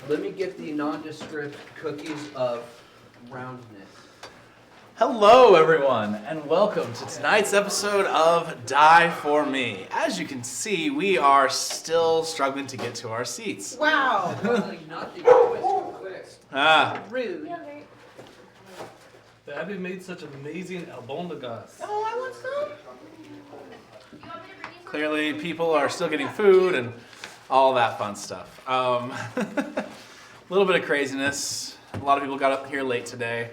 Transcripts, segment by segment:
Let me get the nondescript cookies of roundness. Hello, everyone, and welcome to tonight's episode of Die For Me. As you can see, we are still struggling to get to our seats. Wow. Nothing always too quick. Rude. Abby made such amazing albondigas. Oh, I want some. Clearly, people are still getting food and all that fun stuff. A little bit of craziness. A lot of people got up here late today.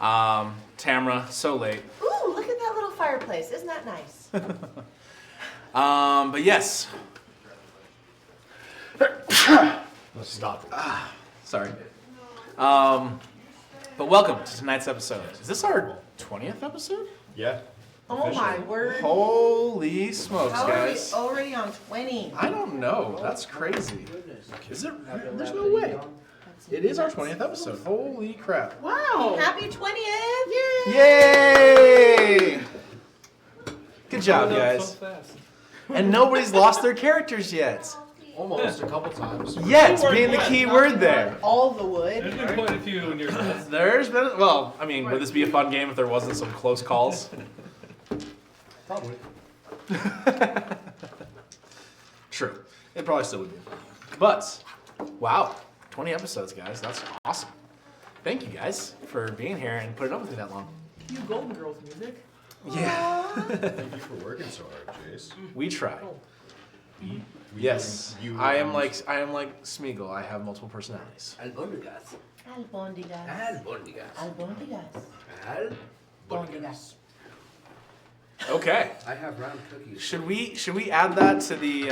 Tamra, so late. Ooh, look at that little fireplace. Isn't that nice? But yes. Let's stop. Sorry. But welcome to tonight's episode. Is this our 20th episode? Yeah. Oh my word. Holy smokes, How are we guys. already on 20? I don't know. That's crazy. Goodness. Is it? There's no way. It is our 20th episode. Holy crap. Wow. Happy 20th. Yay! Good job, So guys. fast. And nobody's lost their characters yet. Almost a couple times. Yet being the key word there. All the There's wood. been quite a few in your list. There's been, well, I mean, would this be a fun game if there wasn't some close calls? Probably. True. It probably still would be. But, wow, 20 episodes, guys. That's awesome. Thank you, guys, for being here and putting up with me that long. You Golden Girls music. Yeah. Thank you for working so hard, Jace. We try. Yes. You- I am like Smeagol. I have multiple personalities. Albondigas. Albondigas. Albondigas. Albondigas. Albondigas. Okay. I have round cookies. Should we add that to the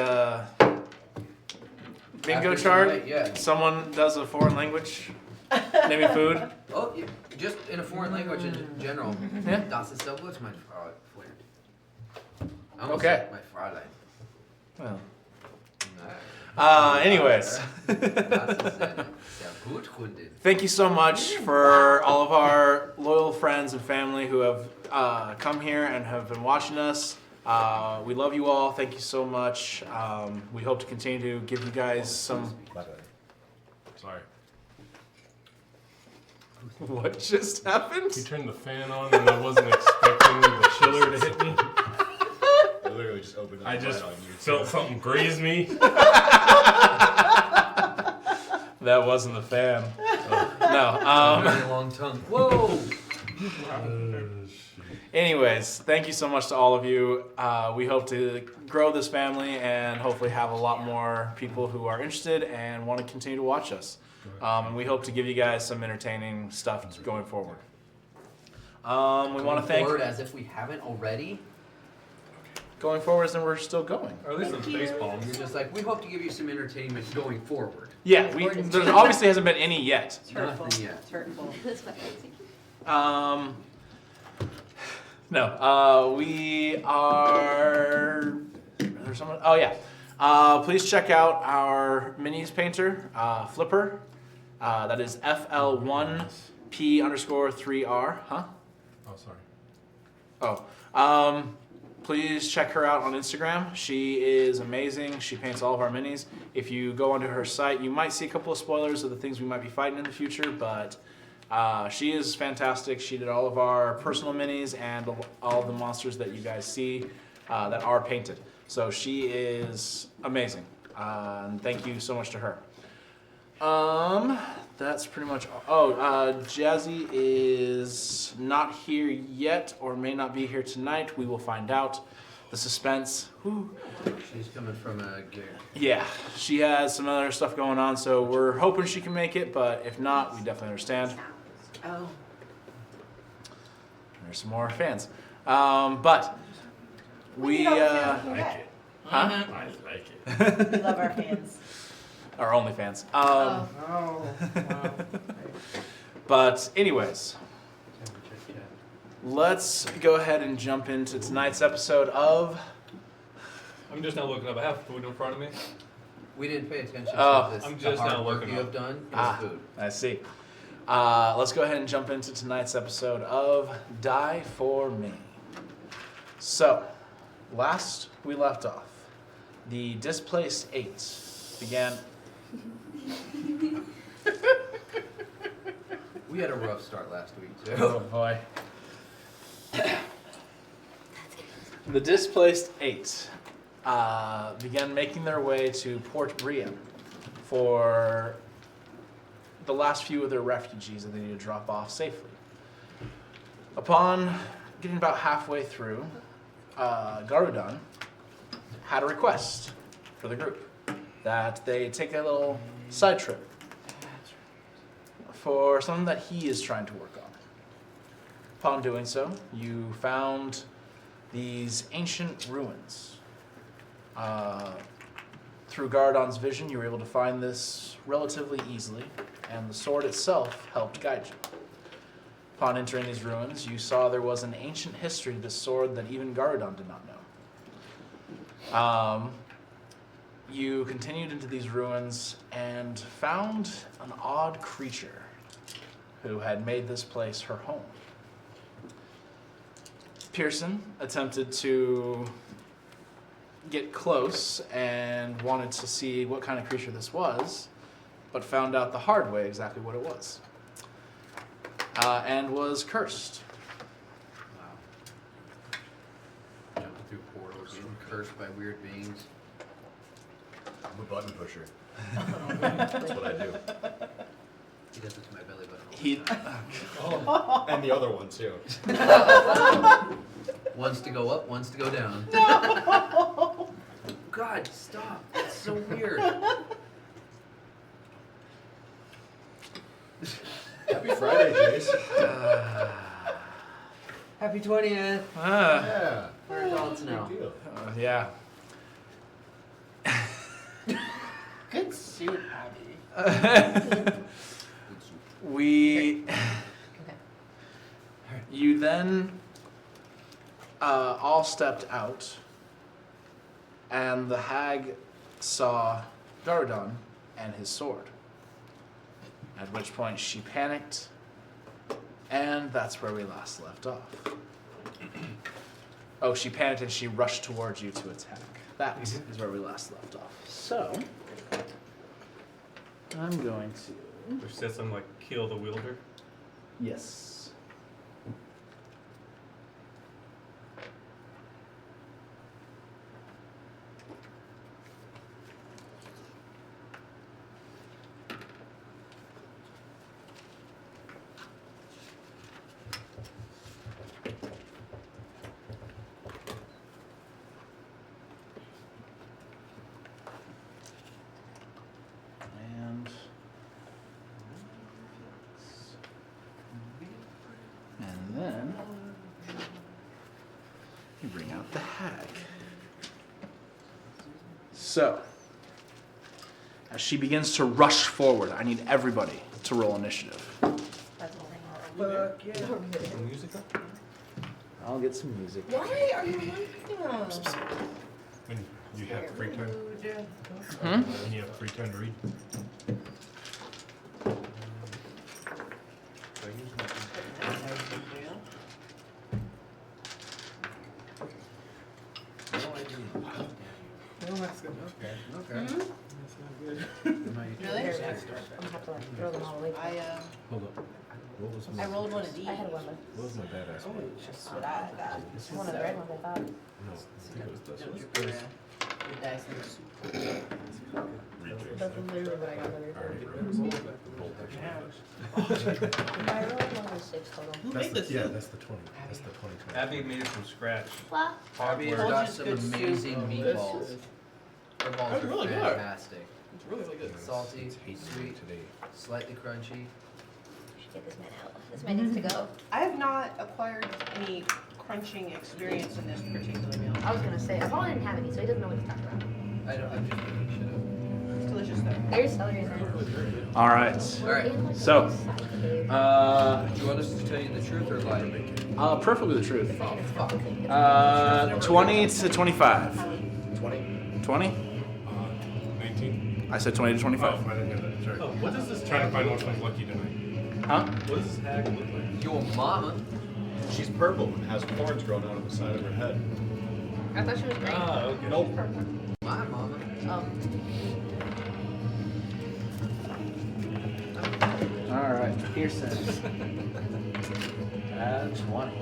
bingo After chart? tonight, yeah. Someone does a foreign language, naming food. Oh, yeah. Just in a foreign language in general. Yeah. Das ist so gut, mein Freund. I almost Okay. said my Fräulein. Well. No. Anyways. Das ist sehr gut, Kundin. Thank you so much for all of our loyal friends and family who have come here and have been watching us. We love you all. Thank you so much. We hope to continue to give you guys some. My bad. Sorry. What just happened? You turned the fan on and I wasn't expecting the chiller to hit me. I literally just opened it I just right on you. felt something graze me. That wasn't the fan. No. Very long tongue. Whoa! Anyways, thank you so much to all of you. We hope to grow this family and hopefully have a lot more people who are interested and want to continue to watch us. And we hope to give you guys some entertaining stuff going forward. We want to thank Forward as if we haven't already. going forward as in we're still going. Or at least some face palms. You're just like, we hope to give you some entertainment going forward. Yeah, there obviously hasn't been any yet. It's hurtful. Nothing yet. It's hurtful. No, we are. There's someone. Oh yeah. Please check out our minis painter, Flipper. That is FL1P_3R. Huh? Oh, sorry. Oh. Please check her out on Instagram. She is amazing. She paints all of our minis. If you go onto her site, you might see a couple of spoilers of the things we might be fighting in the future, but she is fantastic. She did all of our personal minis and all of the monsters that you guys see that are painted. So she is amazing. And thank you so much to her. That's pretty much all. Jazzy is not here yet or may not be here tonight. We will find out. The suspense. Whew. She's coming from a gig. Yeah, she has some other stuff going on, so we're hoping she can make it, but if not, we definitely understand. Oh. There's some more fans. But we, I like it. huh? I like it. We love our fans. Our only fans. Oh. But anyways, let's go ahead and jump into tonight's episode of. I'm just now looking up. I have food in front of me. We didn't pay attention Oh. to this. I'm just the hard now work looking you up. have done. Ah. Food. I see. Let's go ahead and jump into tonight's episode of Die For Me. So, last we left off, the Displaced 8 began We had a rough start last week, too. Oh boy. The displaced 8 began making their way to Port Bria for the last few of their refugees that they need to drop off safely. Upon getting about halfway through, Garudan had a request for the group that they take a little side trip for something that he is trying to work on. Upon doing so, you found these ancient ruins. Through Garudan's vision, you were able to find this relatively easily, and the sword itself helped guide you. Upon entering these ruins, you saw there was an ancient history to this sword that even Garudan did not know. You continued into these ruins and found an odd creature who had made this place her home. Pearson attempted to get close and wanted to see what kind of creature this was, but found out the hard way exactly what it was. And was cursed. Wow. Jumping through portals, getting cursed by weird beings. I'm a button pusher. That's what I do. He does it to my belly button. He, And the other one too. One's to go up, one's to go down. God, stop. That's so weird. Happy Friday, Jace. Happy 20th. Yeah. We're adults now. Big deal. yeah. Good suit, Abby. We. Okay. You then all stepped out, and the hag saw Garudan and his sword. At which point she panicked, and that's where we last left off. Oh, she panicked and she rushed towards you to attack. That is where we last left off. So, I'm going to. Which says something like kill the wielder. Yes. And then you bring out the hag. So, as she begins to rush forward, I need everybody to roll initiative. That's the thing. Some music up? I'll get some music. Why are you liking us? When you have free time, Hmm? when you have free time to read. Okay. Really? Am I- I'm gonna have to like throw them all away. Hold up. What was I rolled one of these. I had one. What was my badass one? That's what I got. One of the red ones, I thought. No, I think it was this one. The dice That's literally what I got I rolled one of the 6 total. Who made this? Yeah, that's the 20. That's the 2020. Abby made it from scratch. What? Abby has Hardware. got some amazing meatballs. Her balls That's are really good. fantastic. It's really, really good. Salty, It's hate sweet, today. slightly crunchy. Get this man out. This man needs to go. I have not acquired any crunching experience in this particular meal. I was gonna say, Apollo didn't have any, so he doesn't know what he's talking about. I'm just making shit up. It's delicious though. There's celery in there. All right. Alright. So, Do you want us to tell you the truth or lie? perfectly the truth. Fuck. 20 to 25. 20? 20? 19? I said 20 to Oh, 25. I didn't hear that. Sorry. Oh, what does this Trying to find look which like? one's lucky tonight. Huh? What does this hag look like? Your mama. She's purple and has horns growing out of the side of her head. I thought she was green. Ah, okay. Nope. My mama. Oh. right, Pearson. Add 20.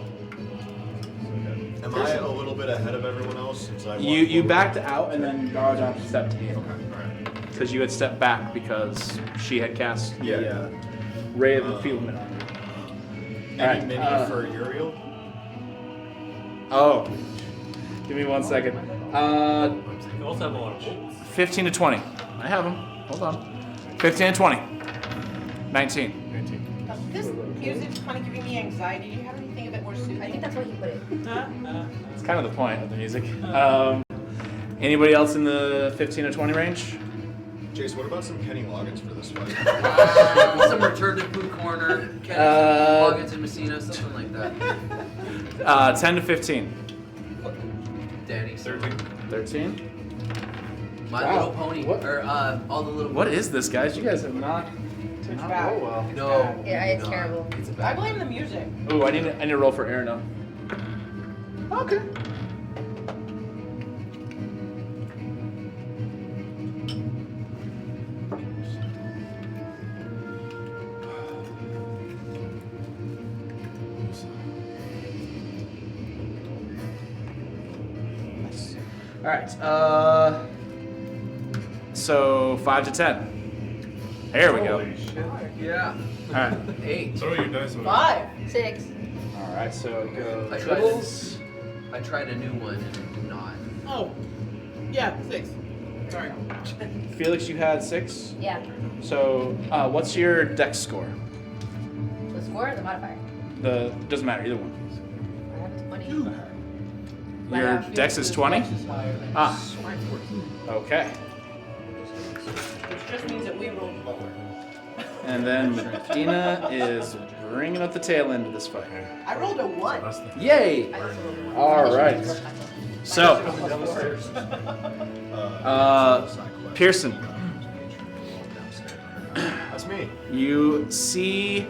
Am I a little bit ahead of everyone else since I You backed out and then Garajam stepped in. Okay, alright. Because you had stepped back because she had cast the Yeah. Ray of Enfeeblement on you. Any Alright, mini for Uriel? Oh. Give me 1 second. You also have a lot of bolts. 15 to 20. I have them. Hold on. 15 to 20. 19. This music's kind of giving me anxiety. Do you have anything a bit more soothing? I think that's why he put it. It's kind of the point of the music. Anybody else in the 15 to 20 range? Jace, what about some Kenny Loggins for this fight? Some Return to Food Corner, Kenny Loggins and Messina, something like that. 10 to 15. Danny. 13. My Wow. Little Pony. What? Or all the little. What is this, guys? You guys have not bad. roll well. No. Yeah, it's no. terrible. It's a I bad. blame the music. Ooh, I need to roll for Arno. Okay. All right. So 5 to 10. There we go. Holy shit. Yeah. All right. 8. Throw your dice away. 5. 6. All right. So it goes. I tried triples. I tried a new one and it did not. Oh. Yeah, 6. Sorry. Felix, you had 6. Yeah. So what's your dex score? The score or the modifier? The doesn't matter either one. I have a 20. Your dex is 20. Ah. Okay. Which just means that we rolled lower. And then Medina is bringing up the tail end of this fight. I rolled a 1. That's the Yay! I also rolled a 1. All right. So, Pearson, That's me. you see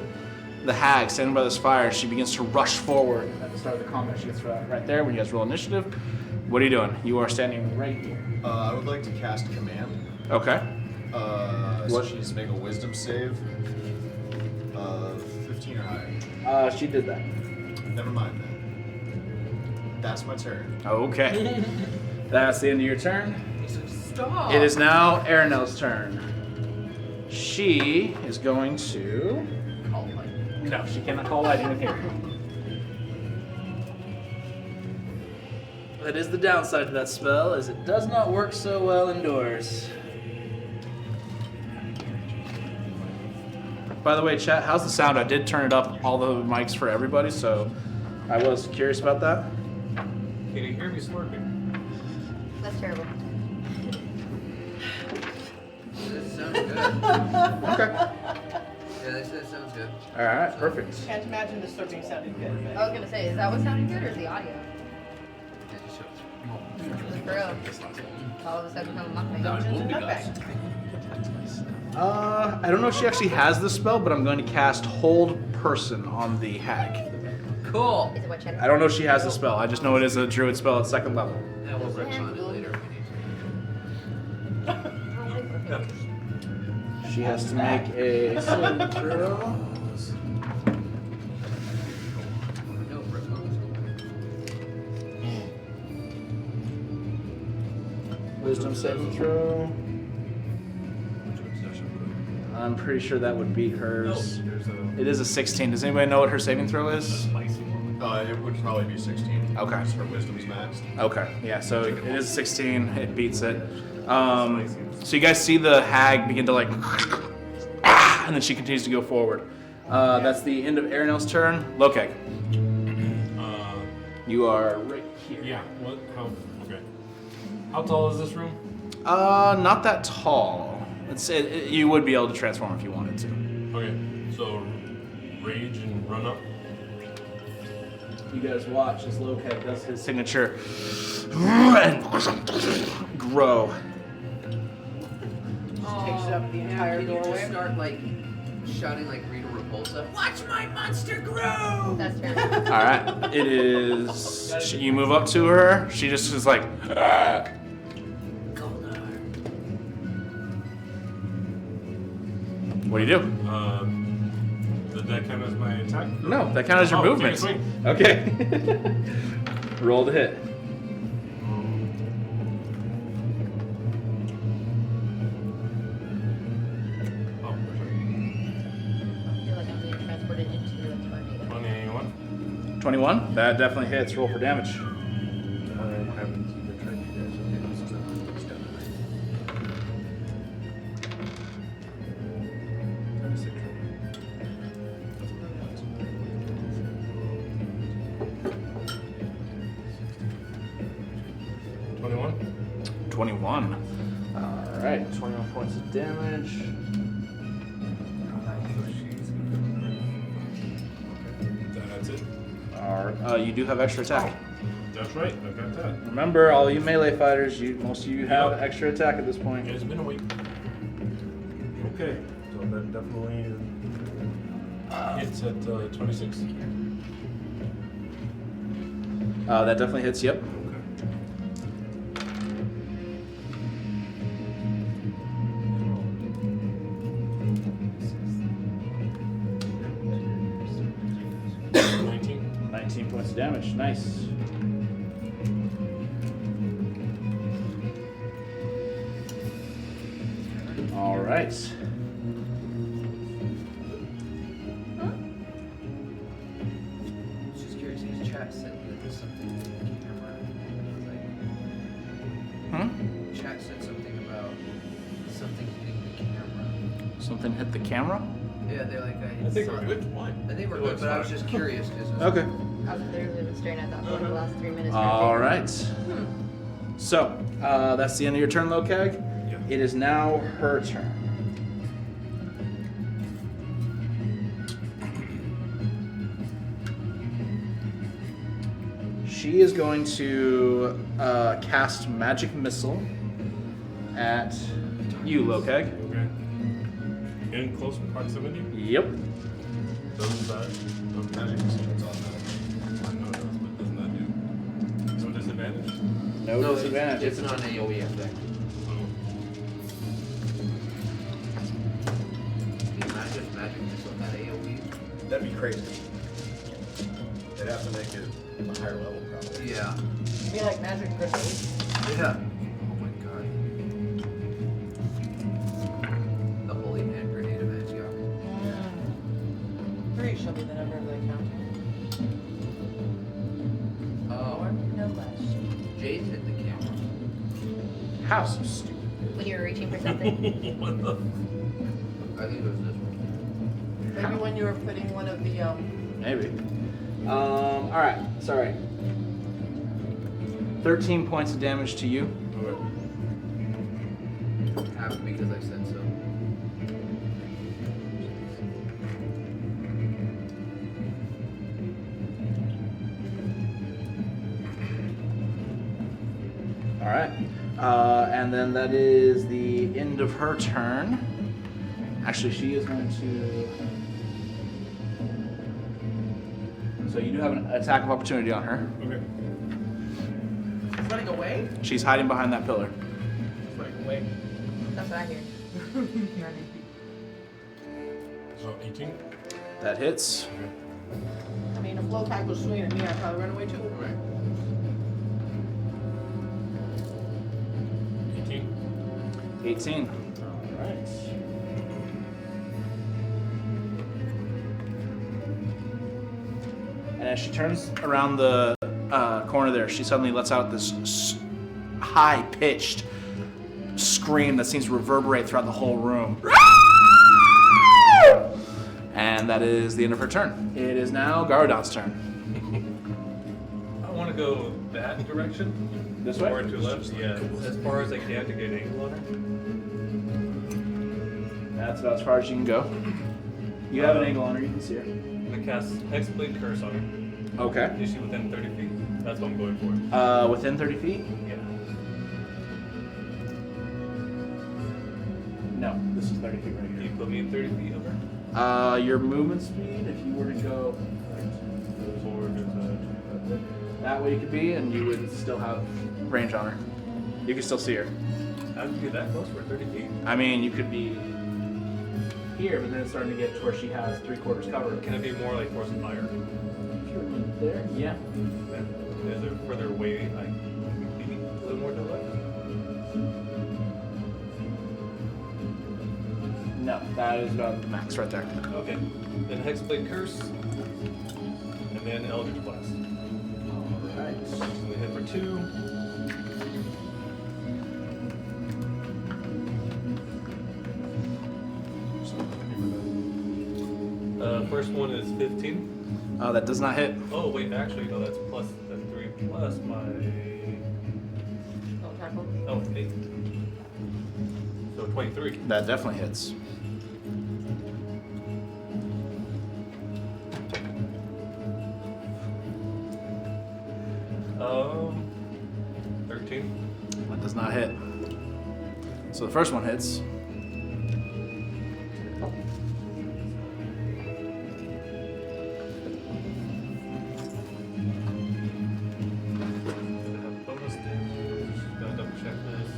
the hag standing by this fire. She begins to rush forward. At the start of the combat, she gets right there when you guys roll initiative. What are you doing? You are standing right here. I would like to cast Command. Okay. So What? she needs to make a Wisdom save. 15 or higher. She did that. Never mind then. That's my turn. Okay. That's the end of your turn. Stop. It is now Aranel's turn. She is going to. Call lightning. No, she cannot call lightning in here. That is the downside to that spell, is it does not work so well indoors. By the way, chat, how's the sound? I did turn it up, all the mics for everybody, so I was curious about that. Can you hear me slurping? That's terrible. This sounds good. Okay. Yeah, they said it sounds good. All right, perfect. Can't imagine the slurping sounded good. I was gonna say, is that what sounded good or is the audio? Yeah, just show- For real. All of a sudden become a mukbang. Dungeons and Nutbag. I don't know if she actually has the spell, but I'm going to cast Hold Person on the hag. Cool. Is it what cheddar? I don't know if she has the spell. I just know it is a druid spell at 2nd level. Yeah, we'll retcon it later if we need to. She has to make a saving throw. No, retcon. Wisdom saving throw. I'm pretty sure that would beat hers. There's a It is a 16. Does anybody know what her saving throw is? spicy one. It would probably be 16. Okay. Because her Wisdom's maxed. Okay, yeah, so it is 16. It beats it. So you guys see the hag begin to like, and then she continues to go forward. That's the end of Aranel's turn. Lokeg, you are right here. Yeah. What? How? Okay. How tall is this room? Not that tall. You would be able to transform if you wanted to. Okay. So, rage and run up. You guys watch as Lokeg does his signature and grow. Just takes up the entire Can you just doorway. start like shouting like Rita Repulsa? Watch my monster grow! That's terrible. All right, it is. You move up to her. She just is like. What do you do? Does that count as my attack? No, that counts as your Oh, movement. take a swing. Okay. Roll to hit. Oh, I feel like I'm being transported into a tornado. 21. 21. That definitely hits. Roll for damage. All right, 21 points of damage. That's it. You do have extra attack. That's right. I got that. Remember, all you melee fighters, most of you have extra attack at this point. It's been a week. Okay. So that definitely hits at 26. That definitely hits. Yep. Okay. $19. 19 points of damage. Nice. All right. Just curious, his chat said that there's something with the camera. Like, chat said something about something hitting the camera. Something hit the camera. Yeah, they're like, I think we're good. I think we're It good, looks but I was fine. just curious. Okay. I was literally been staring at that for like the last 3 minutes. All right. So that's the end of your turn, Lokag. Yeah. It is now her turn. She is going to cast Magic Missile at you, Lokag. Okay. In close proximity? Yep. Does that? The magic missile is automatic. I know it does, but doesn't that do? No disadvantage? No disadvantage. It's not an AoE effect. Oh. Can you imagine if Magic Missile had AoE? That'd be crazy. They'd have to make it a higher level, probably. Yeah. It'd be like magic grenade. Yeah. Oh my god. The holy hand grenade of Antioch. Three shall be the number of the count. Oh, No less. Jade hit the camera. How so stupid. When you were reaching for something. What the? I think it was this one. Maybe when you were putting one of the Maybe. All right. Sorry. 13 points of damage to you. Okay. Happened because I said so. All right. And then that is the end of her turn. Actually, she is going to. So you do have an attack of opportunity on her. Okay. running away. She's hiding behind that pillar. Running away. That's what I hear. Running. So 18. That hits. I mean, if Lopak was swinging at me, I'd probably run away too. Right. 18. 18. All right. And as she turns around the corner there, she suddenly lets out this high-pitched scream that seems to reverberate throughout the whole room. And that is the end of her turn. It is now Garodon's turn. I want to go that direction. This way? Or to left, yeah. As far as I can to get angle on her. That's about as far as you can go. You have an angle on her, you can see her. I'm going to cast Hexblade Curse on her. Okay. Is she within 30 feet? That's what I'm going for. Within 30 feet? Yeah. No, this is 30 feet right Can here. you put me in 30 feet of her? Your movement speed, if you were to go Forward or that way you could be, and you would still have range on her. You can still see her. How can you get that close for 30 feet? I mean, you could be here, but then it's starting to get to where she has 3/4 cover. Can it be more like force of fire? If you move there, yeah. Is there further away, like maybe a little more to the left? No, that is about the max right there. Okay. Then Hexblade Curse. And then Eldritch Blast. Alright. So we hit for 2. First one is 15. That does not hit. Oh wait, actually no, that's 3 plus my Don't tackle. 8. So 23. That definitely hits. Um, 13. That does not hit. So the first one hits. Have bonus damage. Gotta double check this.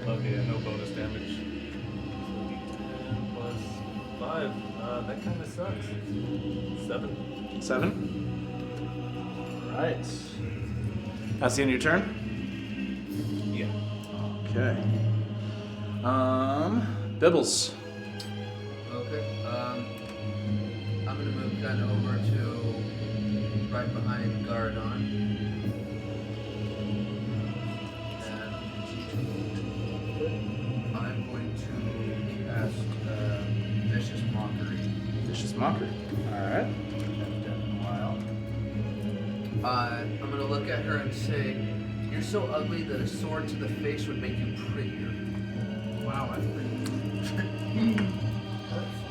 Okay, yeah, no bonus damage. So D10 plus 5. That kind of sucks. 7. 7. Alright. That's the end of your turn? Yeah. Okay. Bibbles. Okay. I'm gonna move kind of over to right behind Garadon. And I'm going to cast Vicious Mockery. Vicious Mockery. Alright. Haven't done it in a while. I'm gonna look at her and say, "You're so ugly that a sword to the face would make you prettier." Wow, that's pretty.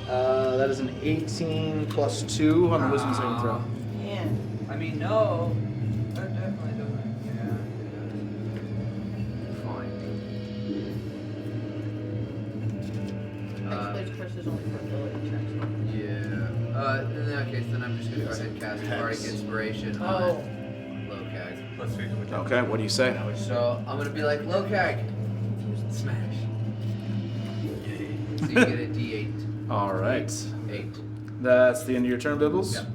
That is an 18 plus 2 on the wisdom saving throw. Man. I mean, no. That definitely doesn't. Yeah. Fine. Hexblade's Curse is only for ability checks. Yeah. In that case, then I'm just gonna go ahead and cast Bardic Inspiration on Lokag. Plus 3 to attack. Okay, what do you say? So I'm gonna be like, Lokag, smash. So you get a D8. Alright. 8. That's the end of your turn, Bibbles? Yep.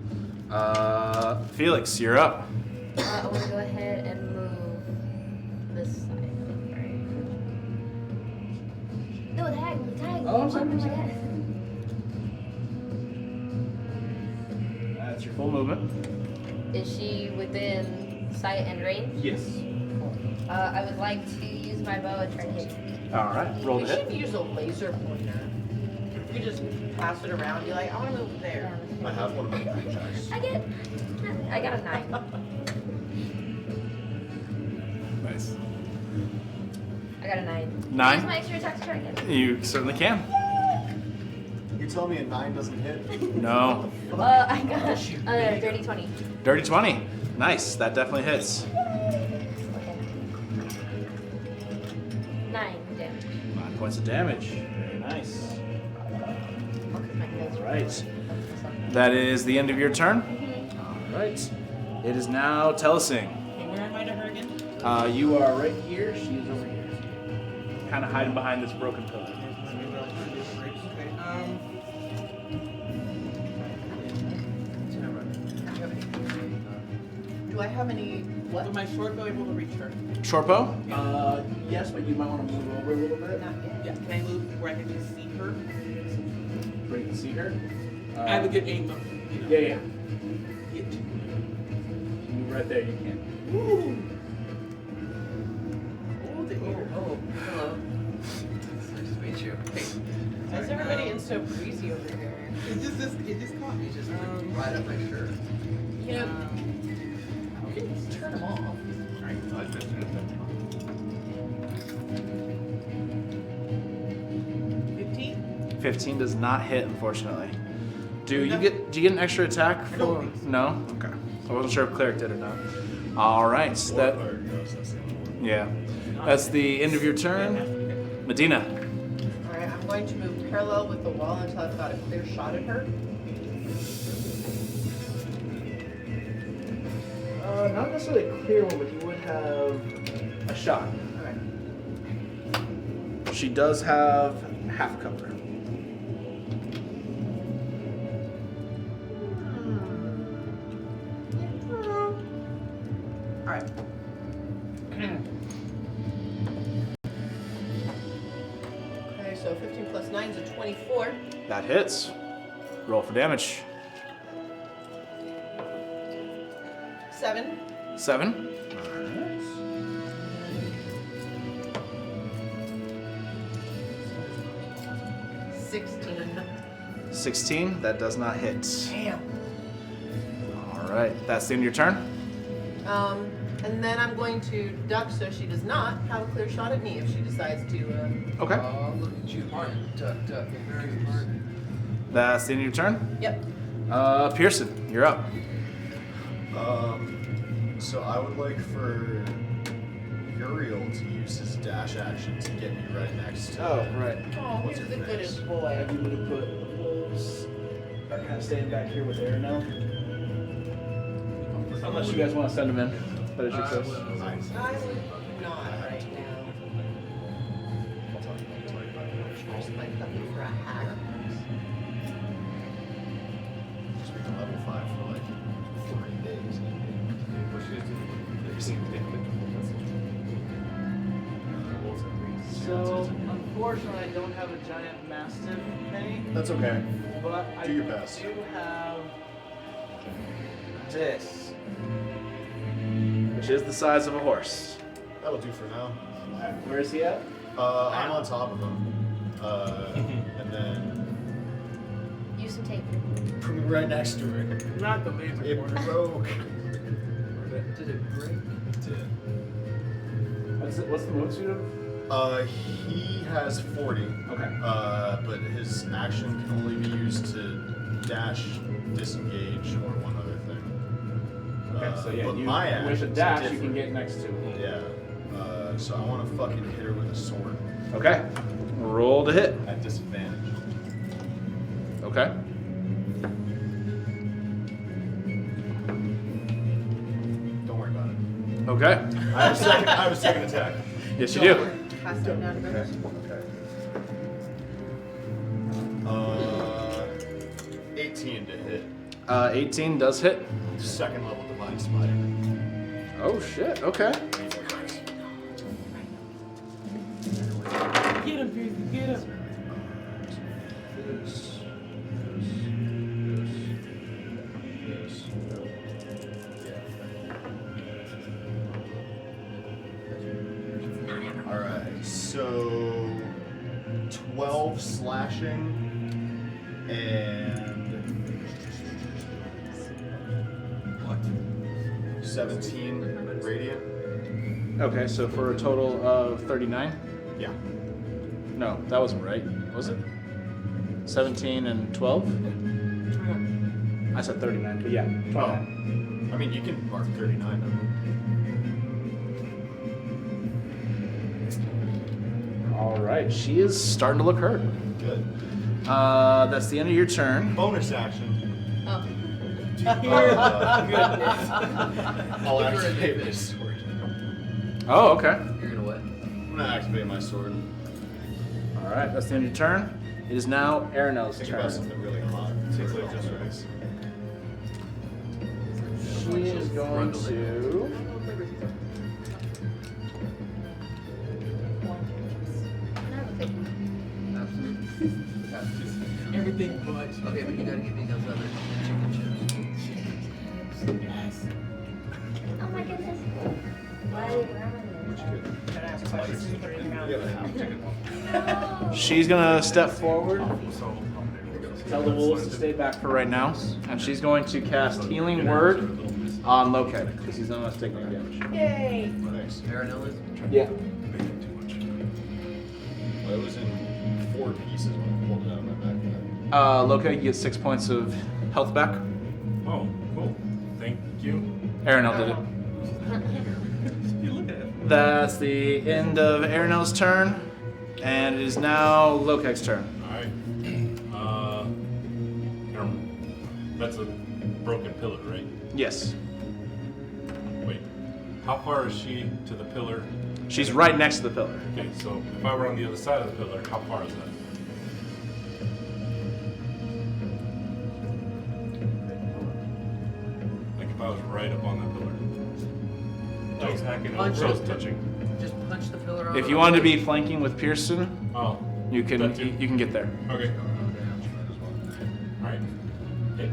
Felix, you're up. I want to go ahead and move this side. Right. No, tag. Oh, I'm sorry, Oh my God. That's your full movement. Is she within sight and range? Yes. I would like to use my bow and try to hit. Alright, roll We the hit. should use a laser pointer. You just pass it around. Be like, I want to move there. I have one of my paychecks. I got a 9. Nice. I got a 9. 9? Use my extra attack to try again. You certainly can. You tell me a 9 doesn't hit? No. I got dirty 20. Dirty 20. Nice, that definitely hits. Okay. 9 damage. 9 points of damage. Very nice. Alright. That is the end of your turn. Alright. It is now Telesing. Okay, where am I to her again? You are right here, she is over here. Kind of hiding behind this broken pillar. Okay, do I have any, what? Would my short bow able to reach her? Short bow? Yes, but you might want to move over a little bit. Not yet. Yeah, can I move where I can just see her? Where you can see her. I have a good aim, though. Yeah. Move right there, you can. Ooh. Oh, hello. It's nice to meet you. Hey. Why is everybody in so breezy over here? It just caught me. You just right up my shirt. You know, you can turn them off. Alright, I just did that. 15? 15 does not hit, unfortunately. Do you get an extra attack? I don't think so. No? Okay. I wasn't sure if Cleric did or not. Alright. That, yeah. That's the end of your turn. Medina. Alright, I'm going to move parallel with the wall until I've got a clear shot at her. Not necessarily a clear one, but you would have a shot. Alright. She does have half cover. All right. Okay, so 15 plus 9 is a 24. That hits. Roll for damage. 7. 7. 16. 16. That does not hit. Damn. All right. That's the end of your turn. And then I'm going to duck so she does not have a clear shot at me if she decides to. Okay. Oh, look at you, Martin. Duck, duck, very Martin. That's the end of your turn. Yep. Pearson, you're up. So I would like for Uriel to use his dash action to get me right next to. right. Oh, What's he's her the face? goodest boy. you would have put wolves are kind of staying back here with Aaron now. Unless you guys want to send them in. But it's your choice. Nice. I would not right now. Where's my puppy for a hack? Just make a level 5 for like 3 days. So, unfortunately, I don't have a giant mastiff penny, That's okay. but I Do your best. do have this, which is the size of a horse. That'll do for now. Where is he at? I'm on top of him. And then Use some tape. right next to it. Not the laser It broke. Did it break? It did. What's the move speed of? He has 40. Okay. But his action can only be used to dash, disengage, or one other thing. Okay, so yeah, but you, my with a actions dash, are you can different. get next to him. Yeah. So I want to fucking hit her with a sword Okay. Roll to hit. at disadvantage. Okay. Don't worry about it. Okay. I have a second attack. Yes, you do. Pass that down to Okay. Bruce. 18 to hit. 18 does hit. Second level divine smite. Oh shit. Okay. Get him, Pearson, get him. Alright, so 12 slashing and 17 radiant. Okay, so for a total of 39? Yeah. No, that wasn't right. Was it? 17 and 12? I said 39, but yeah, 29. I mean, you can mark 39 of them. All right, she is starting to look hurt. Good. That's the end of your turn. Bonus action. Oh. I'll activate my sword. Oh, okay. You're gonna what? I'm gonna activate my sword. All right, that's the end of your turn. It is now Aranel's Think about turn. something really hot. Takes like just right. She is going to. Absolutely. Everything but. Okay, but you gotta give me those other chicken chips. Oh my goodness. Why? You have a half chicken. She's gonna step forward. Tell the wolves to stay back for right now, and she's going to cast Healing Word on Loki because he's not taking any damage. Yay! Thanks. Marinelli? Yeah. Well, it was in 4 pieces when I pulled it out of my backpack. Loki, you get 6 points of health back. Oh, cool. Thank you. Aranel did it. You look at it. That's the end of Aranel's turn, and it is now Lokek's turn. Alright. That's a broken pillar, right? Yes. Wait. How far is she to the pillar? She's right next to the pillar. Okay, so if I were on the other side of the pillar, how far is that? Like if I was right up on that pillar. Like hacking Punch over. Toes touching. Just punch the pillar on. If you wanted to be flanking with Pearson, Oh, you can that too. you can get there. Okay. Alright. Hit.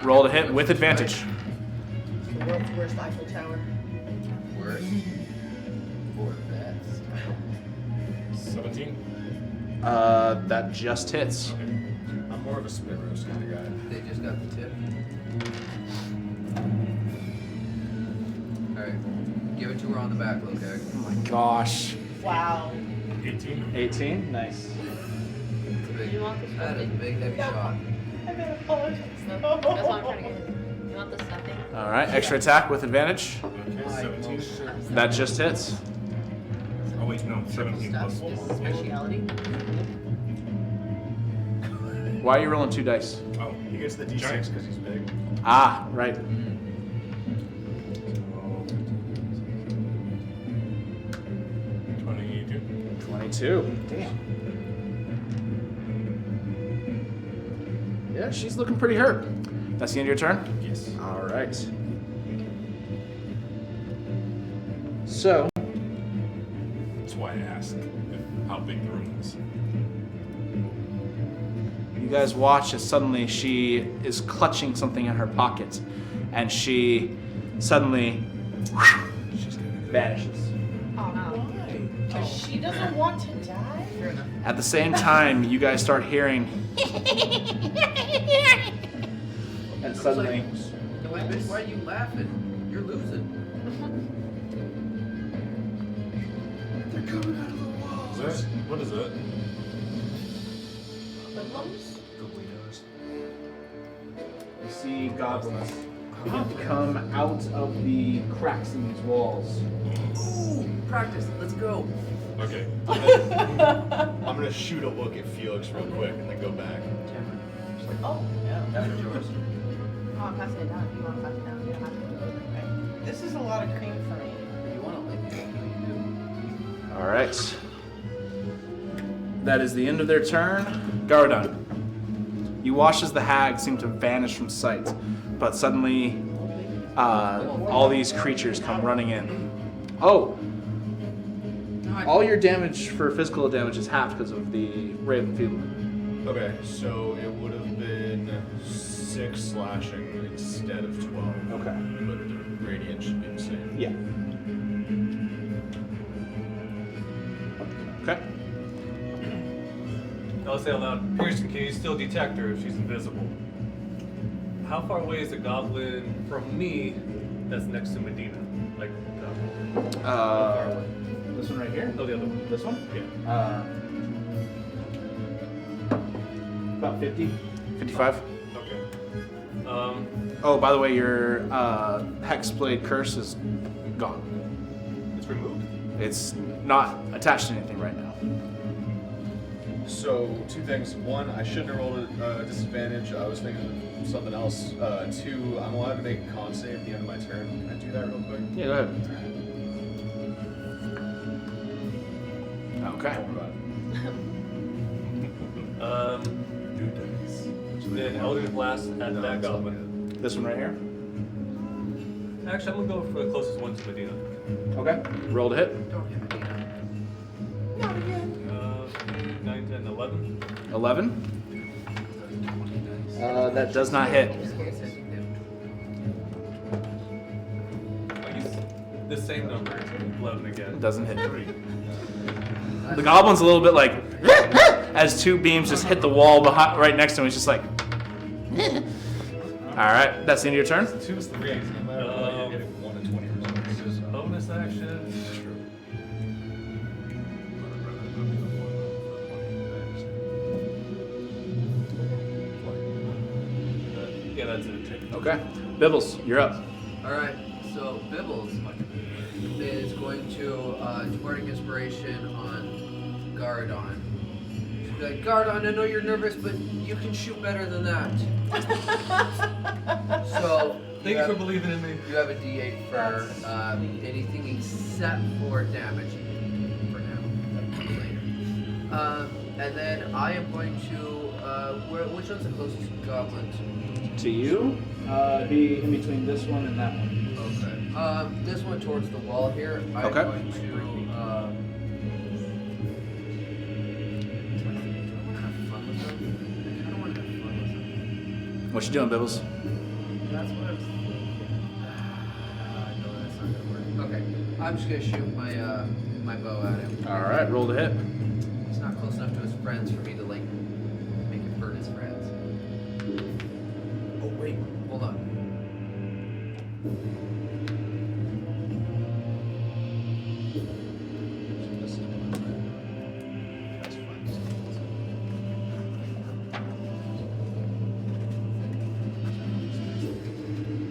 Roll to hit with advantage. The world's worst Eiffel Tower. Worse. Or best. 17. That just hits. Okay. I'm more of a spit roast kind of guy. They just got the tip. Alright. Give it to her on the back, okay? Oh my gosh. Wow. 18. 18. Nice. You want the That is a stuffing? big heavy shot. I better apologize. That's what I'm trying to get. You want the stuffing? All right. Extra attack with advantage. Okay, 17. That just hits. Oh wait, no, 17 plus. This is speciality. Why are you rolling 2 dice? Oh, He gets the D6 Giant. because he's big. Ah, right. 22. 22. Damn. Yeah, she's looking pretty hurt. That's the end of your turn? Yes. All right. So, That's why I asked how big the room was. you guys watch as suddenly she is clutching something in her pocket, and she suddenly She's gonna go. vanishes. Oh no. Because she doesn't want to die? Fair enough. At the same time, you guys start hearing, and suddenly, Why are you laughing? You're losing. They're coming out of the walls. Is that? What is that? Hoodlums? you see goblins begin to come out of the cracks in these walls. Ooh, practice. Let's go. Okay. I'm gonna shoot a look at Felix real quick and then go back. Just like, Oh, yeah. That was yours. Oh, I'm passing it down. You want to pass it down? You don't have to. Okay. This is a lot of cream for me. You want to like it? You All right. That is the end of their turn. Garadon. You watch as the hag seem to vanish from sight, but suddenly all these creatures come running in. Oh, all your damage for physical damage is half because of the Raven Field. okay, so it would have been 6 slashing instead of 12. Okay. But the radiant should be the same. Yeah. Okay. I'll say out loud, Pearson, can you still detect her if she's invisible? How far away is the goblin from me that's next to Medina? Like, how far away? This one right here? Oh, the other one. This one? Yeah. About 50. 55. Okay. Oh, by the way, your Hexblade curse is gone. It's removed. It's not attached to anything right now. So, 2 things. 1, I shouldn't have rolled a disadvantage. I was thinking of something else. 2, I'm allowed to make a con save at the end of my turn. Can I do that real quick? Yeah, go ahead. Okay. Don't worry about it. Then Eldritch Blast at that goblin. This one right here. Actually, I'm gonna go for the closest one to Medina. Okay. Roll to hit. Don't hit Medina. 9, 10, 11. 11. That does not hit. I use the same number, 11 again. Doesn't hit. The goblin's a little bit like as 2 beams just hit the wall behind, right next to him. He's just like. All right, that's the end of your turn. 2 is 3. No matter what, you're getting 1 and 20 results. Bonus action. Yeah, that's it. Okay. Bibbles, you're up. Alright, so Bibbles is going to do Bardic Inspiration on Garadon. She'll be like, Garadon, I know you're nervous, but you can shoot better than that. So Thank you for believing in me. You have a D8 for anything except for damage. For now. Later. And then I am going to. Which one's the closest goblin To you, be in between this one and that one. to me? Okay. This one towards the wall here. I'm Okay. going to. Do I want to have fun with them? I don't want to have fun with them. What you doing, Bibbles? That's what I'm thinking. No, that's not gonna work. Okay, I'm just gonna shoot my bow at him. All right, roll to hit. He's not close enough to his friends for me to like make him hurt his friends. Oh wait, hold on.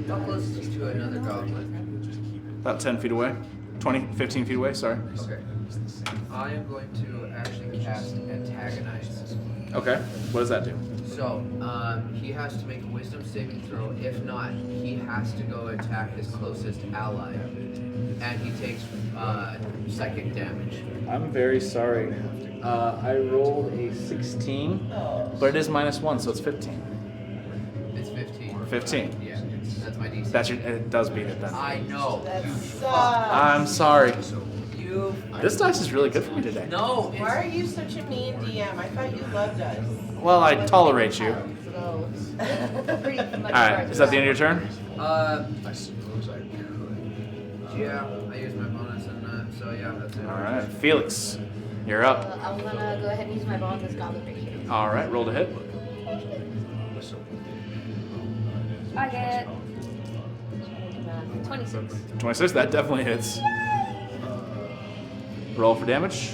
How close is he to another goblin? About 10 feet away. 20, 15 feet away, sorry. Okay. I am going to actually cast Antagonize. Okay, what does that do? So, he has to make a wisdom saving throw. If not, he has to go attack his closest ally. And he takes psychic damage. I'm very sorry. I rolled a 16, but it is -1, so it's 15. It's 15. 15. Yeah, that's my DC. That's your, it does beat it then. I know. That sucks. I'm sorry. You. This dice is really good for me today. No. Why are you such a mean DM? I thought you loved us. Well, I tolerate you. So, pretty much. Alright, is that the end of your turn? I suppose I could. Yeah, I used my bonus and so yeah, that's it. Alright, Felix, you're up. I'm gonna go ahead and use my ball on this goblin right here. Alright, roll to hit. I get 26. 26, that definitely hits. Roll for damage.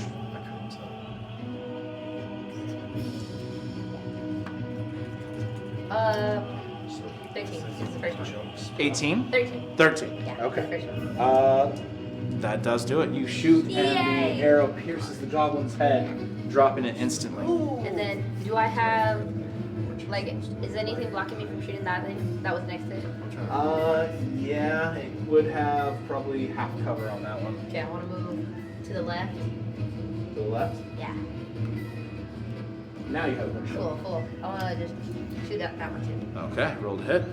Uh, 13 is the first one. 18? 13. 13. Yeah, Okay. the first one. That does do it. You shoot and Yay! the arrow pierces the goblin's head, dropping it instantly. And then, do I have, like, is anything blocking me from shooting that thing that was next to it? Yeah, it would have probably half cover on that one. Okay, I want to move to the left. To the left. Yeah. Now you have one shot. Cool. I want to just shoot that one too. Okay, roll to hit.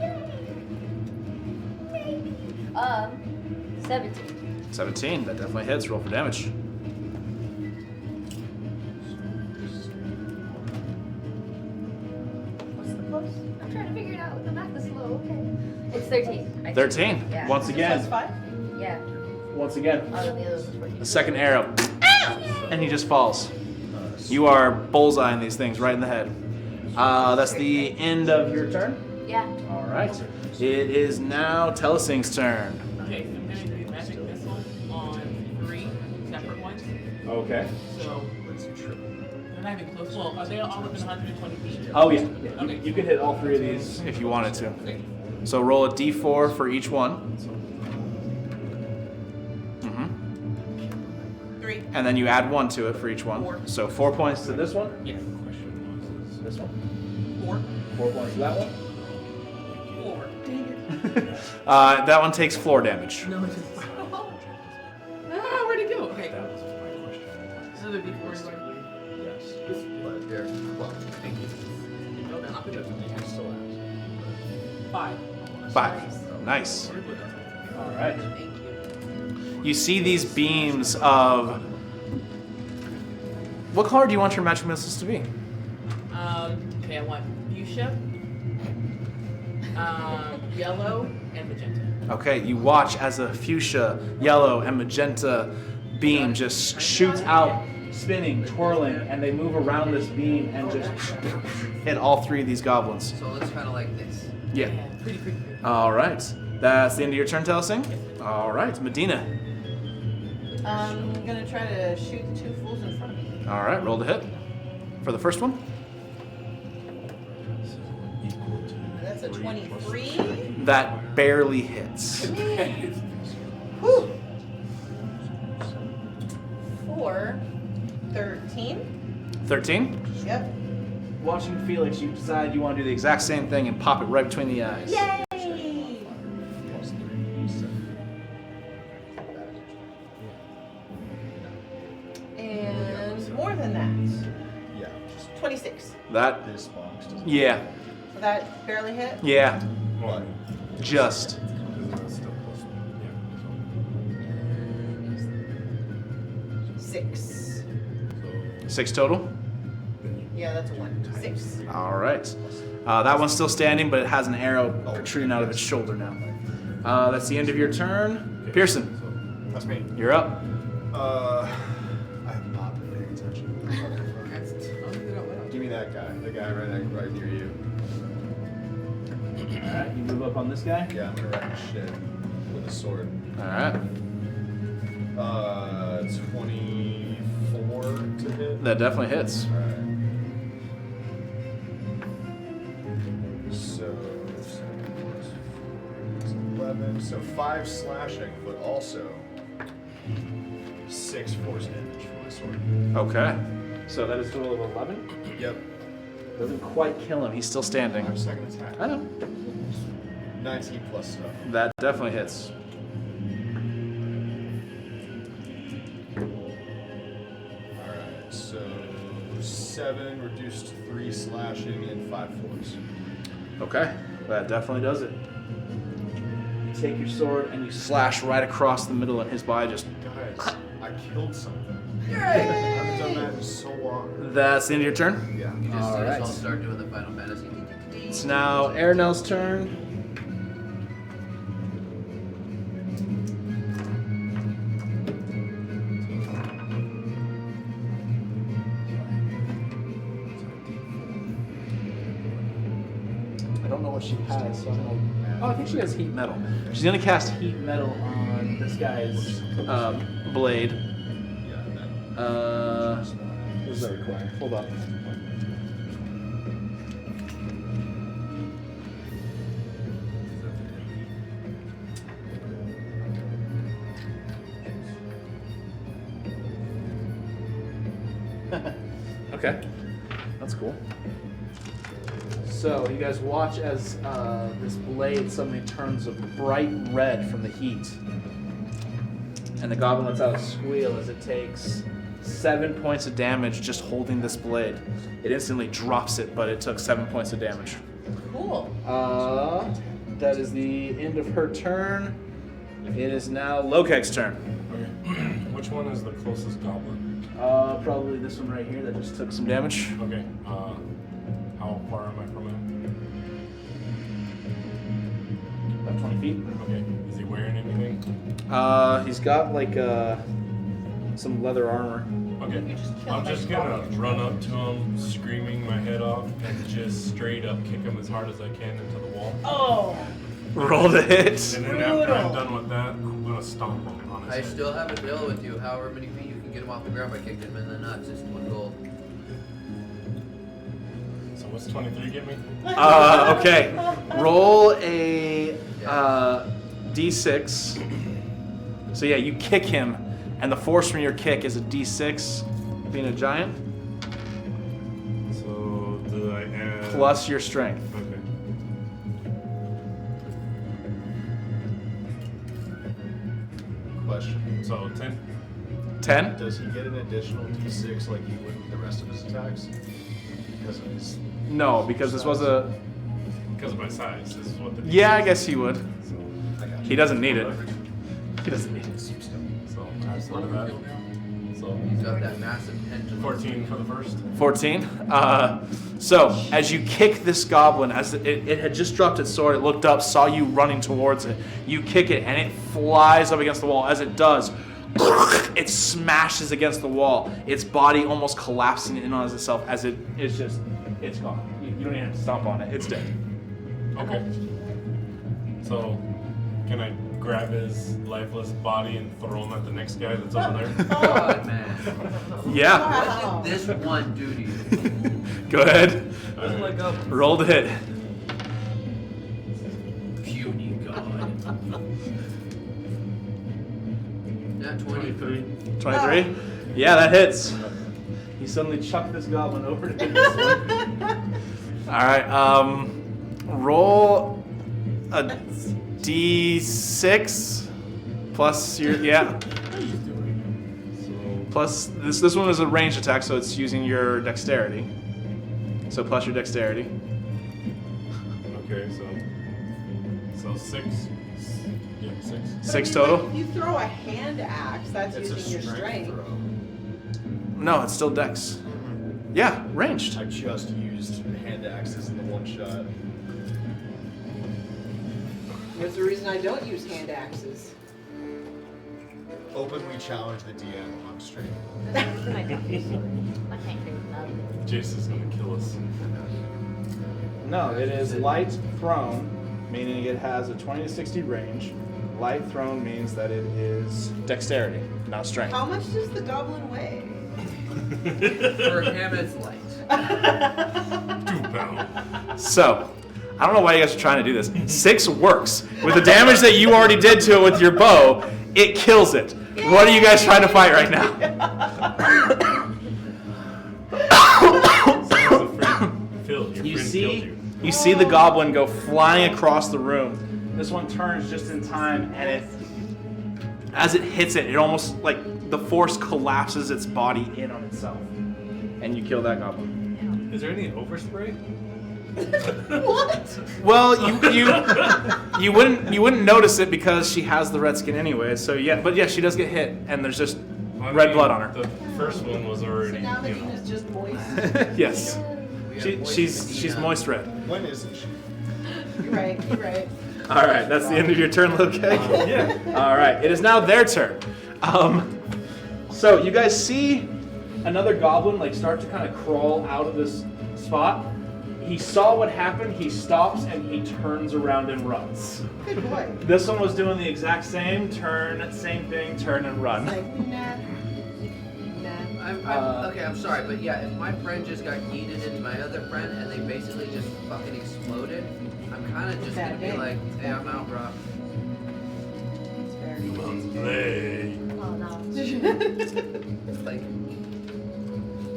17. 17, that definitely hits. Roll for damage. What's the plus? I'm trying to figure it out. The math is slow. Okay. It's 13. 13. Yeah. Once Plus again. 5? Yeah. Once again. Oh, then the other was 14. The second arrow. And he just falls. You are bullseyeing these things right in the head. That's the end of your turn. Yeah. All right. It is now Telesing's turn. Okay, I'm gonna do magic missile on 3 separate ones. Okay. So they're not even close. Well, are they all within 120 feet? Oh yeah. Okay. You could hit all 3 of these if you wanted to. Okay. So roll a d4 for each one. 3. And then you add 1 to it for each one. 4. So 4 points to this one. Yes. This one. 4. 4 points to that one. 4. Dang it. That one takes floor damage. No, it's just. Where'd it go? Okay. So the D4 is like. Here. Thank you. No, then I'll put it up. 5. 5. Nice. All right. Thank you. You see these beams of. What color do you want your magic missiles to be? Okay, I want fuchsia, yellow, and magenta. Okay, you watch as a fuchsia, yellow, and magenta beam just shoots out, spinning, twirling, and they move around this beam and just hit all 3 of these goblins. So it's kind of like this. Yeah. Pretty creepy. All right. That's the end of your turn, Telesing? All right, Medina. I'm gonna try to shoot the 2 fools in front of me. All right, roll to hit. For the first one, That's a 23. that barely hits. Whew. 4, 13. 13. Yep. Watching Felix, you decide you want to do the exact same thing and pop it right between the eyes. Yay! more than that. Yeah, just 26. That, this box doesn't. yeah, So that barely hit. yeah, Well, just. isn't that still plus? Yeah. 6. So 6 total. Yeah, that's a 1. 6. All right. That one's still standing, but it has an arrow protruding out of its shoulder now. That's the end of your turn. Pearson, That's me. you're up. I have not been paying attention. Give me that guy. The guy right near you. All right, you move up on this guy. Yeah, I'm gonna wreck shit with a sword. All right. 24 to hit. That definitely hits. Alright. So 11. So 5 slashing, but also 6 force damage for my sword. Okay. So that is a total of 11. Yep. Doesn't quite kill him. He's still standing. My second attack. I know. 19 plus stuff. That definitely hits. Alright, so 7 reduced to 3 slashing and 5 force. Okay. That definitely does it. You take your sword and you slash right across the middle of his body. Just. Guys, I killed something. I haven't done that in so long. That's the end of your turn. Yeah. You just Alright. I'll start doing the Final Fantasy. It's now Airnell's turn. I don't know what she has, so I don't know. Oh, I think she has heat metal. She's gonna cast heat metal on this guy's blade. Yeah, that. What does that require? Hold on. Okay, that's cool. So you guys watch as this blade suddenly turns a bright red from the heat, and the goblin lets out a squeal as it takes 7 points of damage just holding this blade. It instantly drops it, but it took 7 points of damage. Cool. That is the end of her turn. It is now Lokeg's turn. okay. Which one is the closest goblin? Probably this one right here that just took some damage. Okay. How far am I from him? About 20 feet. Okay. Is he wearing anything? He's got like some leather armor. Okay. You just killed I'm my just gonna goblin. run up to him, screaming my head off, and just straight up kick him as hard as I can into the wall. Oh. Roll to hit. And then after I'm Brutal. done with that, I'm gonna stomp him on his I head. still have a deal with you. However many feet you can get him off the ground by kicking him in the nuts. It's 1 gold. So what's 23 get me? Okay. Roll a d6. So yeah, you kick him, and the force from your kick is a d6, being a giant, So do I add plus your strength. Okay. Question. So 10. 10? Does he get an additional d6 like he would with the rest of his attacks? Because of his. No, because this was a. Because of my size. This is what the Yeah, I guess he would. So, I got you. He doesn't need it. He doesn't need it. so times part of that. So He's got that massive pendulum. 14 for the first. 14. So as you kick this goblin, as it had just dropped its sword, it looked up, saw you running towards it. You kick it, and it flies up against the wall. As it does, it smashes against the wall. Its body almost collapsing in on itself as it's gone. You don't even have to stomp on it. It's dead. Okay. So can I grab his lifeless body and throw him at the next guy that's over there? God, man. Yeah. What did this one do to you? Go ahead. Doesn't like up. Roll the hit. Puny god. Not 23. 23. Yeah, that hits. You suddenly chuck this goblin over to this one. All right. Roll a d6 plus your So Plus, this one is a ranged attack, so it's using your dexterity. So plus your dexterity. Okay, so 6. Yeah, 6. But I 6 mean, total? like, if you throw a hand axe, that's It's a using your strength. throw. No, it's still dex. Yeah, ranged. I just used hand axes in the one shot. There's a reason I don't use hand axes. Openly challenge the DM on stream. My gosh. My hankering love. Jason's gonna kill us. No, it is light thrown, meaning it has a 20 to 60 range. Light thrown means that it is dexterity, not strength. How much does the goblin weigh? For him, it's light. 2 pounds. So, I don't know why you guys are trying to do this. 6 works. With the damage that you already did to it with your bow, it kills it. What are you guys trying to fight right now? Phil, your friend killed you. You see the goblin go flying across the room. This one turns just in time, and as it hits it, it almost like the force collapses its body in on itself, and you kill that goblin. Is there any overspray? What? Well, you wouldn't notice it because she has the red skin anyway. So yeah, but yeah, she does get hit, and there's just I red mean, blood on her. The first one was So already, now the you know. is just moist. Yes, We have moist she's Medina. moist red. When isn't she? You're right, you're right. All right, that's the end of your turn, little cake. Yeah. All right, it is now their turn. So you guys see another goblin like start to kind of crawl out of this spot. He saw what happened. He stops and he turns around and runs. Good boy. This one was doing the exact same turn, same thing, turn and run. Like, nah. Nah. I'm sorry, but yeah, if my friend just got yeeted into my other friend and they basically just fucking exploded, I'm kind of just gonna be like, hey, I'm out, bro. It's fair. Play. Oh no. Like,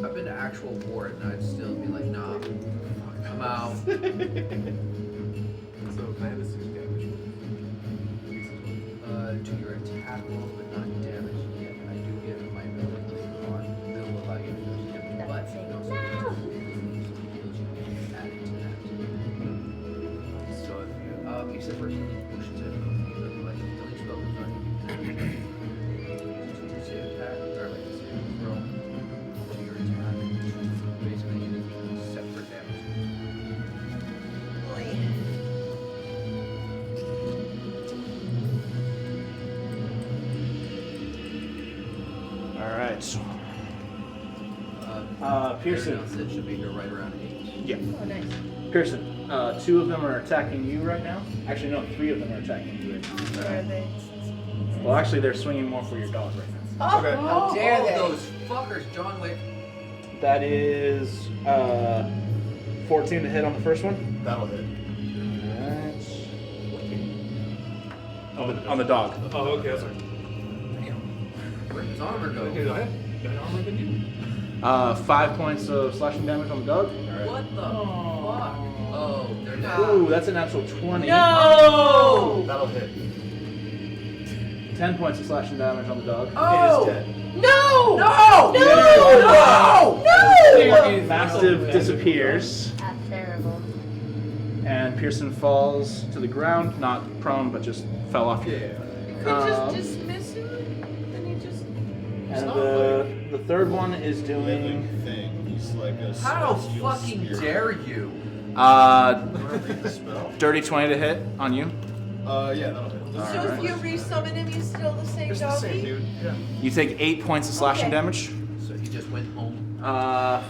I've been to actual war and I'd still be like, nah, I'm out. So if I have a 6 damage. To your attack roll, but not damage yet. I do give my ability later on. That will allow you to do damage, but That's it it. also No. kills you added to that. So if you, except for healing potions, I don't know if you look like healing spell is not to save attack, or like save throw to your attack. Basically, anything except for damage. All right. Pearson. Everyone else, it should be here right around 8. Yeah. Oh, nice. Pearson. 2 of them are attacking you right now. Actually, no, 3 of them are attacking you right now. Where are they? Well, actually, they're swinging more for your dog right now. Oh, Okay. how dare they? Those fuckers, John Wick. That is 14 to hit on the first one. That'll hit. On the dog. Oh, okay, that's right. Damn. Where'd his armor go? Okay, do I have better armor than you? 5 points of slashing damage on the dog. What the fuck? Oh, they're down. Ooh, that's a natural 20. No! That'll hit. 10 points of slashing damage on the dog. Oh! It is dead. No! No! No! No! No! Mastiff disappears, That's terrible. and Pearson falls to the ground, not prone, but just fell off. Yeah. Could just Um, dismiss him? Then he just... And not the third one is doing Living thing. He's like a How celestial fucking spirit. dare you? You wanna read the spell? dirty 20 to hit on you. Yeah, that'll hit. So if you resummon him, he's still the same It's the same, doggy? dude. Yeah. You take 8 points of slashing Okay. damage. So he just went home.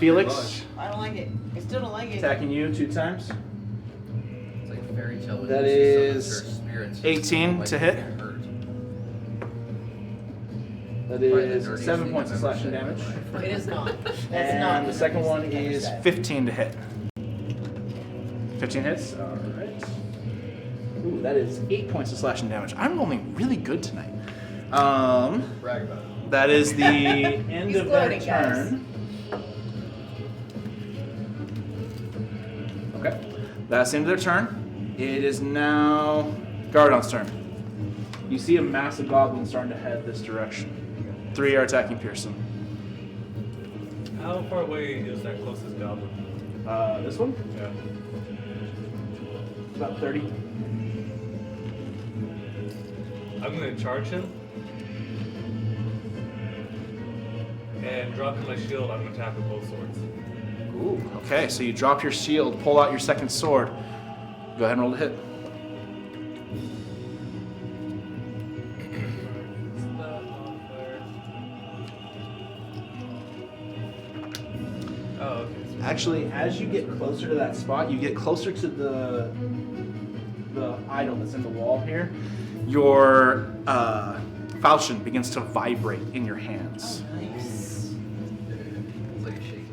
Felix I don't like it. I still don't like it. attacking you 2 times. It's like a fairy tale. when That Lucy summons is her spirits. 18 Like, to hit. get hurt. That Probably the is dirtiest 7 thing points of I've ever slashing said in my damage. life. It is not. That's not And the second one I've ever is said. 15 to hit. 15 hits. All right. Ooh, that is 8 points of slashing damage. I'm rolling really good tonight. Brag about it. That is the end He's of their gloating, guys. turn. Okay, that's the end of their turn. It is now Gardon's turn. You see a massive goblin starting to head this direction. 3 are attacking Pearson. How far away is that closest goblin? This one? Yeah. About 30. I'm gonna charge him. And dropping my shield, I'm gonna attack with both swords. Ooh. Okay, so you drop your shield, pull out your second sword. Go ahead and roll to hit. Oh, okay. Actually, as you get closer to that spot, you get closer to the idol that's in the wall here. Your falchion begins to vibrate in your hands. Nice. It's like a shake.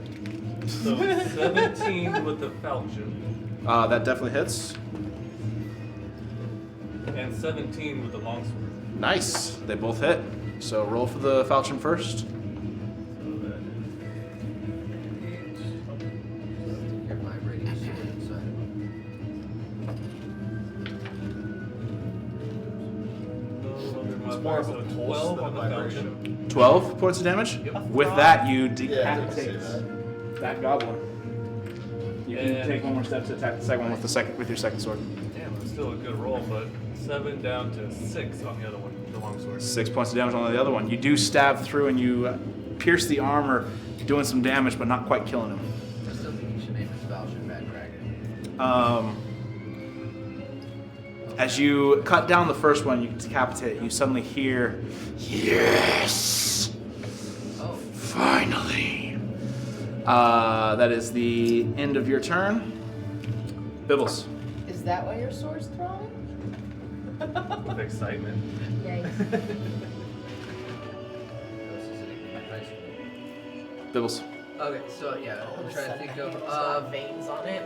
So 17 with the falchion That definitely hits. and 17 with the longsword. Nice. They both hit. So roll for the falchion first. So that is 8. Get my radius sword inside. It's more of a So pulse 12 than a on the vibration. falchion. 12 points of damage. Yep. With that, you Yeah, I did say decapitate that. that goblin. You can And- take one more step to attack the second one with your second sword. Damn, it's still a good roll, but 7 down to 6 on the other one, the longsword. 6 points of damage on the other one. You do stab through and you pierce the armor, doing some damage, but not quite killing him. I still think you should name this Falchion Bad Dragon. As you cut down the first one, you decapitate it, you suddenly hear, "Yes! Oh, Finally!" That is the end of your turn. Bibbles. Is that why your sword's thrown? With excitement. Yikes. this is in high school. Bibbles. Okay, so yeah, All I'm of a trying to sudden, think handle's of got veins on it.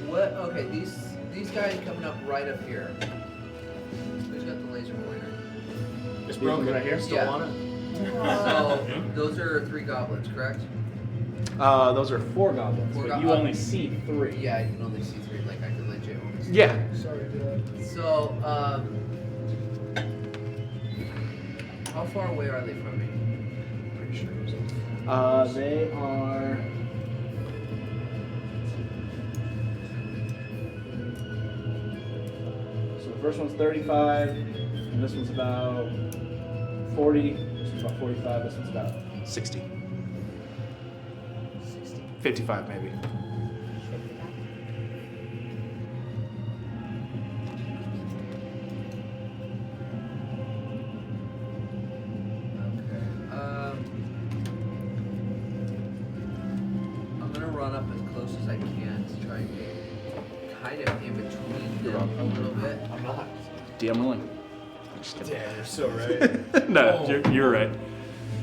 what? Okay, these guys coming up right up here. Who's got the laser pointer? It's broken. right here? Still Yeah. on it? So those are 3 goblins, correct? Those are 4 goblins, Four but go- you only see 3. Yeah, you can only see 3. Like I can legit only see. Yeah. So how far away are they from me? Pretty sure it was They are. So the first one's 35, and this one's about 40. This one's about 45. This one's about 60. 55 maybe. Okay. I'm gonna run up as close as I can to try and get kind of in between them a little bit. I'm not. DM rolling. Just kidding. Damn, you're so right. No, you're right.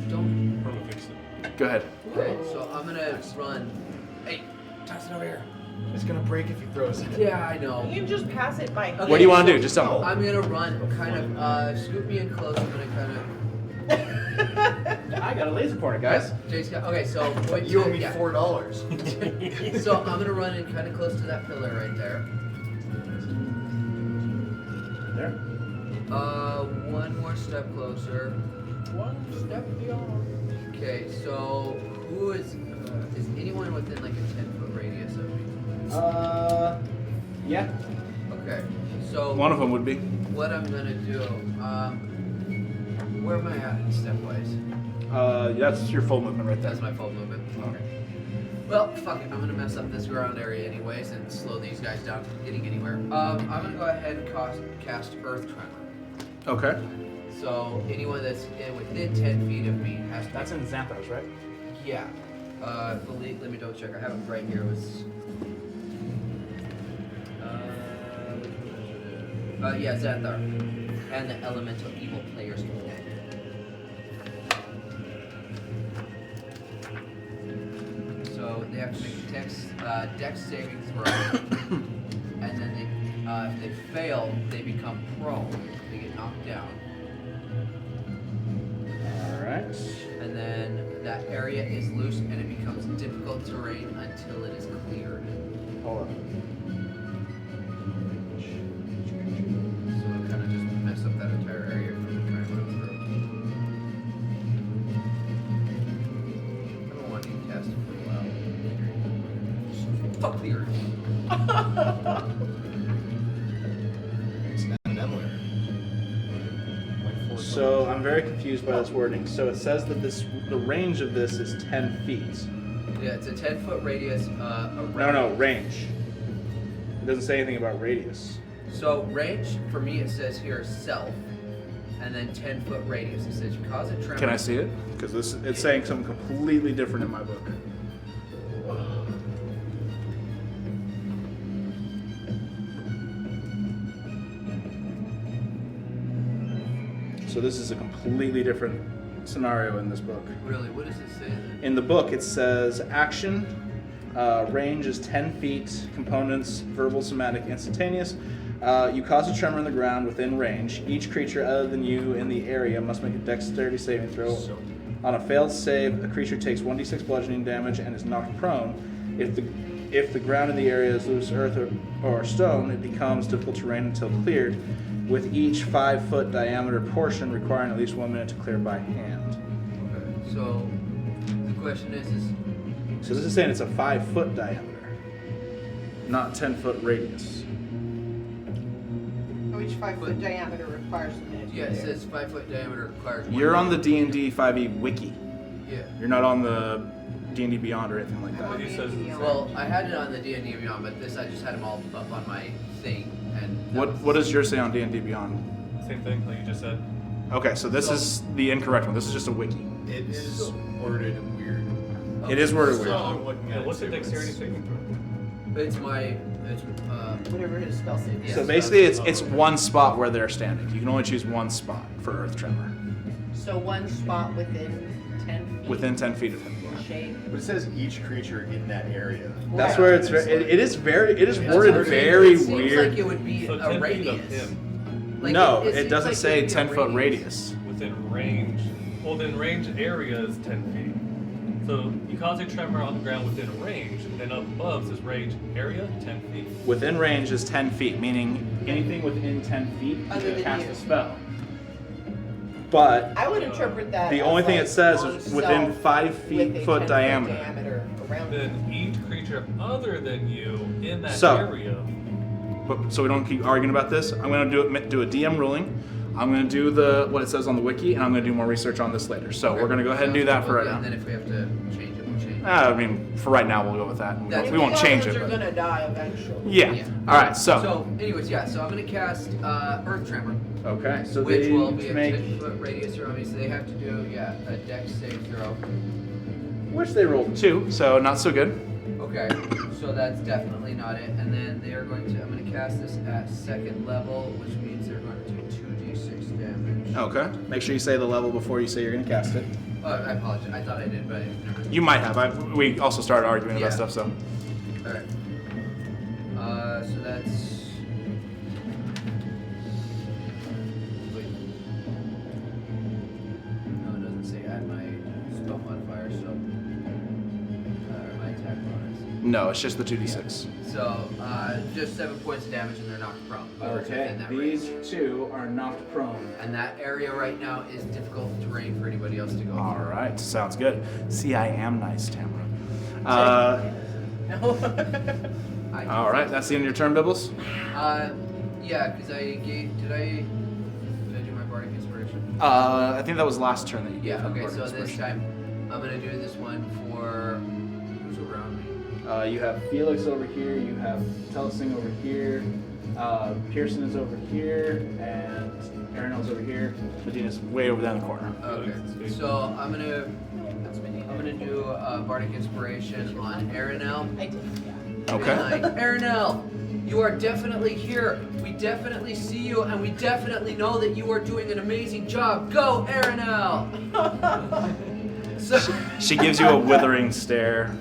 Don't. I'm gonna fix it. Go ahead. Okay, so I'm gonna run. Hey, toss it over here. It's gonna break if he throws it. Yeah, I know. You can just pass it by. Okay. What do you want to do? Just tell me. I'm gonna run, kind of scoop me in close. I'm gonna kind of. I got a laser pointer, guys. Jake's got. Okay, so point You owe to- me yeah. $4. So I'm gonna run in kind of close to that pillar right there. There. One more step closer. One step beyond. Okay, so who is anyone within like a 10-foot radius of me? Yeah. Okay, so One of them would be. what I'm gonna do, where am I at stepwise? That's your full movement right there. That's my full movement. Okay. Well, fuck it. I'm gonna mess up this ground area anyways and slow these guys down from getting anywhere. I'm gonna go ahead and cast Earth Tremor. Okay. So anyone that's within 10 feet of me has to. That's in Xanthos, right? Yeah. Let me double check. I have it right here. It was. Yeah, Xanthar. And the elemental evil players companion. So they have to make a dex saving throw. And then if they fail, they become prone. They get knocked down. Alright. And then that area is loose and it becomes difficult terrain until it is cleared. Hold on. cleared. Accidentally. Like 4 So I'm very confused by this wording. So it says that the range of this is 10 feet. Yeah, it's a 10-foot radius around. No, range. It doesn't say anything about radius. So range, for me, it says here self, and then 10-foot radius. It says you cause a tremor. Can I see it? Because it's saying something completely different in my book. So this is a completely different scenario in this book. Really, what does it say then? In the book, it says action, range is 10 feet, components, verbal, somatic, instantaneous. You cause a tremor in the ground within range. Each creature other than you in the area must make a dexterity saving throw. On a failed save, a creature takes 1d6 bludgeoning damage and is knocked prone. If the ground in the area is loose earth or stone, it becomes difficult terrain until cleared, with each 5-foot diameter portion requiring at least 1 minute to clear by hand. Okay, so the question is So this is saying it's a 5-foot diameter, not 10-foot radius. Oh, each 5-foot diameter requires a minute. yeah, it says 5-foot diameter requires. You're on the D&D 5e wiki. Yeah. You're not on the D&D Beyond or anything like I'm that. on He says D&D it's- Well, I had it on the D&D Beyond, but this I just had them all up on my thing. And that What does yours say on D&D Beyond? Same thing like you just said. Okay, so this is the incorrect one. This is just a wiki. It is worded weird. It is worded weird. I'm looking at Yeah, it what's the too, dexterity it's- saving throw? It's my. It's Whatever his spell save is. Yeah. So basically, it's one spot where they're standing. You can only choose one spot for Earth Tremor So one spot within 10 feet. within 10 feet of him. Shade. But it says each creature in that area. That's Right. where it's it is worded worded very it seems weird. like it would be So a 10 feet of radius. him Like, No, seems it doesn't like say it would be a 10-foot radius. within range. Well, then range area is 10 feet. So you cause a tremor on the ground within range, and then up above says range area 10 feet. Within range is 10 feet, meaning anything within 10 feet you Other can than cast you. a spell. But I would interpret that. the as only thing like it says on is within self 5 with feet a foot 10-foot diameter. around. Then each creature other than you in that So- area. But so we don't keep arguing about this, I'm going to do a DM ruling. I'm going to do what it says on the wiki, and I'm going to do more research on this later. So we're going to go ahead and do that for right And now. then if we have to change it, we'll change it. I mean, for right now, we'll go with that. That's- We won't change it. Are But gonna die eventually. yeah. All right. So, anyways, yeah. So I'm gonna cast Earth Tremor, Okay. So which they will be a make 10-foot radius around me. So they have to do a Dex save throw. which they rolled 2, so not so good. Okay, so that's definitely not it. And then they are going to. I'm going to cast this at 2nd level, which means they're going to do 2d6 damage. Okay. Make sure you say the level before you say you're going to cast it. Oh, I apologize. I thought I did, but never mind. You might have. We also started arguing Yeah. about stuff, so. All right. So that's. Wait. No, it doesn't say add my spell modifier, so. Or my attack bonus. No, it's just the 2d6. So, just 7 points of damage and they're knocked prone. Whoever's within that range. two are knocked prone. And that area right now is difficult terrain for anybody else to go All through. right, sounds good. See, I am nice, Tamara. All right, that's the end of your turn, Bibbles. Yeah, because did I do my bardic inspiration? I think that was last turn that you gave Yeah. him Okay. Bardic So this Inspiration. time, I'm gonna do this one for who's around me. You have Felix over here, you have Telesing over here, Pearson is over here, and Arenel's over here. Medina's way over there in the corner. Okay. So I'm gonna do bardic inspiration on Arenel. I did, yeah. Okay. Like, Arenel, you are definitely here. We definitely see you, and we definitely know that you are doing an amazing job. Go, Arenel! So, She gives you a withering stare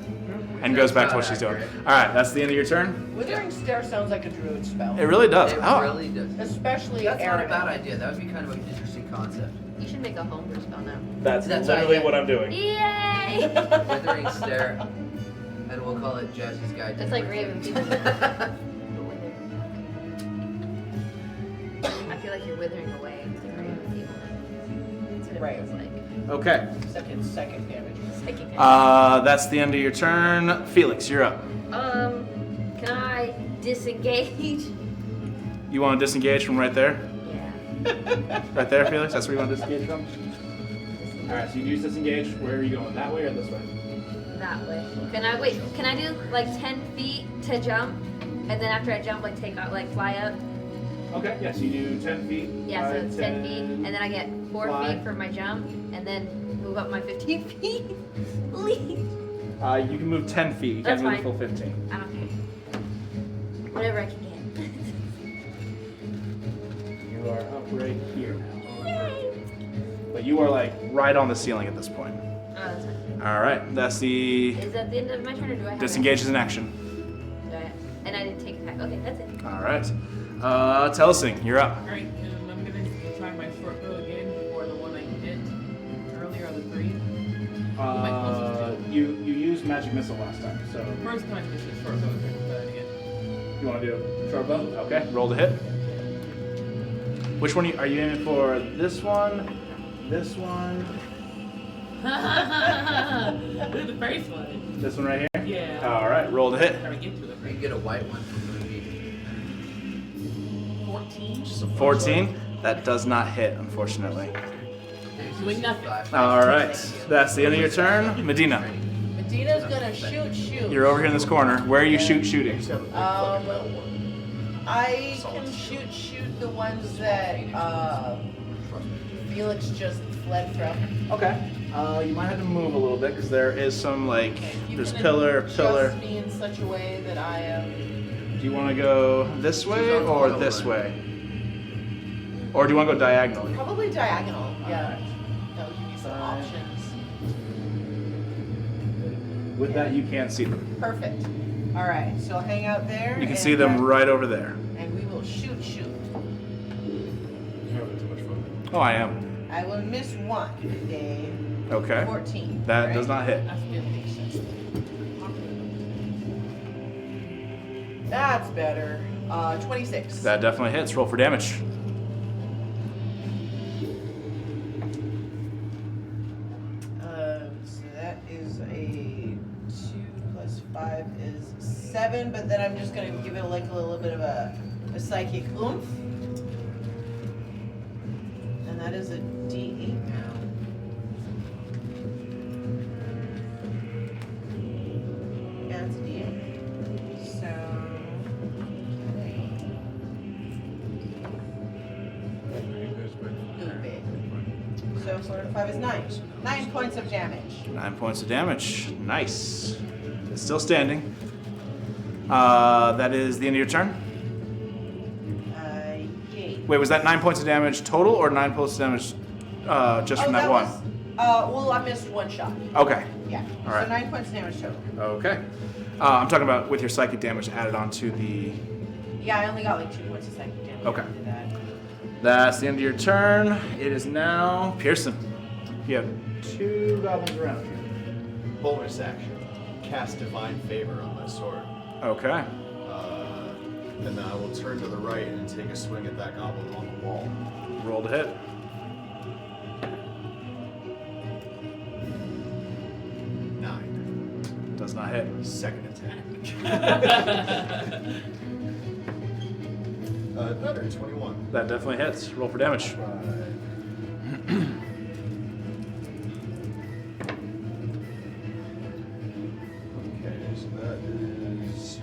and goes back to what she's doing. All right, that's the end of your turn. Withering Stare sounds like a druid spell. It really does. it Oh. really does. Especially That's not a Aaron. bad idea. That would be kind of an interesting concept. You should make a homebrew spell now. That's That's literally what I what I'm doing. Yay! Withering Stare, and we'll call it Jesse's Guide to That's like Withering. Raven people. I feel like you're withering away to Raven people. That's what it Right. feels like. Okay. Second damage. Psychic. That's the end of your turn. Felix, you're up. disengage. You want to disengage from right there? Yeah. Right there, Felix? That's where you want to disengage from? Alright, so you use disengage. Where are you going? That way or this way? That way. Can I do like 10 feet to jump? And then after I jump, like take out, like fly up? Okay, yeah, so you do 10 feet. Yeah, so it's 10 feet. And then I get 4 fly. feet for my jump. And then move up my 15 feet. Please. You can move 10 feet. You That's can't move the fine. full 15. I don't care. Whatever I can get. You are up right here now. But you are like right on the ceiling at this point. Oh, that's fine. Alright, that's the Is that the end of my turn or do I have disengage is an action. Do I- And I didn't take attack. Okay, that's it. Alright. Telesing, you're up. Alright, I'm gonna try my short bow again for the one I hit earlier on the 3. You used magic missile last time, so First time this is short bow, so I can try that again. you want to do short bow? Okay, roll to hit. Which one are you aiming for? This one? This one? Look at the first one. This one right here? Yeah. Alright, roll to hit. Try to get to it. Or you get a white one from movie. 14. 14? That does not hit, unfortunately. Doing nothing. Alright, that's the end of your turn. Medina, Medina's gonna shoot. you're over here in this corner. Where are you shooting? I can shoot the ones that Felix just fled from. Okay. You might have to move a little bit because there is some like You there's can pillar. adjust me in such a way that I am. Do you want to go this way or this way? Or do you want to go diagonally? Probably diagonal, yeah. That would give you some options. With that, you can't see them. Perfect. All right, so hang out there. You can and, see them right over there. And we will shoot. You're having too much fun. Oh, I am. I will miss one, Dave. Okay. 14. That right? does not hit. That's good. That's better. 26. That definitely hits. Roll for damage. So that is a 2 plus 5 is 7, but then I'm just gonna give it like a little bit of a psychic oomph. And that is a D8 now. Yeah, it's a D8. So So 4 to 5 is 9. 9 points of damage. 9 points of damage. Nice. It's still standing. That is the end of your turn. Yay. Wait, was that 9 points of damage total or 9 points of damage just from that one? Well, I missed one shot. Okay. Yeah. All right. So 9 points of damage total. Okay. I'm talking about with your psychic damage added onto the. Yeah, I only got like 2 points of psychic damage. Okay. After that. That's the end of your turn. It is now Pearson. You have 2 goblins around you. Bonus action. Cast Divine Favor on my sword. Okay. And then I will turn to the right and take a swing at that goblin on the wall. Roll to hit. Does not hit. Second attack. Better, 21. That definitely hits. Roll for damage. Okay, so that is.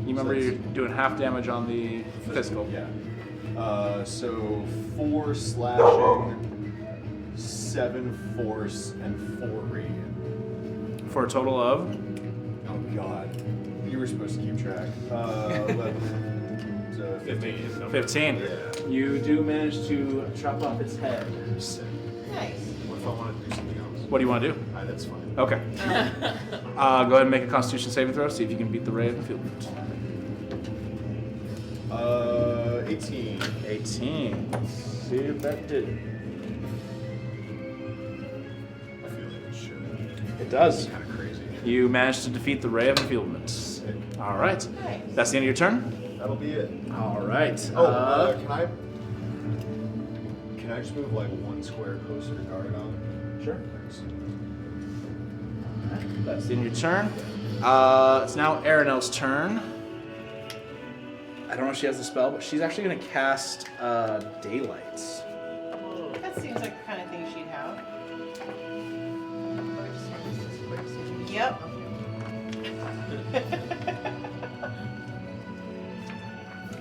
You remember you're doing half damage on the physical. Yeah. So 4 slashing, 7 force, and 4 radiant. For a total of. Oh God. You were supposed to keep track. 11, 15. 15. Yeah. You do manage to chop off its head. Sick. Nice. What if I want to do something else? What do you want to do? That's fine. Okay. Go ahead and make a Constitution saving throw. See if you can beat the Ray of Enfeeblement. 18. 18. See if that did. I feel like it should. It does. Kind of crazy. You managed to defeat the Ray of Enfeeblement. Sick. All right. Nice. That's the end of your turn. That'll be it. All right. Can I just move like 1 square closer to Gargadon? Sure. turns. That's the end of your turn. It's now Aranel's turn. I don't know if she has the spell, but she's actually going to cast Daylight. That seems like the kind of thing she'd have. Yep.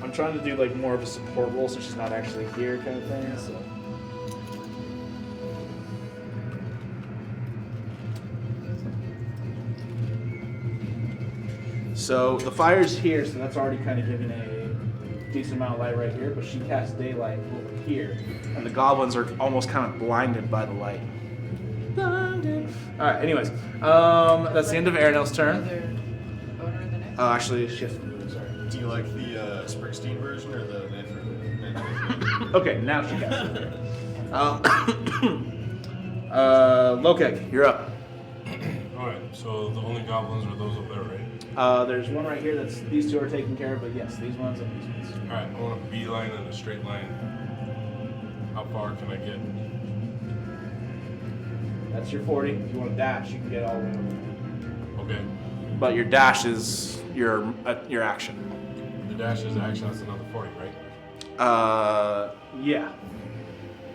I'm trying to do like more of a support role so she's not actually here kind of thing. So the fire's here, so that's already kind of giving a decent amount of light right here, but she casts Daylight over here, and the goblins are almost kind of blinded by the light. Blinded. Alright, anyways. That's the end of Aranel's turn. Owner of the next? Oh, actually, she has to move, sorry. Do you like the Springsteen version or the Manfred? Okay, now she casts it. Lokek, you're up. Alright, so the only goblins are those up there, right? There's one right here that's these two are taken care of, but yes, these ones and these ones. Alright, I want a beeline and a straight line. How far can I get? That's your 40. If you want to dash, you can get all the way over. Okay. But your dash is your action. The dash is action, that's another 40, right? Yeah.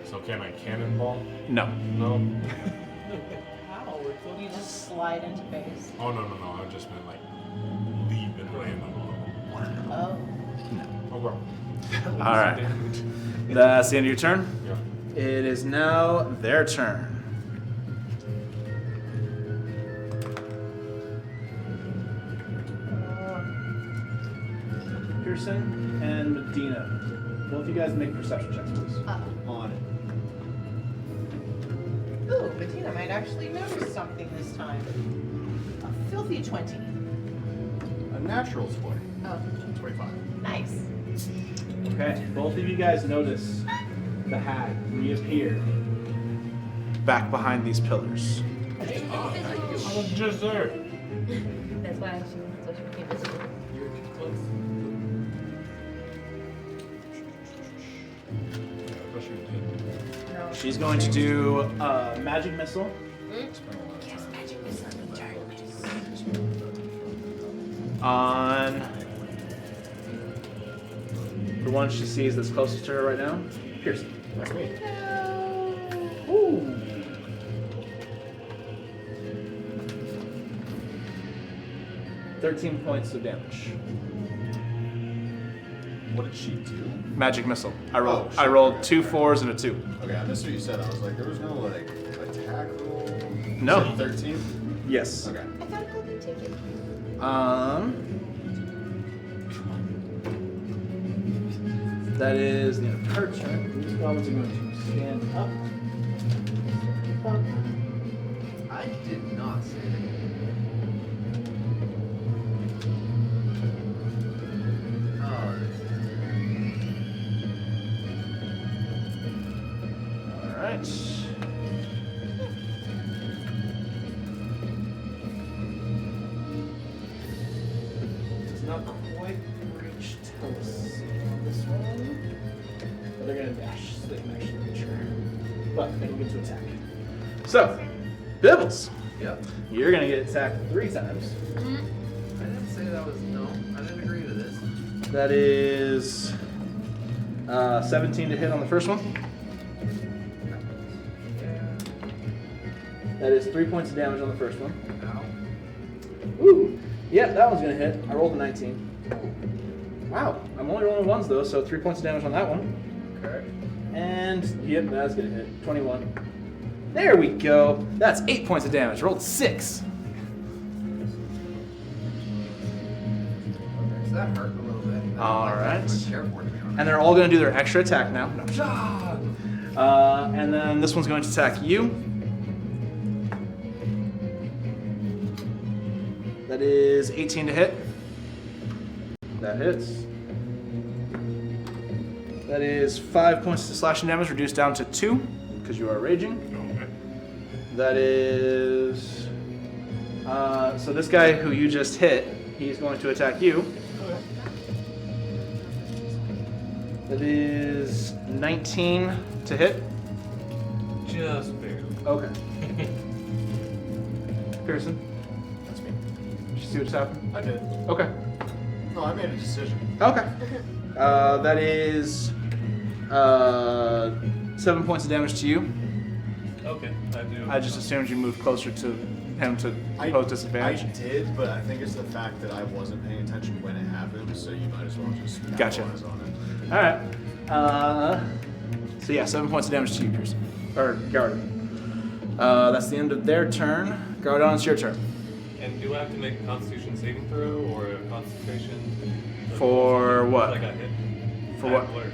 So can I cannonball? No. No? How? We're so You just slide into base. Oh, no. I just meant like leap and land on Oh. the wall. Okay. All right. That's the end of your turn. Yeah. It is now their turn. Pearson and Medina. Both of you guys make perception checks, please. On it. Ooh, Bettina might actually notice something this time. A filthy 20. A natural 20. Oh. 25. Nice. Okay, both of you guys notice the hag reappear back behind these pillars. I was just there. That's why she became visible. You're close. No. She's going to do a magic missile on the one she sees that's closest to her right now, Pearson. That's me. Ooh. $13 points of damage. What did she do? Magic missile. I rolled. Oh, I sure. rolled 2 4s and a 2. Okay, I missed what you said. I was like, there was no like attack roll. No. You said 13? Yes. Okay. I thought I could take it. That is the end of her turn. These goblins are going to stand up. I did not say that. Oh, All right. Does not quite reach Tennessee on this one. But they're going to dash, so they can actually reach her. But they can get to attack. So, Bibbles, yep. you're going to get attacked 3 times. I didn't say that was no. I didn't agree to this. That is 17 to hit on the first one. That is 3 points of damage on the first one. Ow. Ooh. Yep, that one's gonna hit. I rolled a 19. Wow. I'm only rolling ones though, so 3 points of damage on that one. Okay. And yep, that's gonna hit. 21. There we go. That's 8 points of damage. Rolled 6. Okay, so that hurt a little bit. All right. Careful, to be honest. And they're all gonna do their extra attack now. No. And then this one's going to attack you. That is 18 to hit. That hits. That is 5 points of slashing damage, reduced down to 2, because you are raging. Okay. That is... so this guy who you just hit, he's going to attack you. That is 19 to hit. Just barely. Okay. Pearson. That's me. Did you see what's happened? I did. Okay. No, I made a decision. Okay. That is 7 points of damage to you. Okay, I do. I just assumed you moved closer to him to impose disadvantage. I did, but I think it's the fact that I wasn't paying attention when it happened, so you might as well just Gotcha. capitalize on it. All right. So yeah, 7 points of damage to you, Pearson. Or Gardon. That's the end of their turn. Gardon, it's your turn. And do I have to make a Constitution saving throw or a concentration? For what? I got hit. For I what? have blur.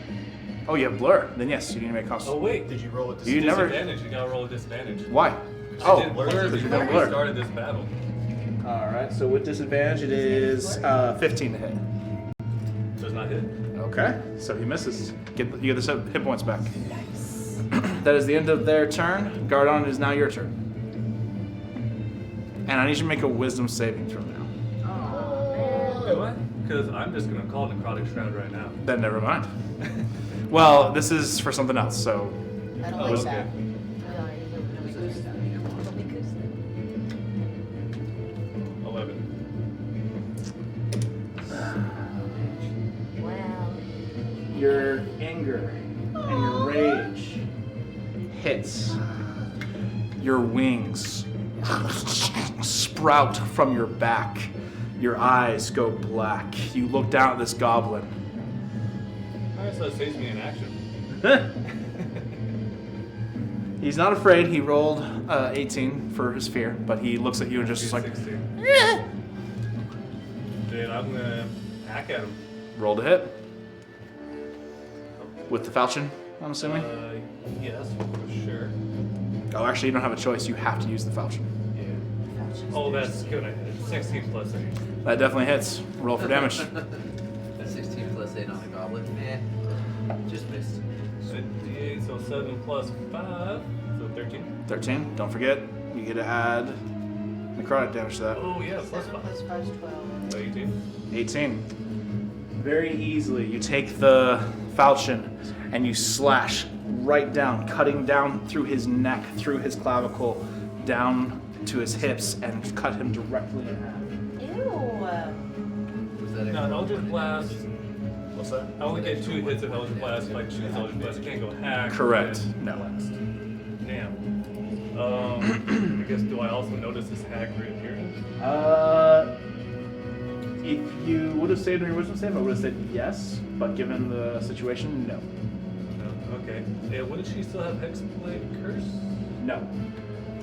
Oh, you have blur. Then yes, you need to make Oh Constitution. wait, Did you roll it? You never- disadvantage. You gotta roll a disadvantage. Why? I Oh, did blur because you before don't we blur. started this battle. All right. So with disadvantage, it is 15 to hit. Does not hit. Okay. So he misses. You get the 7 hit points back. That is the end of their turn. Gardon, it is now your turn. And I need you to make a Wisdom saving throw now. Do I? Because I'm just gonna call Necrotic Shroud right now. Then never mind. Well, this is for something else. So I don't Oh, like okay. that. We already know we know we goose that. 11. Wow. your anger and your rage hits. Your wings sprout from your back. Your eyes go black. You look down at this goblin. Alright, so it saves me in action. He's not afraid. He rolled 18 for his fear, but he looks at you and just is like, 16. Then I'm gonna hack at him. roll to hit. With the falchion, I'm assuming? Yes, for sure. Oh, actually, you don't have a choice. You have to use the falchion. Yeah. Oh, that's gonna hit. 16 plus 8. That definitely hits. Roll for damage. 16 plus 8 on the goblin. Just missed. 58, so 7 plus 5, so 13. 13. Don't forget, you get to add necrotic damage to that. Oh yeah, plus 7 5. plus 5 is 12. So 18. 18. Very easily, you take the falchion and you slash right down, cutting down through his neck, through his clavicle, down to his hips, and cut him directly in half. Ew. Was that No, Eldritch Blast. What's that? I only get 2 hits of Eldritch Blast. If I choose Eldritch Blast, I can't go hack. Correct. and No. Blast. Damn. I guess, do I also notice this hack reappearing? If you would have saved on your wisdom save, I would have said yes, but given the situation, no. No. Okay. Yeah, wouldn't she still have Hexblade Curse? No.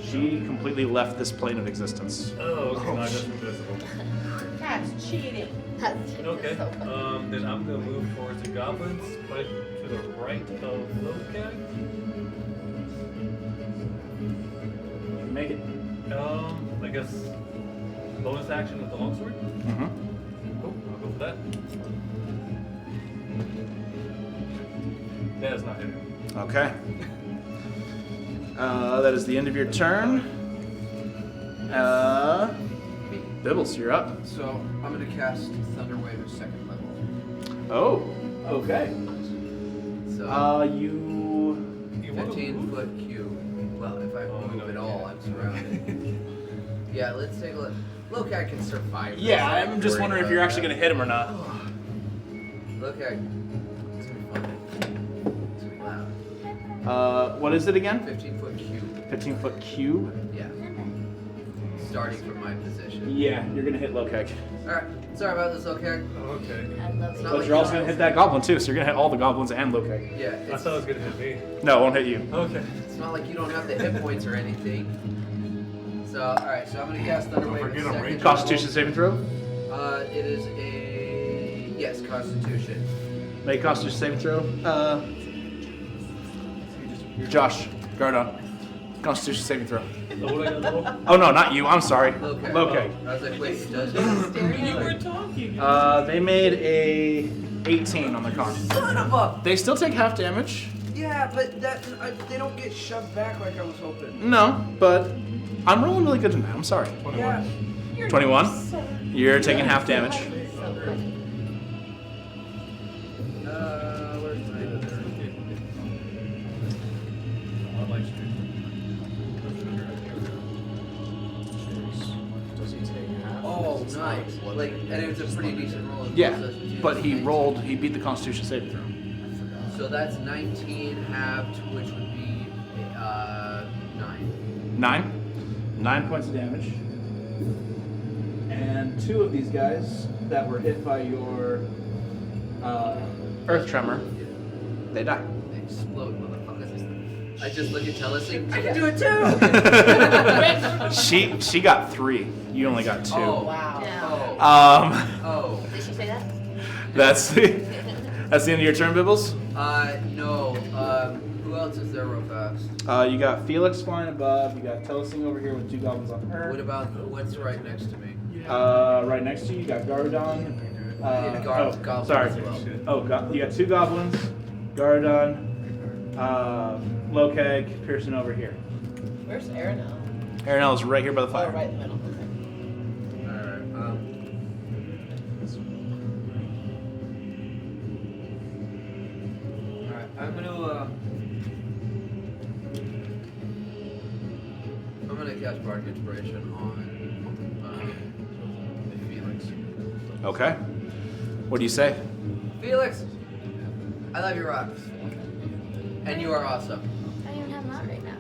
She completely left this plane of existence. Oh, okay. Not just invisible. That's cheating. Okay. Then I'm gonna move towards the goblins, right to the right of Locag. Make it. I guess bonus action with the longsword. Mm-hmm. Cool. I'll go for that. That is not hitting. Okay. That is the end of your turn. Bibbles, you're up. So I'm gonna cast Thunder Wave at 2nd level. Oh, okay. So You. You wanna 15 move? foot cube. Well, if I Oh, move no, at you all, can't. I'm surrounded. Yeah, let's take a look. Look, I can survive. this. Yeah, I'm just Worried wondering if about you're actually that. going to hit him or not. Look, it's gonna be fun. It's gonna be loud. What is it again? 15 foot cube. 15-foot cube? Yeah. Starting from my position. Yeah, you're going to hit Lokek. Alright, sorry about this, okay? Okay. I love It's it. not But like you're also going to hit that goblin too, so you're going to hit all the goblins and Lokek. Yeah, I it's, thought it was gonna hit me. No, it won't hit you. Okay. it's not like you don't have the hit points or anything. So, alright, so I'm gonna cast Thunder Wave at forget I'm 2nd raging. Constitution saving throw? level. It is a... Yes, Constitution. Make Constitution saving throw. Josh, Gardon. Constitution saving throw. So what I gotta roll? Oh no, not you. I'm sorry. Okay. Lokek. I was like, wait, it does. You were talking. They made a 18 on the con. Son of a... They still take half damage. Yeah, but that they don't get shoved back like I was hoping. No, but I'm rolling really good tonight. I'm sorry. 21. Yeah. 21. You're taking half damage. Where's my... I like street. It's Nice. not- Like, and it was a pretty decent roll. as Yeah, well, so it's but he 19. rolled. He beat the Constitution saving throw. So that's 19 halved, which would be 9. 9 points of damage. And 2 of these guys that were hit by your earth tremor, they die. They explode, motherfuckers. I just look at Telesing. I can do it too. She got 3. You only got 2. Oh, Wow. Oh. Did she say that? That's the end of your turn, Bibbles. No. Who else is there real fast? You got Felix flying above. You got Telesing over here with 2 goblins on her. What about what's right next to me? Right next to you, you got Gardon. Goblins Sorry. as well. You got 2 goblins. Gardon, Lokeg, Pearson over here. Where's Aranel? Aranel is right here by the Oh, fire. right in the middle. Okay. Alright, Alright, I'm gonna cast Bardic Inspiration on Felix. Okay. What do you say? Felix! I love your rocks. And you are awesome. I don't even have that right now.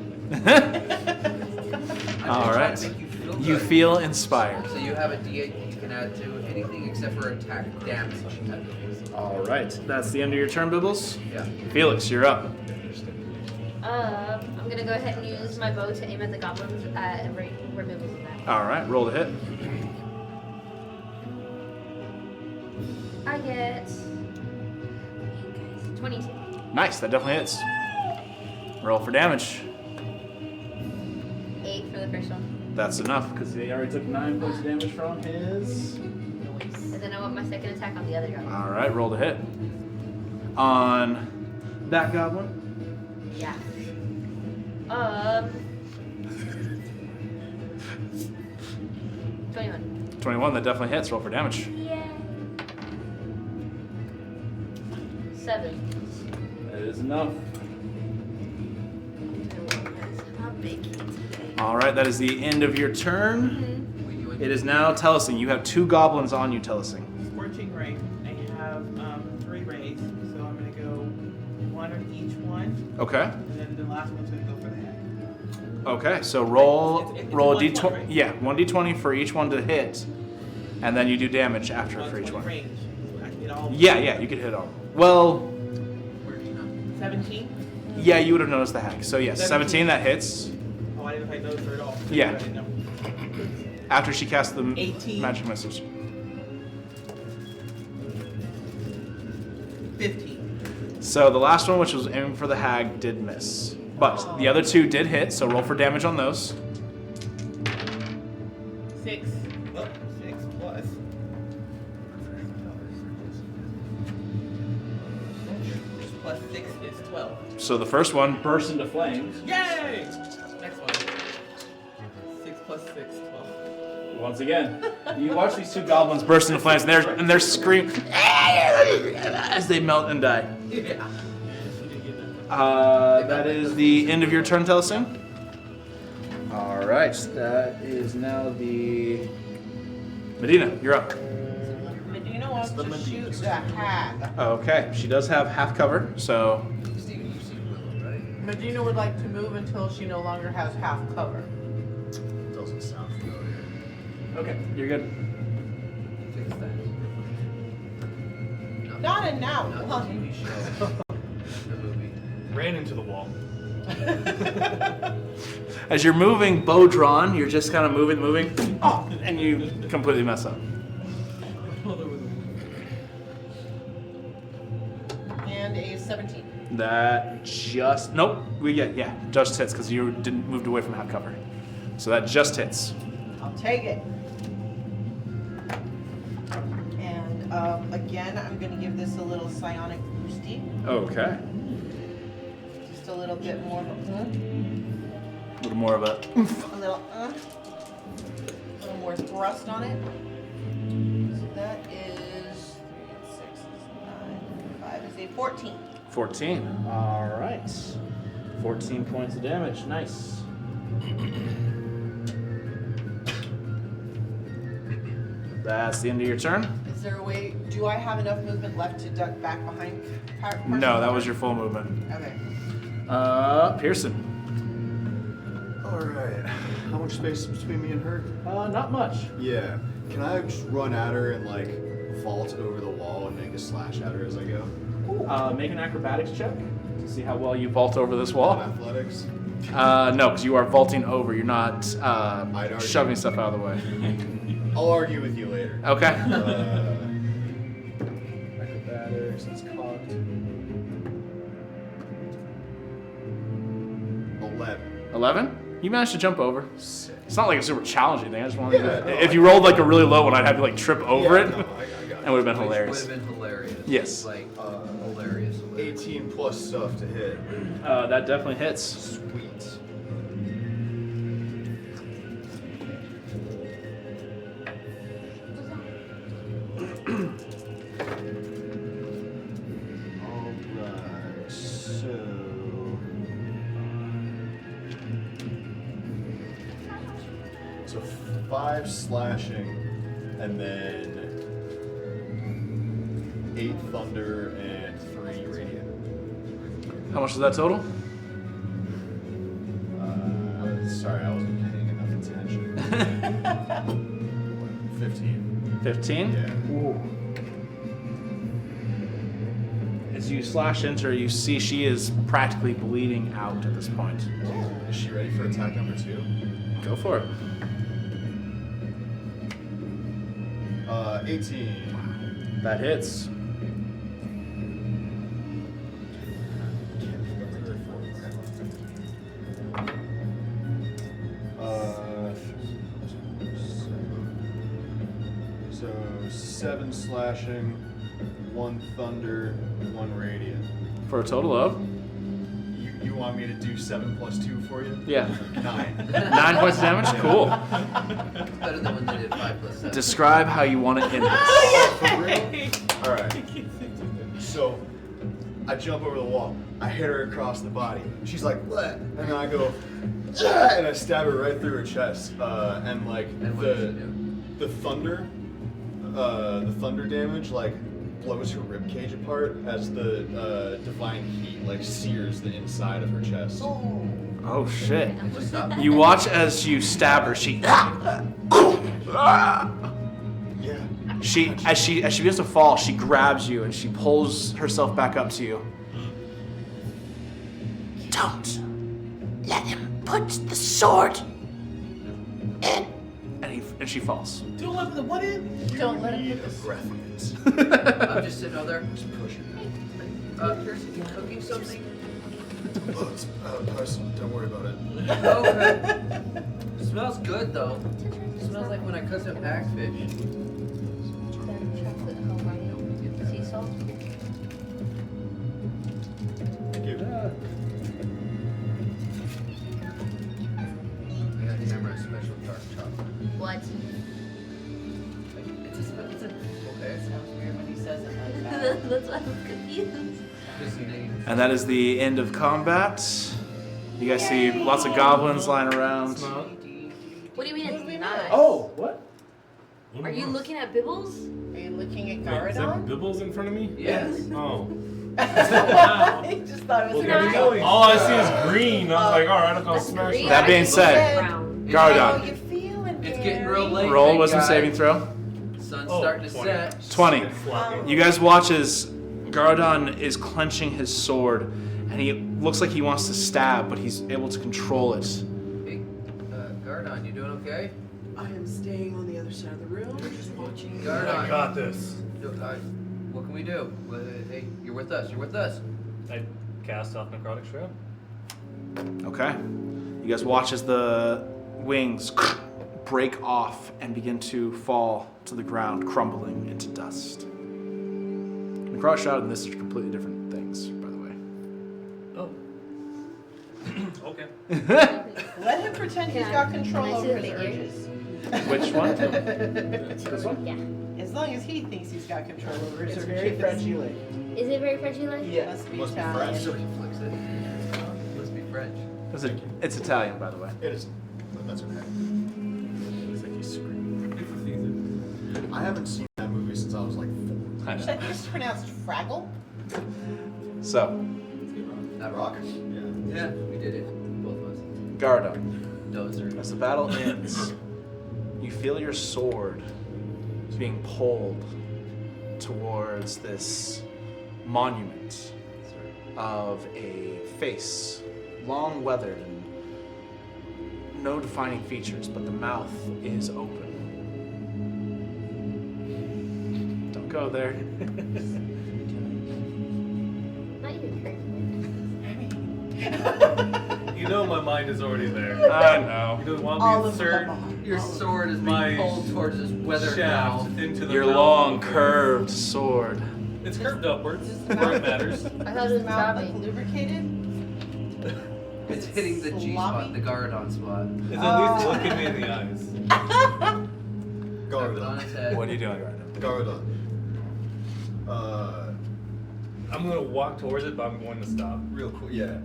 I'm All just trying right. to make you feel You good. feel inspired. So you have a D8 that you can add to anything except for attack damage. All right. That's the end of your turn, Bibbles. Yeah. Felix, you're up. I'm gonna go ahead and use my bow to aim at the goblins right where Bibbles is at. All right. Roll to hit. I get 22. Nice. That definitely hits. Roll for damage. 8 for the first one. That's enough because he already took 9 points of damage from his. And then I want my second attack on the other goblin. All right. Roll to hit. On that goblin. Yeah. 21. 21. That definitely hits. Roll for damage. Yeah. 7. That is enough. I'm baking today. All right. That is the end of your turn. It is now Telesing. You have 2 goblins on you, Telesing. Scorching Ray. I have 3 rays, so I'm gonna go 1 on each one, Okay. and then the last one's gonna go for the head. Okay. So roll It's roll a 1d20, d20. right? Yeah, 1d20 for each one to hit, and then you do damage after for each 120 one. range. So I can hit all. Yeah, you could hit all. Well, Where do you know? 17. yeah, you would have noticed the hack. So yes, 17 that hits. Oh, I didn't know if I noticed her at all. Yeah. I didn't know. After she casts the 18. magic message. 15. So the last one, which was aiming for the hag, did miss. But the other 2 did hit, so roll for damage on those. 6. Oh, 6 plus. Plus 6 is 12. So the first one bursts into flames. Yay! Next one. 6 plus 6, 12. Once again, you watch these 2 goblins burst into flames, and they're screaming as they melt and die. Yeah. That is the end of your turn, Telesing. All right, that is now the Medina. You're up. Medina wants to shoot the hag. Okay, she does have half cover, so Steven, you've seen Willow, right? Medina would like to move until she no longer has half cover. Doesn't sound familiar. okay, you're good. Fix that. Not in now. Not the TV show. The movie. Ran into the wall. As you're moving, bow drawn, you're just kind of moving, and you completely mess up. And a 17. That just just hits because you didn't moved away from half cover. So that just hits. I'll take it. And again, I'm going to give this a little psionic boosty. Okay. Just a little bit more of a, A little more of a. a little more thrust on it. So that is 3 and 6 is 9 and 5 is a 14. 14. All right. 14 points of damage. Nice. That's the end of your turn. Is there a way? Do I have enough movement left to duck back behind? No, that was your full movement. Okay. Pearson. Alright. How much space is between me and her? Not much. Yeah. Can I just run at her and like vault over the wall and make a slash at her as I go? Make an acrobatics check to see how well you vault over this wall. Athletics? No, because you are vaulting over. You're not argue. shoving stuff out of the way. I'll argue with you later. Okay. Acrobatics, it's cocked. 11. 11? You managed to jump over. Sick. It's not like a super challenging thing. I just wanted Yeah, to. no, If you rolled like a really low one, I'd have to like trip over Yeah, it. no, I got That it. would have been Which hilarious. would have been hilarious. Yes. Like, hilarious. 18 plus stuff to hit. That definitely hits. Sweet. Alright, so 5 slashing, and then 8 thunder and 3 radiant. How much is that total? Sorry, I wasn't paying enough attention. 15. 15? Yeah. As you slash into her, you see she is practically bleeding out at this point. Is she ready for attack number 2? Go for it. 18. That hits. So 7 slashing, 1 thunder, 1 radiant. For a total of? You want me to do 7 plus 2 for you? Yeah. 9. 9 points of damage? Cool. It's better than when they did 5 plus 7. Describe how you want to end this. For real? Alright. So, I jump over the wall. I hit her across the body. She's like, what? And then I go, "Ah," and I stab her right through her chest. And like, And what did you do? the thunder damage, like, blows her ribcage apart as the divine heat, like, sears the inside of her chest. Oh shit. What's up? You watch as you stab her, Yeah. as she begins to fall, she grabs you and she pulls herself back up to you. Don't let him put the sword in. And she falls. Don't let the what in? Don't let him put the breath mints. I'm just sitting out there. Just push it. Kirsten, you cooking something? Oh, it's personal. Don't worry about it. Okay. Smells good though. Smells like when I cut some backfish. Chocolate Hawaiian sea salt. Thank you. I gotta remember a special dark chocolate. What? It's a okay. Sounds weird when he says it like that. That's why I'm confused. Just name. And that is the end of combat. You guys see lots of goblins lying around. What do you mean it's not? Oh, what? Are you looking at Bibbles? Are you looking at Wait, is that Garadon? Bibbles in front of me? Yes. Oh. He just thought it was Well, gonna there be you All I see is green. I was like, alright, I'll go That's smash green. it. That being said, Brown. Oh, Garadon, you feeling It's getting real Gary? late. roll big wisdom guy. saving throw. Sun's Oh, starting to 20. set. 20. Flapping. You guys watch as Garadon is clenching his sword, and he looks like he wants to stab, but he's able to control it. Hey, Gardon, you doing okay? I am staying on the other side of the room, just watching. Gardon. I got this. What can we do? Hey, you're with us. You're with us. I cast off Necrotic Shroud. Okay. You guys watch as the wings break off and begin to fall to the ground, crumbling into dust. The Necrotic Shroud and this are completely different things, by the way. Oh. Okay. Let him pretend he's got control Can I see over the his figure? urges. Which one? This one? Yeah. As long as he thinks he's got control over his It's urges. very Frenchy like. Is it very Frenchy like? Must be Must be Italian. French. So he flicks it. Must be French. It's Italian, by the way. It is. But that's okay. It's like he's screaming. I I haven't seen that movie since I was like 4. I You know. said it's pronounced Fraggle? So, That rock. Yeah. Yeah, we did it. Both of us. Garda, Dozer. as the battle ends, you feel your sword being pulled towards this monument of a face, long weathered and no defining features, but the mouth is open. Don't go there. Not even crazy. You know my mind is already there. I know. You don't want All me to of the insert above. Your sword is My being pulled towards this weathered shaft mouth. into the Your mouth long, of it. curved sword. It's curved upwards, Is where the it matters. I thought it Is was the mouth like stabbing. lubricated? It's hitting the G spot, Sloppy? the Garadon spot. It's at least looking me in the eyes. Tap it on Garadon. its head. What are you doing right now? Garadon. I'm gonna walk towards it, but I'm going to stop. Real quick. Yeah.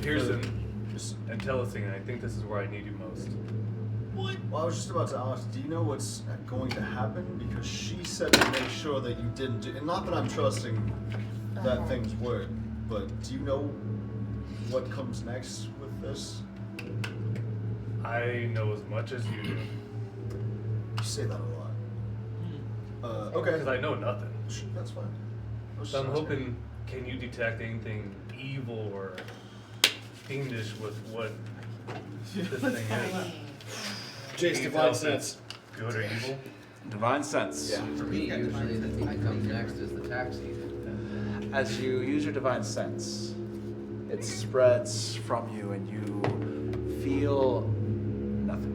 Pearson and Telesing, I think this is where I need you most. What? Well, I was just about to ask, do you know what's going to happen? Because she said to make sure that you didn't do, and not that I'm trusting that thing's word, but do you know what comes next with this? I know as much as you do. You say that a lot. Okay. Because I know nothing. That's fine. I was So I'm just asking. hoping, can you detect anything evil or fiendish with what this thing is? Jace, Can you divine tell if sense. it's good or evil? Divine sense. Yeah. For me, usually the thing that comes next is the taxi. As you use your divine sense, it spreads from you and you feel nothing.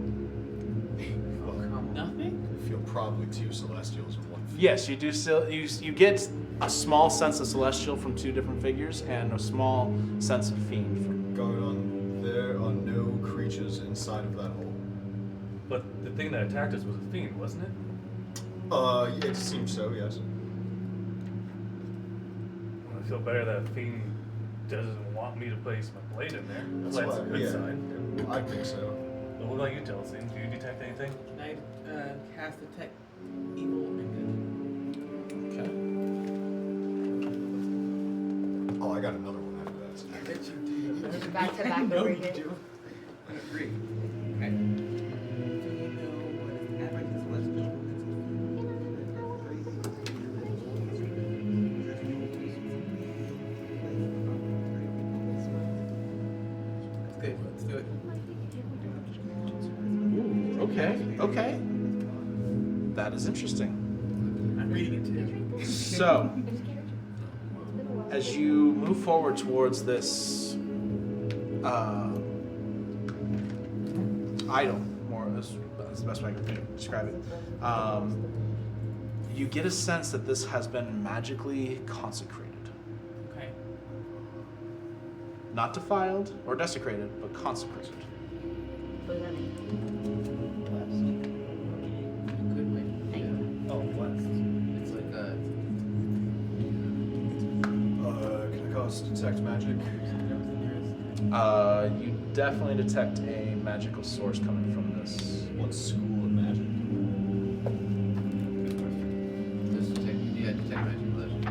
Nothing? I feel probably 2 celestials in one. Yes, you do still you get a small sense of celestial from 2 different figures and a small sense of fiend from Garadon, there are no creatures inside of that hole. But the thing that attacked us was a fiend, wasn't it? Yeah, it seems so, yes. I feel better that fiend doesn't want me to place my blade in there. That's That's a why- good yeah. sign. I think so. But what about you, Telesing? Do you detect anything? Can I cast detect evil and Oh, I got another one after that. good? I bet you do. Just back to back I know over you here. do. I agree. Okay. Do you know what is Advent Celestial? Okay, let's do it. Okay, okay. That is interesting. I'm reading it to you. So, as you move forward towards this idol, more is the best way I can describe it, you get a sense that this has been magically consecrated. Okay. Not defiled or desecrated, but consecrated. What does that mean? Good way. Oh, blessed. It's like a. Can I cast detect magic? You definitely detect a magical source coming from this. What school of magic? Does detect, yeah, detect magic legend.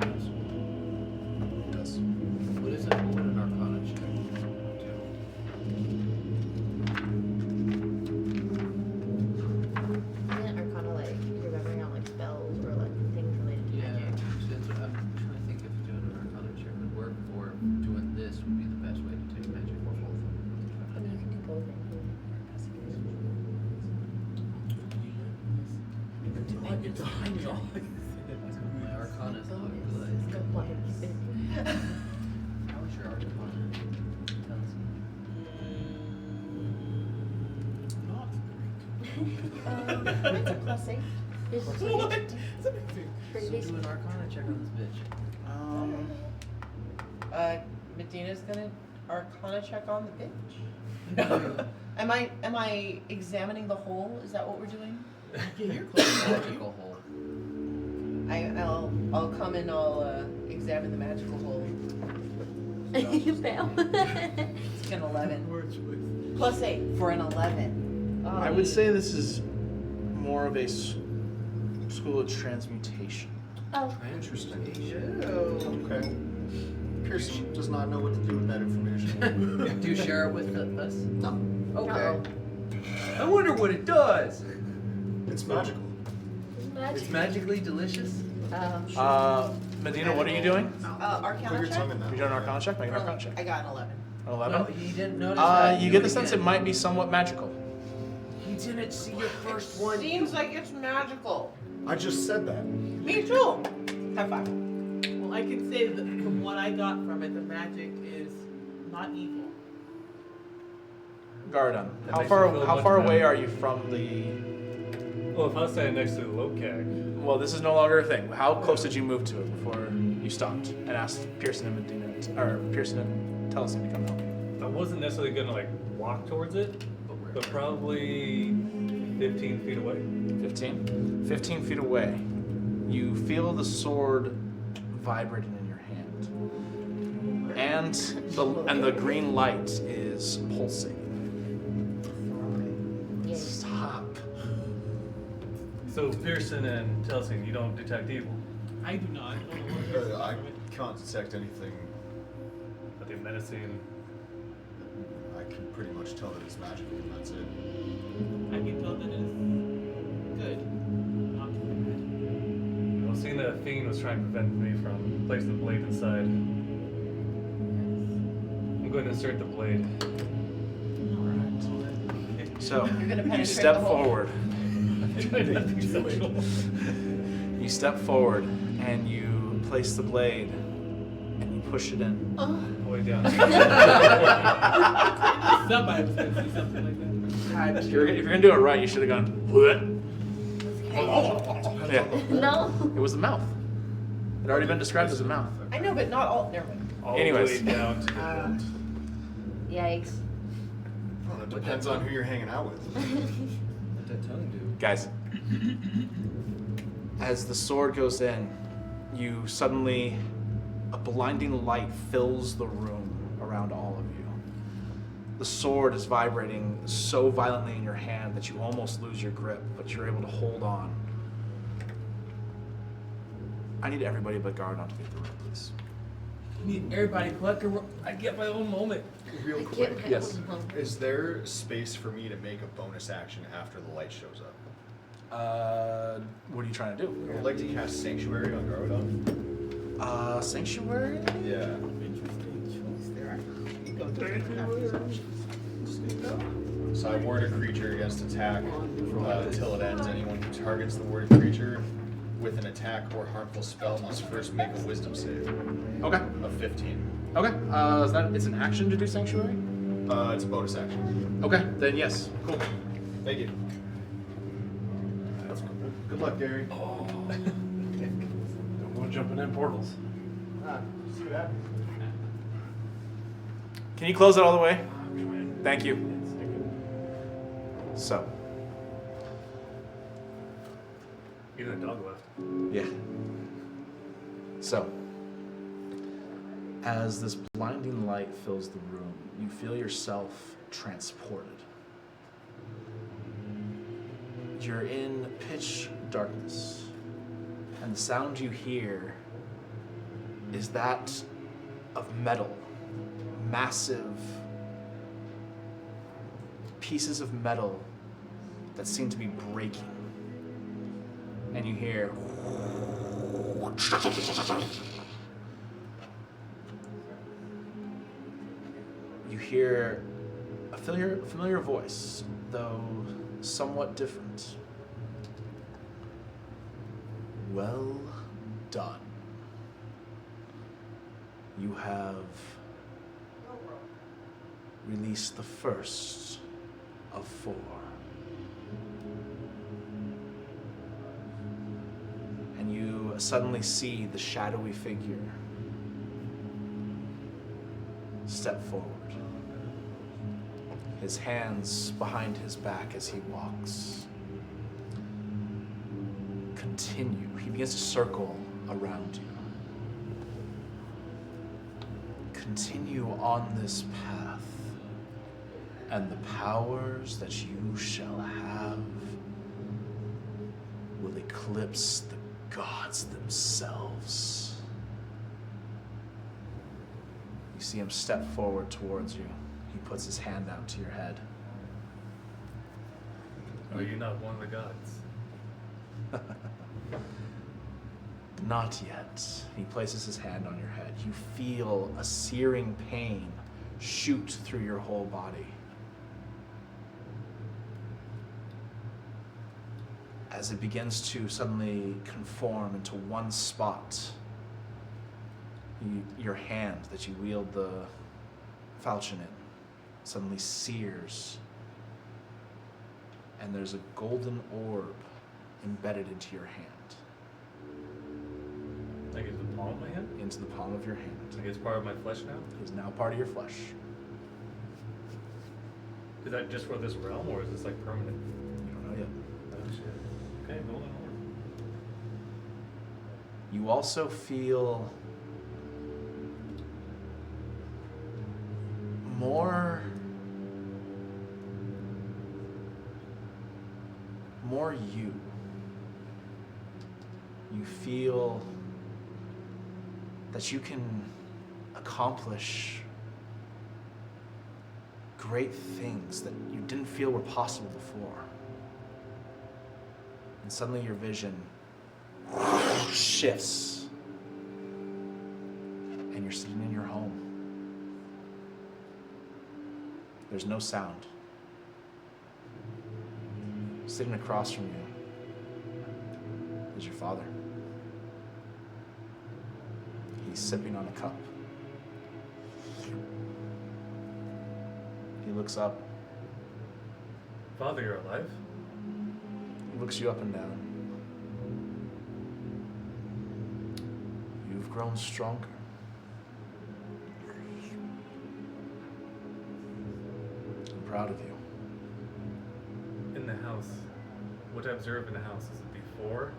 Yes. What is it? What would an arcana check do? Isn't Arcana like remembering out like spells or like things related to Yeah, magic? since I'm trying to think if doing an arcana check would work or if doing this would be the best way to take magic or both. I mean, you can do both. My arcana is not good. Go plug it. How is your arcana? Tell us. It's a plus 8. What? So do an arcana check on this bitch. Medina's gonna Arcana check on the bitch. Am I examining the hole? Is that what we're doing? Yeah, you're close. Magical hole. I'll come and I'll examine the magical hole. You fail. It's an 11. Word choice. Plus 8 for an 11. I would say this is more of a School of Transmutation. Oh. Interesting. Okay. Pearson does not know what to do with that information. Do you share it with us? No. Okay. I wonder what it does. It's magical. It's magically delicious. Medina, what are you doing? Put Arcana your check? tongue in that. You're doing Arcana check? Make an Arcana check. I got an 11. 11? No, he didn't notice that. You Do get the it sense again. it might be somewhat magical. He didn't see your first one. Seems like it's magical. I just said that. Me too. High five. Well, I can say that from what I got from it, the magic is not evil. Gardon, That how makes far me feel how much far better. away are you from the? Well, if I was standing next to the Lokag, Well, this is no longer a thing. How close did you move to it before you stopped and asked Pearson and Medina, or Pearson and Tellison to come help you? I wasn't necessarily gonna like walk towards it, but probably 15 feet away. 15? 15 feet away, you feel the sword vibrating in your hand. And the green light is pulsating. Stop. So Pearson and Tellison, you don't detect evil. I do not. I don't know what I can't detect anything. Are they menacing? I can pretty much tell that it's magical, and that's it. I can tell that it is good. Not too bad. Well, seeing that Fiend was trying to prevent me from placing the blade inside, I'm going to insert the blade. So, You're gonna you penetrate step the hole. forward. Nothing sexual. You step forward and you place the blade and you push it in. Way down. Somebody was going to say something like that. If you're gonna do it right, you should have gone. "What?" Yeah, No. it was the mouth. It had already been described as a mouth. I know, but not all. Never mind. All Anyways. the way down to the hilt. Yikes. Well, it depends on who you're hanging out with. What that tongue do? Guys, as the sword goes in, you suddenly, a blinding light fills the room around all of you. The sword is vibrating so violently in your hand that you almost lose your grip, but you're able to hold on. I need everybody but Gardon to get the room, please. You need everybody collect a I get my own moment. Real I quick, get my Yes. own home. is there space for me to make a bonus action after the light shows up? What are you trying to do? I would like to cast Sanctuary on Gargadon. Sanctuary? Yeah. So I ward a creature against attack until it ends. Anyone who targets the warded creature with an attack or harmful spell must first make a wisdom save Okay. of 15. Okay. It's an action to do sanctuary? It's a bonus action. Okay, then yes. Cool. Thank you. That's cool. Good luck, Gary. Don't go jumping in portals. See what happens. Can you close it all the way? Thank you. So, Even a dog left. yeah. So, as this blinding light fills the room, you feel yourself transported. You're in pitch darkness, and the sound you hear is that of metal, massive pieces of metal that seem to be breaking. And you hear a familiar voice, though somewhat different. Well done. You have released the first of 4. And you suddenly see the shadowy figure step forward. His hands behind his back as he walks. Continue. He begins to circle around you. Continue on this path, and the powers that you shall have will will eclipse the gods themselves. You see him step forward towards you. He puts his hand out to your head. Are you not one of the gods? Not yet. He places his hand on your head. You feel a searing pain shoot through your whole body. As it begins to suddenly conform into one spot, your hand that you wield the falchion in suddenly sears, and there's a golden orb embedded into your hand. Like into the palm of my hand? Into the palm of your hand. Like it's part of my flesh now? It is now part of your flesh. Is that just for this realm, or is this like permanent? You don't know yet. Oh shit. Okay, golden orb. You also feel more you. You feel that you can accomplish great things that you didn't feel were possible before. And suddenly your vision shifts, and you're sitting in your home. There's no sound. Sitting across from you is your father. He's sipping on a cup. He looks up. Father, you're alive? He looks you up and down. You've grown stronger. I'm proud of you. In the house. What I observe in the house, is it before?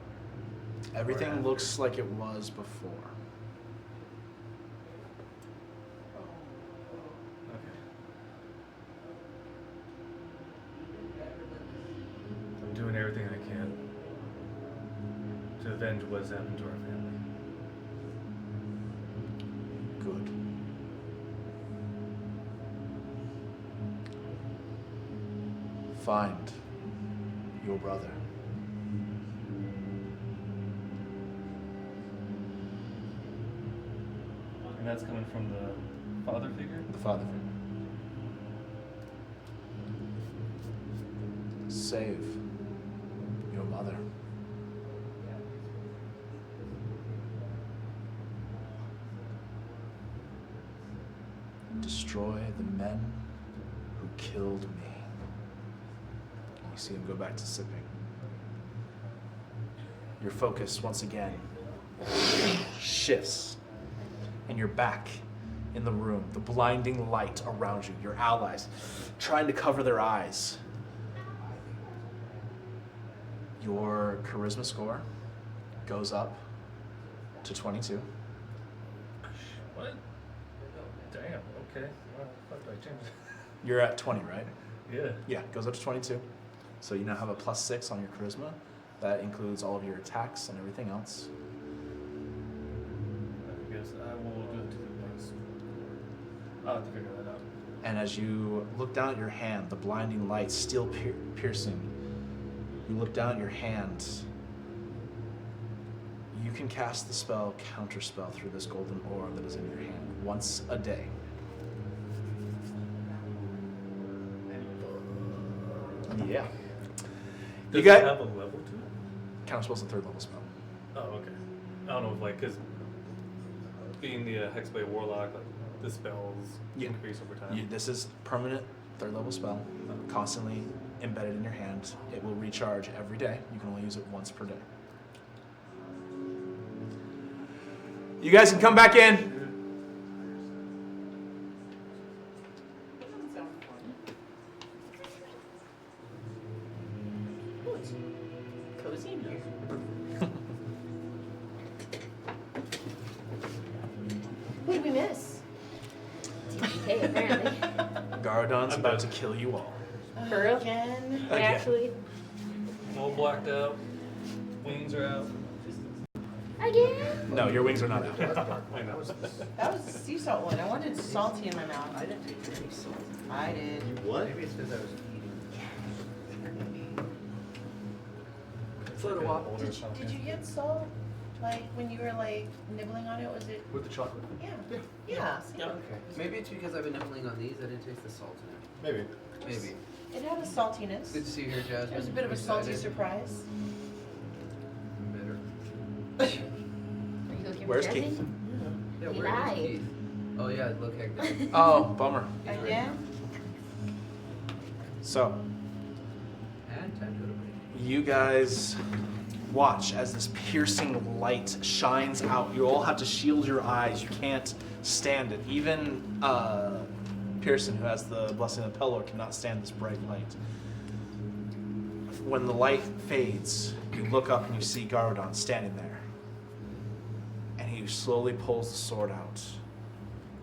Everything after? looks like it was before. Okay. I'm doing everything I can to avenge what's happened to our family. Good. Find your brother. And that's coming from the father figure? The father figure. Save your mother. Destroy the men who killed me. You see him go back to sipping. Your focus once again shifts, and you're back in the room, the blinding light around you, your allies trying to cover their eyes. Your charisma score goes up to 22. What? Damn, okay. Well, fuck, do I change it? You're at 20, right? Yeah. Yeah, goes up to 22. So you now have a +6 on your charisma. That includes all of your attacks and everything else. I guess I will do it to the next. I'll have to figure that out. And as you look down at your hand, the blinding light still piercing, you look down at your hand. You can cast the spell Counterspell through this golden orb that is in your hand once a day. Yeah. Does You got it have a level to it? Counterspell's a 3rd level spell. Oh, okay. I don't know if, like, because being the Hexblade Warlock, like, the spells Yeah. increase over time. This is permanent 3rd level spell, constantly embedded in your hand. It will recharge every day. You can only use it once per day. You guys can come back in. Doesn't sound fun. Oh, it's cozy in here. Who did we miss? TPK, apparently. Garadon's I'm about dead. to kill you all. For real? Again. Actually, I'm all blacked out. wings are out. Again? No, your wings are not out. I know. That was the sea salt one. I wanted salty in my mouth. I didn't take any salt. I did. What? Maybe it's because I was eating. It's like an older Did something. you get salt? Like when you were like nibbling on it? Was it? With the chocolate? Yeah. Yeah. See? Yeah. Okay. Maybe it's because I've been nibbling on these. I didn't taste the salt in it. Maybe. Maybe. It had a saltiness. Good to see you here, Jasmine. It was a bit of a salty surprise. Bitter. Are you looking Where's for Keith? Jesse? Yeah, He where is lied. Keith? Oh yeah, look Hector. Oh, bummer. Again? So, And time to go to bed. you guys watch as this piercing light shines out. You all have to shield your eyes. You can't stand it. Even Pearson, who has the Blessing of Pelor, cannot stand this bright light. When the light fades, you look up and you see Garodon standing there. And he slowly pulls the sword out.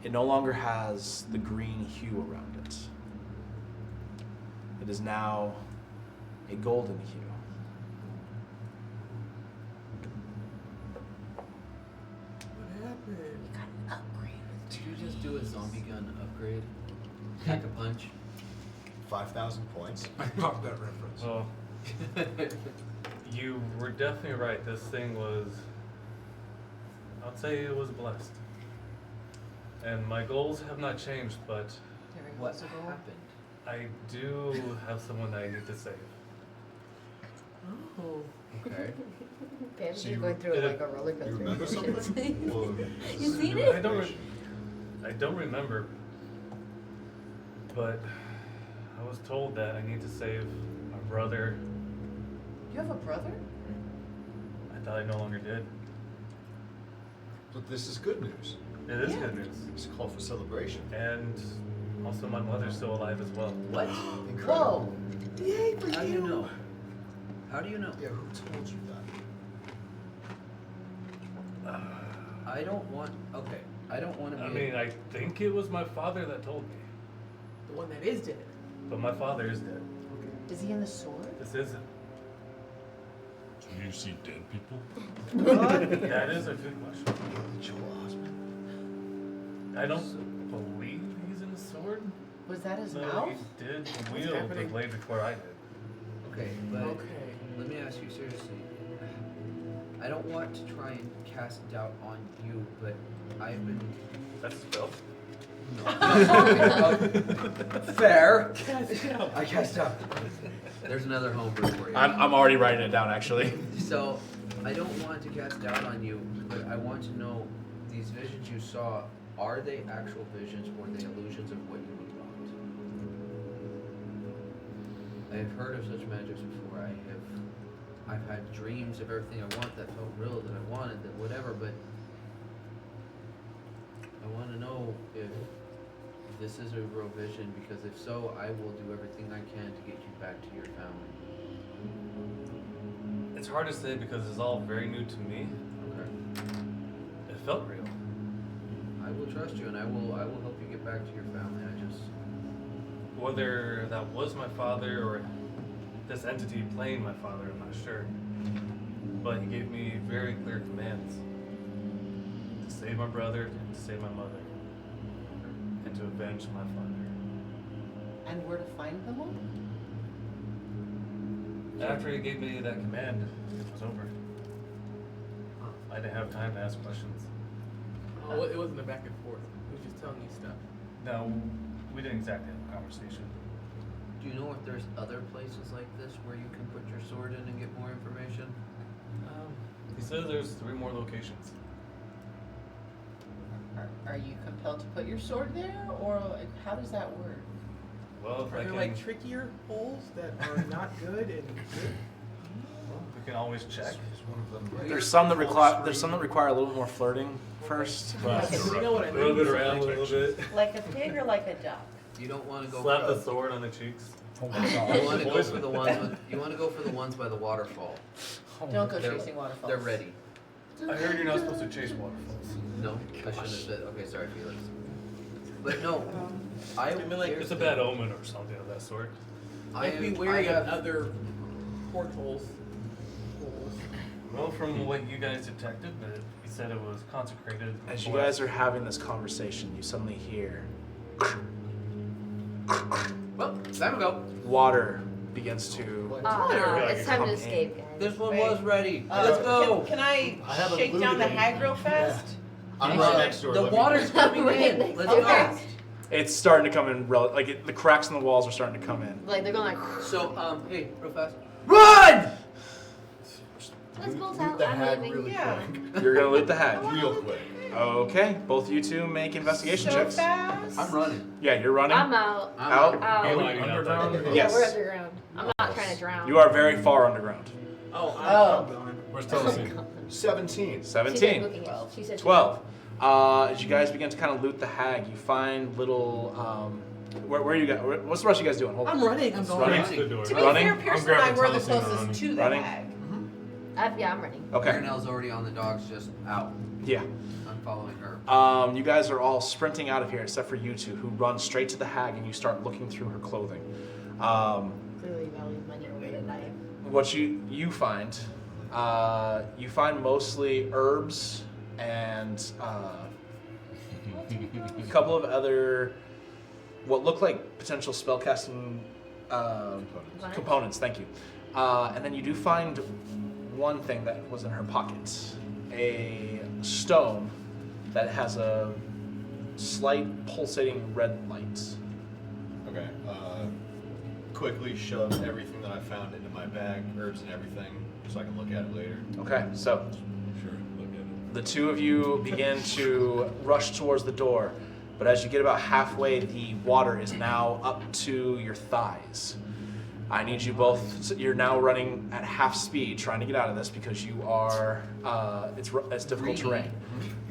It no longer has the green hue around it. It is now a golden hue. Did you just do a zombie gun upgrade? Pack a punch. 5,000 points. I got that reference. Well, you were definitely right. This thing was, I'd say it was blessed. And my goals have not changed, but What happened? I do have someone that I need to save. Oh. Okay. Pam's So you- going through like a roller You coaster. remember something? Well, You seen I it? don't remember, but I was told that I need to save my brother. You have a brother? I thought I no longer did. but this is good news. It is Yeah. good news. It's a call for celebration. And also my mother's still alive as well. What? Incredible. Whoa! Yay for How do you know? How do you know? Yeah, who told you that? I don't want. Okay. I don't want to be. I mean, I think it was my father that told me, The one that is dead. but my father is dead. Is he in the sword? This isn't. Do you see dead people? That is a good question. Joel Osment. I don't believe he's in the sword. Was that his No, mouth? he did wield the happening? blade before I did. Okay, but Okay. let me ask you seriously. I don't want to try and cast doubt on you, but I've been. That's spelled. Fair. Cast out. I cast doubt. There's another homebrew for you. I'm already writing it down, actually. So, I don't want to cast doubt on you, but I want to know these visions you saw, are they actual visions or are they illusions of what you would want? I have heard of such magics before. I've had dreams of everything I want that felt real, that I wanted, that whatever, but I want to know if this is a real vision, because if so, I will do everything I can to get you back to your family. It's hard to say because it's all very new to me. Okay. It felt real. I will trust you, and I will help you get back to your family. I just Whether that was my father or this entity playing my father, I'm not sure. But he gave me very clear commands. To save my brother, to save my mother, and to avenge my father. And where to find them all? After he gave me that command, it was over. I didn't have time to ask questions. Oh, it wasn't a back and forth. He was just telling you stuff. No, we didn't exactly have a conversation. do you know if there's other places like this where you can put your sword in and get more information? He says there's 3 more locations. Are you compelled to put your sword there, or like, how does that work? Well, if Are I there can, like trickier holes that are not good and good? we can always check. There's some that require a little bit more flirting first, but Okay, you know what I mean? Move it around a little bit. Like a pig or like a duck? You don't want to go. Slap for the sword on the cheeks. You want to go for the ones. You want to go for the ones by the waterfall. Don't go They're- chasing waterfalls. They're ready. I heard you're not supposed to chase waterfalls. No, I shouldn't have said. Okay, sorry, Felix. But no, I mean, like, here's It's a the bad thing. omen or something of that sort. I Like, be am- wary I of have- other portholes. Holes. from what you guys detected, but you said it was consecrated. As you blessed. guys are having this conversation, you suddenly hear Well, time to go. water begins to. It's time Come to in. escape, guys. This one Wait. was ready. Let's go. Can I I haven't shake down the looted hag real fast? I'm right next door. The let me- water's coming Right in. next Let's door. go. It's starting to come in. The cracks in the walls are starting to come in. Like they're going like, So, hey, real fast. Run! let's go Loot out. the I'm hag leaving. really Yeah. quick. You're gonna loot the hag. Real quick. Okay, both of you two make investigation So checks. fast. I'm running. Yeah, you're running. I'm out. I'm Out. Out. You're Like not underground? outside. Yes. Yeah, we're underground. I'm not trying to drown. You are very far underground. Oh, Oh. I'm gone. Where's Tennessee? 17. She's 17. looking at you. She said 12. As you guys begin to kind of loot the hag, you find little. Where you guys? What's the rest of you guys doing? Hold on. I'm running. I'm going. Running? Next to the door. To be Running? fair, I'm Pearson and I grabbing were the Tennessee and closest running. to the Running? hag. Yeah, I'm running. Okay. Marinelle's already on the dogs, just out. Yeah. I'm following her. You guys are all sprinting out of here except for you two, who run straight to the hag and you start looking through her clothing. Clearly value money over the knife. What you find mostly herbs and a couple of other what look like potential spellcasting components. Thank you. And then you do find one thing that was in her pocket, a stone that has a slight pulsating red light. Okay. Quickly shove everything that I found into my bag, herbs and everything, so I can look at it later. Okay, so Sure, look at it. the two of you begin to rush towards the door, but as you get about halfway, the water is now up to your thighs. I need you both. You're now running at half speed, trying to get out of this because you are. It's difficult terrain.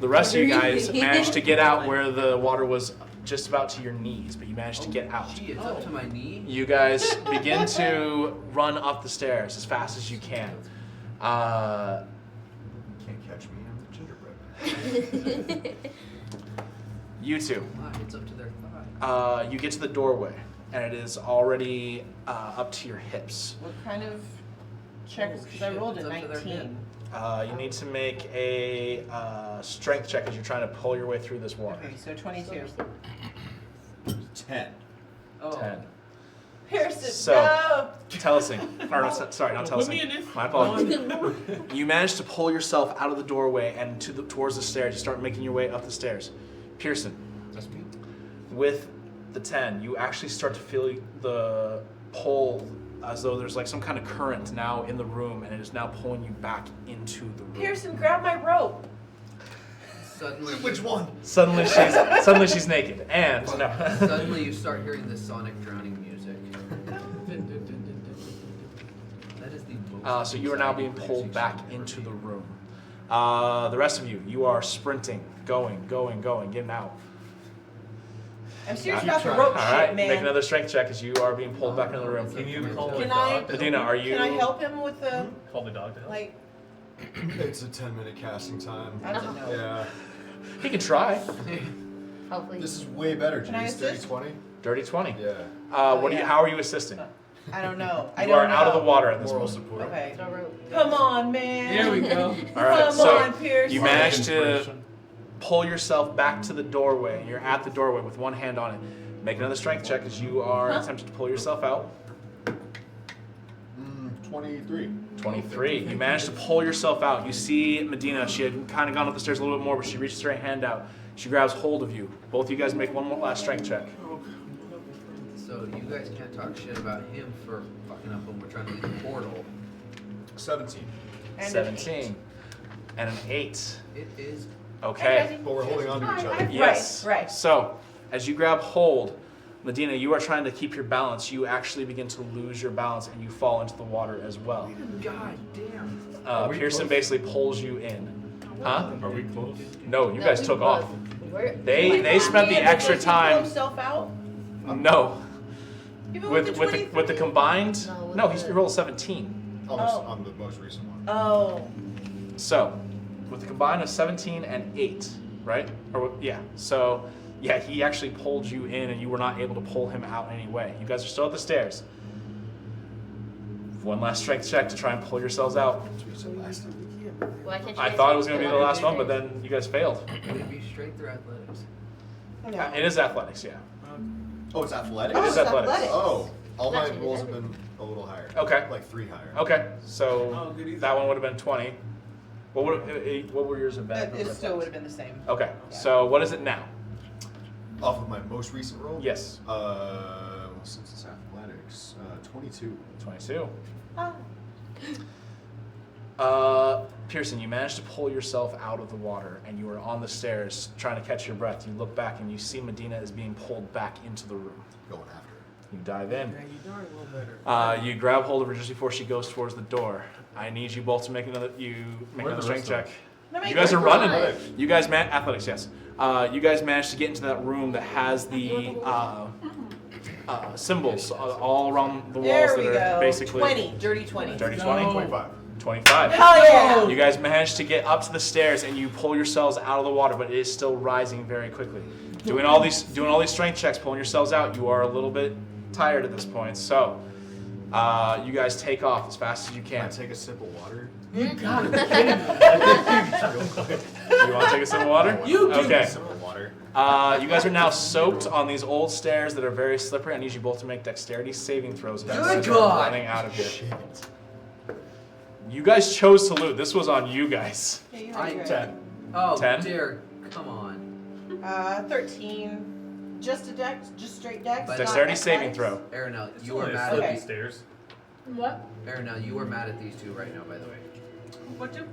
The rest of you guys managed to get out where the water was just about to your knees, but you managed to get out. Gee, it's up to my knee. You guys begin to run up the stairs as fast as you can. Can't catch me. I'm the gingerbread. You two. Wow, it's up to their thigh. You get to the doorway, and it is already up to your hips. What kind of check? Oh, Because I shit, rolled it's a up to their 19. You need to make a strength check as you're trying to pull your way through this water. Okay, so 22. 10. Oh. 10. Pearson, So- no! Telesing. Or, sorry, not Put me in Telesing. this. My apologies. You manage to pull yourself out of the doorway and towards the stairs. You start making your way up the stairs. Pearson, That's me. with the 10, you actually start to feel the pull as though there's like some kind of current now in the room, and it is now pulling you back into the room. Pearson, grab my rope. Suddenly, Which one? Suddenly she's naked, and no. Suddenly, you start hearing the sonic drowning music. That is the most So you are now being exciting pulled music back I've ever into the made. room. The rest of you are sprinting, going, getting out. I'm serious Keep about the trying. rope All right, shit, man. make another strength check as you are being pulled back into the room. Can you call Can the I- dog? to help Adina, me? are you? Can I help him with the, Call the dog to help. like, It's a 10-minute casting time. I don't know. Yeah. He can try. Hopefully. This is way better, Can I Jace. assist? 30-20? Dirty 20. Yeah. What do you? yeah. How are you assisting? I don't know. You are out of the water at this Moral moment. support. Okay. Throw rope. Come on, man. There we go. All right, Come so on, Pearson. you managed to Inspiration. pull yourself back to the doorway. You're at the doorway with one hand on it. Make another strength check as you are attempting to pull yourself out. 23. 23. You managed to pull yourself out. You see Medina. She had kind of gone up the stairs a little bit more, but she reaches her hand out. She grabs hold of you. Both of you guys make one more last strength check. So you guys can't talk shit about him for fucking up when we're trying to leave the portal. 17. And 17. And an 8. It is. Okay. But we're holding on to each other. Yes. Right. So, as you grab hold, Medina, you are trying to keep your balance. You actually begin to lose your balance and you fall into the water as well. God damn. Are we Pearson close? basically pulls you in. Huh? Are we close? No, you No, guys we took both- off. we're- They spent the extra Does he pull time. himself out? No, Even with the with the 23? combined. No, with No, he's the- rolled 17. Oh. On the most recent one. Oh. So, with the combined of 17 and 8, right? Or yeah. So, yeah, he actually pulled you in, and you were not able to pull him out in any way. You guys are still at the stairs. One last strength check to try and pull yourselves out. Why can't you I guys thought it do was going to be the last one, but then you guys failed. Would it be strength or athletics? No. It is athletics, yeah. Oh, it's athletics? It is athletics. Oh, all my Not too rolls bad. have been a little higher. Okay. Like 3 higher. Okay, so Oh, good either. that one would have been 20. What were yours have been? It still would have been the same. Okay, so what is it now? Off of my most recent roll? Yes. Well, since it's athletics, 22. 22. Ah. Pearson, you managed to pull yourself out of the water, and you are on the stairs trying to catch your breath. You look back, and you see Medina is being pulled back into the room. Going after her. You dive in. Yeah, you darn well better. You grab hold of her just before she goes towards the door. I need you both to make another. Another strength check. You guys are running. You guys athletics, yes. You guys managed to get into that room that has the symbols all around the walls There that we are go. basically 20. Dirty 20. dirty No. 20. 25. 25. Hell yeah! You guys managed to get up to the stairs and you pull yourselves out of the water, but it is still rising very quickly. Doing all these strength checks, pulling yourselves out. You are a little bit tired at this point, so you guys take off as fast as you Can I can. take a sip of water? You gotta be kidding me. You want to take a sip of water? You do. Okay. Sip of water. You guys are now soaked on these old stairs that are very slippery. I need you both to make dexterity saving throws. As you Good guys are God. running out of here. Shit. You guys chose to loot. This was on you guys. Yeah, you I- had 10. Oh, 10? dear. Come on. 13. Just a dex? Just straight dex? But- not Dexterity saving athletics? throw. Aranel, It's you were only a mad slip at Okay. these stairs. What? Aranel, you were mad at these two right now, by the way. What you?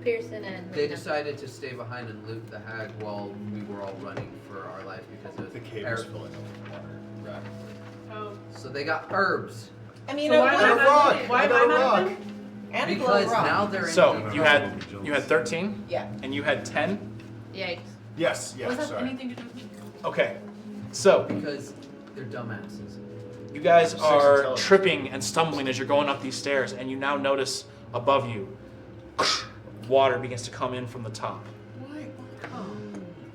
Pearson and They decided to stay behind and loot the hag while we were all running for our life because of The cave air- is filling up with water. Right. Oh. So they got herbs I mean, So it why was am I a not rock. in it? Why I am got I a not rock. in it? and a because glow rock. now they're in So deep. you had 13 Yeah. and you had 10. Yikes. Yes, yeah, Was that sorry. anything to do with me? Okay. So because they're dumbasses. you guys Six are intelligence. tripping and stumbling as you're going up these stairs, and you now notice above you water begins to come in from the top.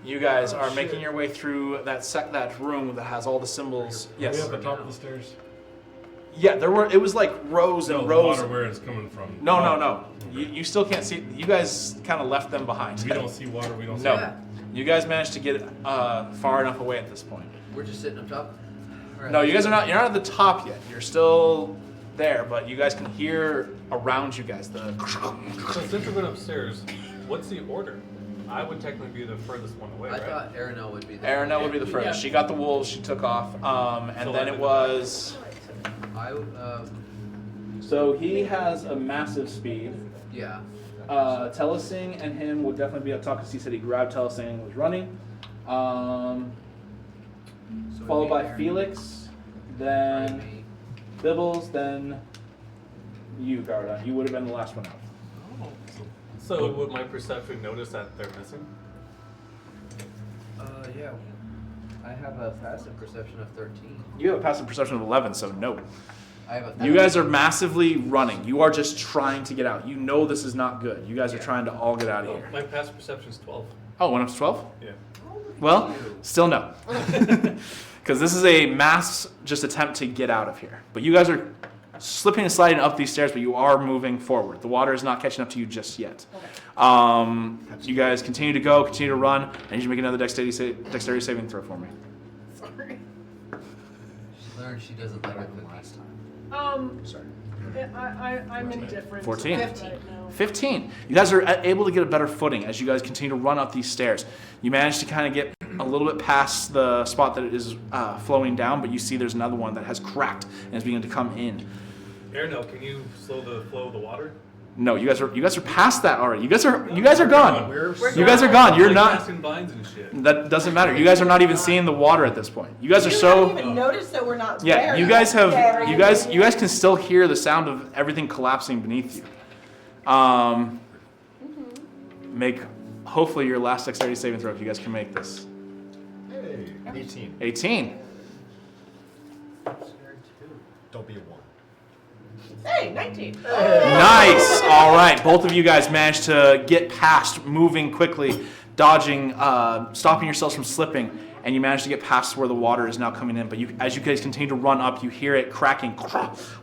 You guys are making your way through that room that has all the symbols. Are we Yes. at the top of the stairs? Yeah, it was like rows and No, rows. water where it's coming from. No. You still can't see. You guys kind of left them behind. We don't see water. We don't see. No. Yeah. You guys managed to get far enough away at this point. We're just sitting up top. All right. No, you guys are not. You're not at the top yet. You're still there, but you guys can hear around you guys the. So since we're going upstairs, what's the order? I would technically be the furthest one away, I right? thought Aranel would be the Aranel would be the furthest. She got the wolves. She took off, and So then I'm it in the was. I So he has a massive speed. yeah. Telesing and him would definitely be up top because he said he grabbed Telesing and was running. So it'd Followed be by Aaron, Felix, then then me. Bibbles, then you, Garda. You would have been the last one out. So would my perception notice that they're missing? Yeah. I have a passive perception of 13. You have a passive perception of 11, so no. I have a You guys are massively running. You are just trying to get out. You know this is not good. You guys are trying to all get out of here. My passive perception is 12. Oh, went up to 12? Yeah. Well, still no. Because this is a mass just attempt to get out of here. But you guys are slipping and sliding up these stairs, but you are moving forward. The water is not catching up to you just yet. You guys continue to go, continue to run. I need you to make another dexterity saving throw for me. Sorry. She learned she doesn't like it the last time. Sorry. I'm indifferent. 14. right now. 15. You guys are able to get a better footing as you guys continue to run up these stairs. You manage to kind of get a little bit past the spot that it is flowing down, but you see there's another one that has cracked and is beginning to come in. Aranel, can you slow the flow of the water? No, you guys are past that already. You guys are gone. We're You guys are gone. You're Like not. casting vines and shit. That doesn't matter. You guys are not even seeing the water at this point. You guys are You so. haven't even noticed that we're not Yeah, there. you guys have. Yeah, You guys can still hear the sound of everything collapsing beneath you. Make hopefully your last dexterity saving throw if you guys can make this. Hey, 18. 18. Don't be a 1. Hey, 19. Nice. All right, both of you guys managed to get past, moving quickly, dodging, stopping yourselves from slipping, and you manage to get past where the water is now coming in. But as you guys continue to run up, you hear it cracking,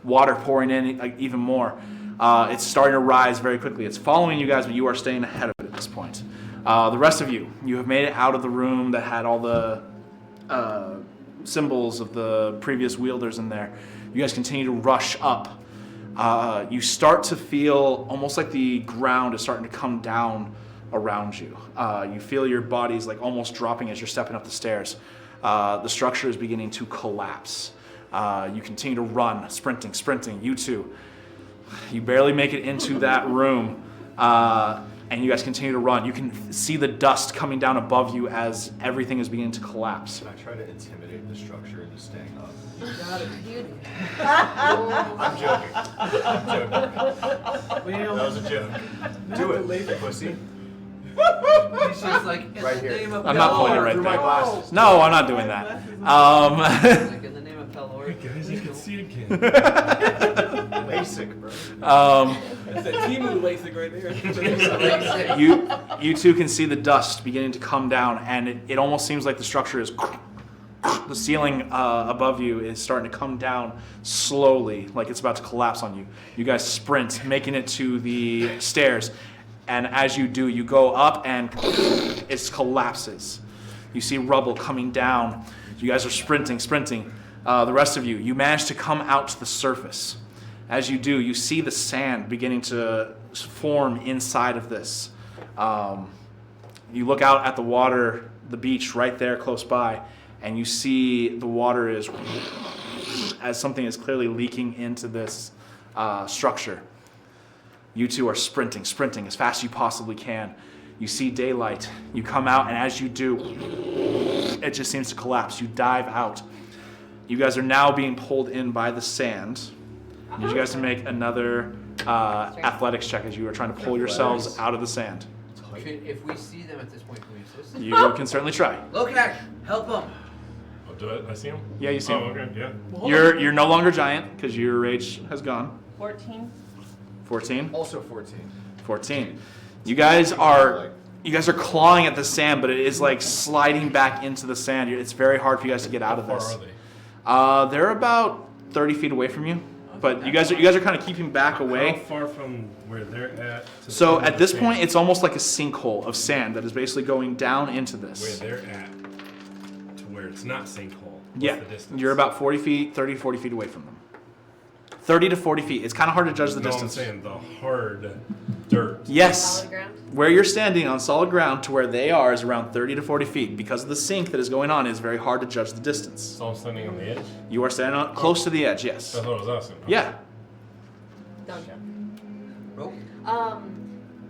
water pouring in like, even more. It's starting to rise very quickly. It's following you guys, but you are staying ahead of it at this point. The rest of you have made it out of the room that had all the symbols of the previous wielders in there. You guys continue to rush up. You start to feel almost like the ground is starting to come down around you. You feel your bodies like almost dropping as you're stepping up the stairs. The structure is beginning to collapse. You continue to run, sprinting. You two, you barely make it into that room, and you guys continue to run. You can see the dust coming down above you as everything is beginning to collapse. Can I try to intimidate the structure into staying up? Dude. I'm joking. Well, That was a joke. Do it, pussy. He's just like, in Right the here. name of I'm not pointing Pelor. right Through my there. glasses. No, I'm not doing that. Like, in the name of Pelor. Guys, you can see again. Basic, bro. that's that Timu LASIK right there. You two can see the dust beginning to come down, and it almost seems like the structure is. The ceiling above you is starting to come down slowly, like it's about to collapse on you. You guys sprint, making it to the stairs, and as you do, you go up and it collapses. You see rubble coming down. You guys are sprinting. The rest of you manage to come out to the surface. As you do, you see the sand beginning to form inside of this. You look out at the water, the beach right there close by, and you see the water is as something is clearly leaking into this structure. You two are sprinting as fast as you possibly can. You see daylight. You come out, and as you do, it just seems to collapse. You dive out. You guys are now being pulled in by the sand. I need you guys to make another athletics check as you are trying to pull yourselves out of the sand. If we see them at this point, can we assist them? You can certainly try. Lokak, help them. Oh, do it? I see him? Yeah, you see Oh, him. okay, yeah. You're no longer giant because your rage has gone. 14. 14. Also 14. 14. You guys are clawing at the sand, but it is like sliding back into the sand. It's very hard for you guys to get out of How this. far are they? They're about 30 feet away from you, but you guys are kind of keeping back How away. far from where they're at? To So the at this sand? point, it's almost like a sinkhole of sand that is basically going down into where this. they're at to where it's not sinkhole. What's Yeah, the distance? you're about 40 feet, 30 to 40 feet away from them. 30 to 40 feet. It's kind of hard to judge the No, distance. I'm saying the hard dirt. Yes. Solid ground. Where you're standing on solid ground to where they are is around 30 to 40 feet. Because of the sink that is going on, it's very hard to judge the distance. So I'm standing on the edge. You are standing on, close to the edge, yes. That's what I was asking. Yeah. Don't jump. Rope.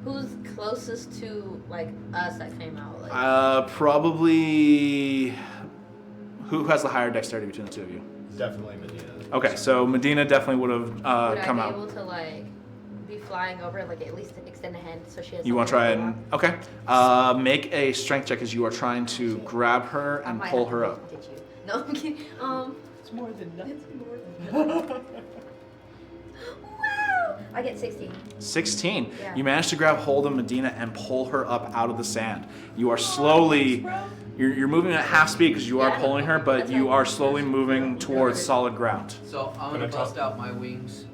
Who's closest to like us that came out? Like, Probably. Who has the higher dexterity between the two of you? Definitely Medina. Okay, so Medina definitely would have would come I out. be able to like be flying over, like at least extend a hand so she has? You want to try something and okay? Make a strength check as you are trying to grab her I and might pull have to her wait up. to get you. No, I'm kidding. It's more than nothing. Wow! I get 16. 16. Yeah. You manage to grab hold of Medina and pull her up out of the sand. You are slowly. You're moving at half speed because you are Yeah. pulling her, but That's you right. are slowly moving towards solid ground. So I'm Can gonna I bust talk? out my wings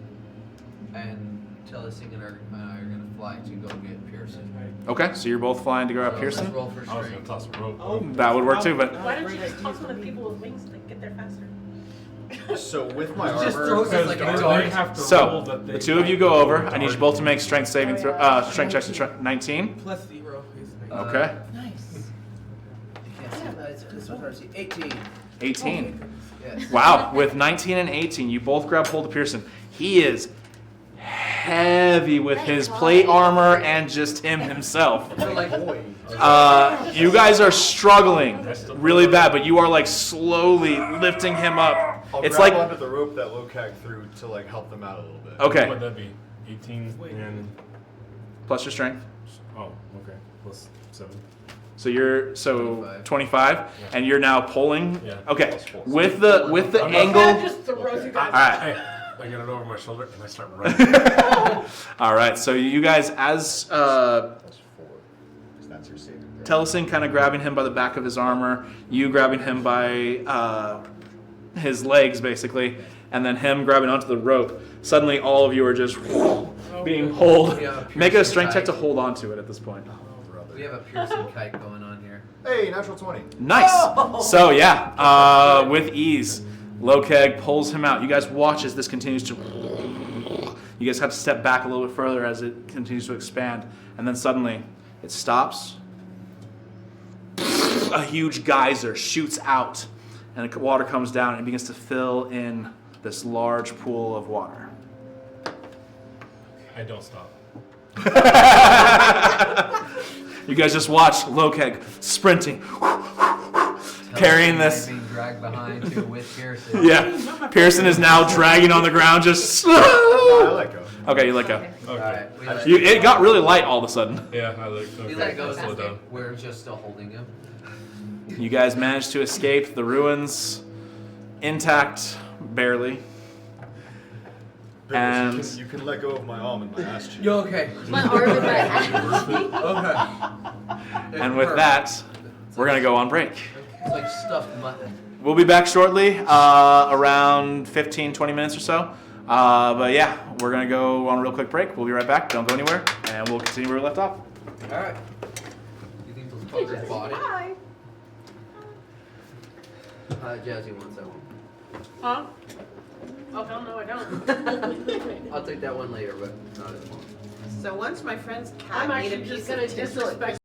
and tell this thing and I are gonna fly to go get Pearson. Okay, so you're both flying to grab So Pearson. let's roll for I was gonna strength. toss a rope. Oh, That would work too, but Why don't you just toss one of the people with wings to get there faster? So with my Just armor, throws it like a Because dart. they have to roll so that they the two of you go over. I need you both to make strength saving Oh, throw. yeah. Strength checks. 19. Plus 0 is Okay. Nice. I can't see that. It's hard to see. 18. 18. Yes. Wow, with 19 and 18, you both grab hold of Pearson. He is heavy with his plate armor and just him himself. So like, boy, You guys are struggling really bad, but you are like slowly lifting him up. I'll It's grab like onto the rope that Lokak threw to like help them out a little bit. What would okay, that be? 18 and plus your strength. oh, okay, plus 7. So you're 25, and you're now pulling. Yeah. Okay, Plus 4. with the I'm not- angle. Just throws you All guys. right. Hey, I got it over my shoulder and I start running. All right, so you guys, as Plus 4. Is that That's your saving throw. Telesing kind of grabbing him by the back of his armor, you grabbing him by his legs, basically, and then him grabbing onto the rope. Suddenly, all of you are just being pulled. Yeah, Make it a strength piercing check to kite. hold on to it at this point. We have a piercing kite going on here. Hey, natural 20. Nice. Oh! So yeah, with ease, Lokeg pulls him out. You guys watch as this continues to. You guys have to step back a little bit further as it continues to expand, and then suddenly it stops. A huge geyser shoots out, and the water comes down and begins to fill in this large pool of water. I don't stop. You guys just watch Lokeg sprinting, carrying this. Being dragged behind too with Pearson. Yeah, Pearson is now dragging on the ground, just. I let go. Okay, you let go. Okay. Alright, we let, It got really light all of a sudden. Yeah, I like. we Okay, let go. I'll slow down. We're just still holding him. You guys managed to escape the ruins, intact, barely. And- You can let go of my arm and my ass cheek. You okay? My arm is right at Okay. And with that, we're gonna go on break. It's like stuffed mutton. We'll be back shortly, around 15, 20 minutes or so. But yeah, we're gonna go on a real quick break. We'll be right back. Don't go anywhere, and we'll continue where we left off. Alright. You think those fuckers bought it? Hi. Jazzy wants that one. Huh? Oh, hell no, I don't. I'll take that one later, but not as long. So once my friend's cat I'm made a actually piece just of gonna tinsel, it disrespect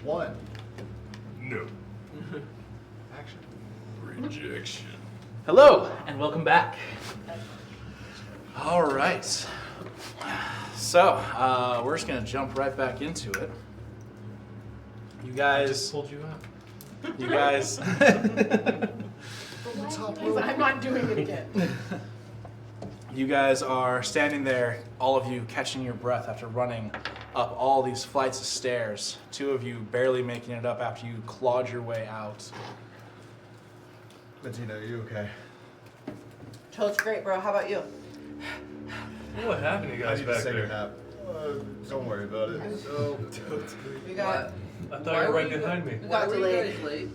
One. No. Action. Rejection. Hello, and welcome back. All right. So, we're just going to jump right back into it. You guys... Pulled you out. You guys... I'm not doing it again. You guys are standing there, all of you catching your breath after running up all these flights of stairs. Two of you barely making it up after you clawed your way out. Bettina, are you okay? Toad's great, bro. How about you? What happened to you I guys need to back take a there? nap. Don't worry about it. So, We got I thought Why you were were right you- behind me. we why got were you delayed.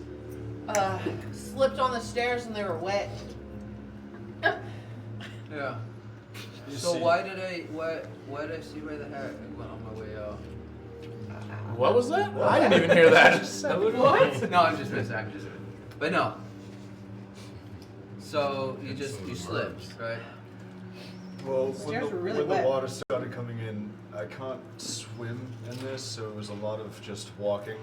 guys late? Slipped on the stairs and they were wet. Yeah. You So see- why did I see where the hat went on my way out? What was that? I didn't even hear that. What? No, I'm just messing. But no. So you slipped, right? Well, when, Stairs the, were really when wet. the water started coming in, I can't swim in this, so it was a lot of just walking.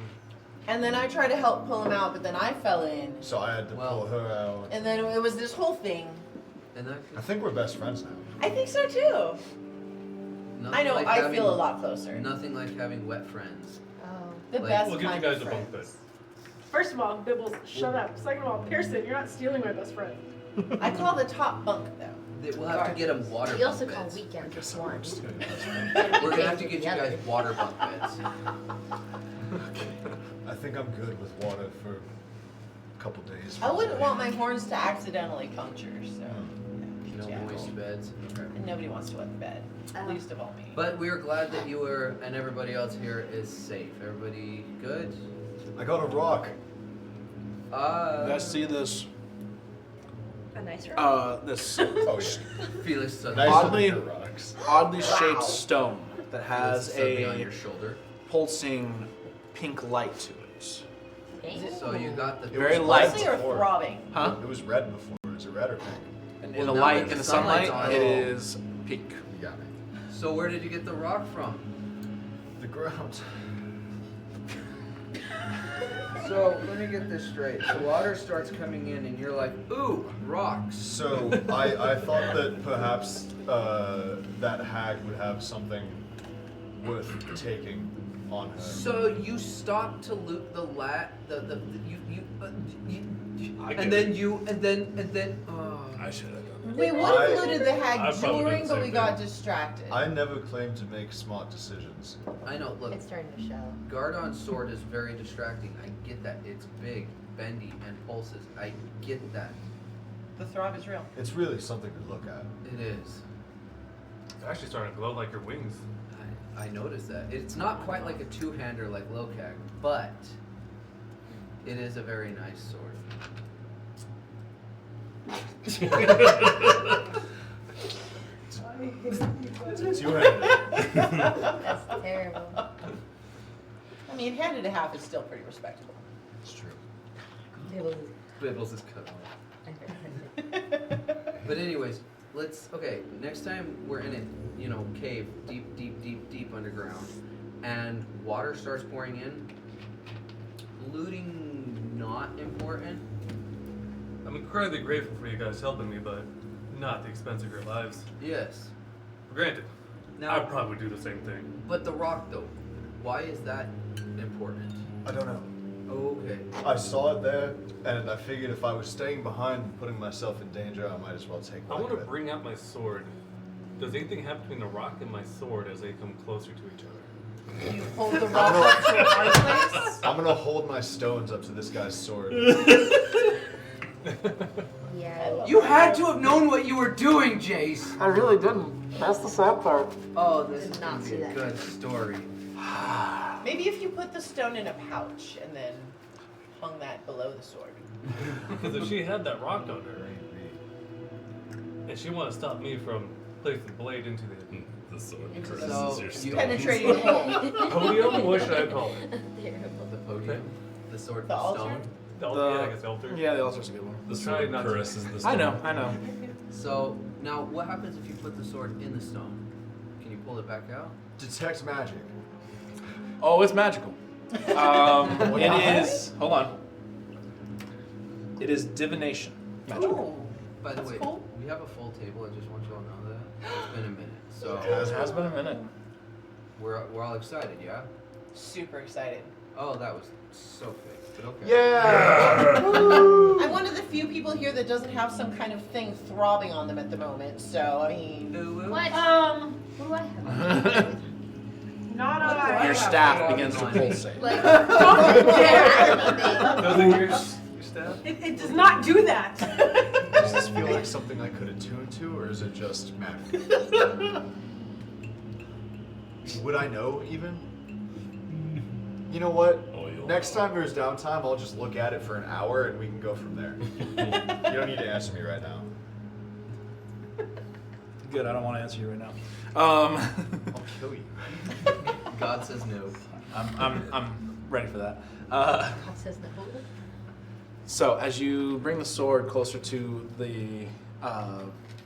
And then I tried to help pull him out, but then I fell in. So I had to Well- pull her out. And then it was this whole thing. And that I think we're best friends now. I think so too. I know, I feel a lot closer. Nothing like having wet friends. The Like, best We'll get you kind guys of a bunk bed. friends. First of all, Bibbles, shut up. Second of all, Pearson, you're not stealing my best friend. I call the top bunk though. We'll have to get them water We also bunk call beds. weekends one. We're gonna have to get you guys water bunk beds. I think I'm good with water for a couple days. I wouldn't want my horns to accidentally puncture, so. No Yeah. moisty beds. Okay. And nobody wants to wet the bed, least of all me. But we are glad that you were and everybody else here is safe. Everybody good? I got a rock. You guys see this, A nice room. this Oh, yeah. Felix suddenly, Nice Oddly- to meet the rocks. oddly shaped Wow. stone that has suddenly on your a shoulder. pulsing pink light to it. So you got the Very was light. Pulsing or before. throbbing? Huh? It was red before. Is it red or pink? And Well, in the now light, that in the sunlight's sunlight, on it it. is pink. You got me. So where did you get the rock from? The ground. So let me get this straight. The water starts coming in, and you're like, "Ooh, rocks." So I thought that perhaps that hag would have something worth taking on her. So you stopped to loot the I get and then it. and then. I should have done We would I- have looted the I hag probably during, did the but we same got thing. distracted. I never claimed to make smart decisions. I know. Look, It's starting to show. Gardon's sword is very distracting. I get that. It's big, bendy, and pulses. I get that. The throb is real. It's really something to look at. It is. It's actually starting to glow like your wings. I noticed that. It's not quite like a two-hander like Lokak, but it is a very nice sword. It's two-handed. That's terrible. I mean, handed a half is still pretty respectable. It's true. Bibbles is cut off. But anyways, okay, next time we're in a, cave, deep underground, and water starts pouring in, looting not important. I'm incredibly grateful for you guys helping me, but not at the expense of your lives. Yes. Granted, Now, I'd probably do the same thing. but the rock though, why is that important? I don't know. Oh, okay. I saw it there, and I figured if I was staying behind and putting myself in danger, I might as well take I one want of to it. bring out my sword. Does anything happen between the rock and my sword as they come closer to each other? You hold the rock up to a fireplace. I'm gonna hold my stones up to this guy's sword. Yeah. You had to have known what you were doing, Jace. I really didn't. That's the sad part. Oh, this Did is not gonna be see a that. good story. Maybe if you put the stone in a pouch and then hung that below the sword. Because if she had that rock on her, and she wanted to stop me from placing the blade into the The sword Into curses the- your So, stone. Penetrating the hole. podium, what should I call it? Terrible. The podium, the sword, The the altar? stone. The altar, yeah, I guess the altar. Yeah, the altar's a good one. The Try sword not to- caresses the stone. I know. So now, what happens if you put the sword in the stone? Can you pull it back out? Detect magic. Oh, it's magical. It is. Hold on. It is divination. Magic. Ooh. By the That's way, cool. we have a full table. I just want you all to know that. It's been a minute. So It has been a minute. we're all excited, yeah? Super excited. Oh, that was so fake, but okay. Yeah. I'm one of the few people here that doesn't have some kind of thing throbbing on them at the moment. So I mean, Ooh, What? What do I have? Not What do I. I Your have staff throbbing begins to on me? pulsate. Like, don't dare anything. Doesn't your staff? It does not do that. Does this feel like something I could attune to, or is it just magic? Would I know even? You know what? Oh, you'll Next know. time there's downtime, I'll just look at it for an hour and we can go from there. You don't need to answer me right now. Good. I don't want to answer you right now. I'll kill you. God says no. I'm ready for that. God says no. So as you bring the sword closer to the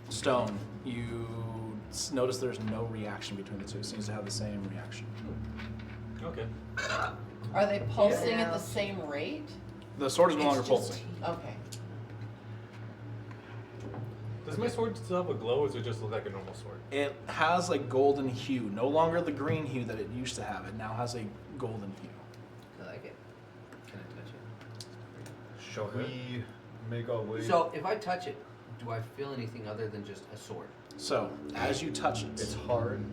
stone, you notice there's no reaction between the two. It seems to have the same reaction. Okay. are they pulsing Yeah. at the same rate? The sword is no longer It's just- pulsing. Okay. Does my sword still have a glow, or does it just look like a normal sword? It has a golden hue, no longer the green hue that it used to have. It now has a golden hue. I like it. Can I touch it? Shall we make our way? So if I touch it, do I feel anything other than just a sword? So as you touch it, It's hard.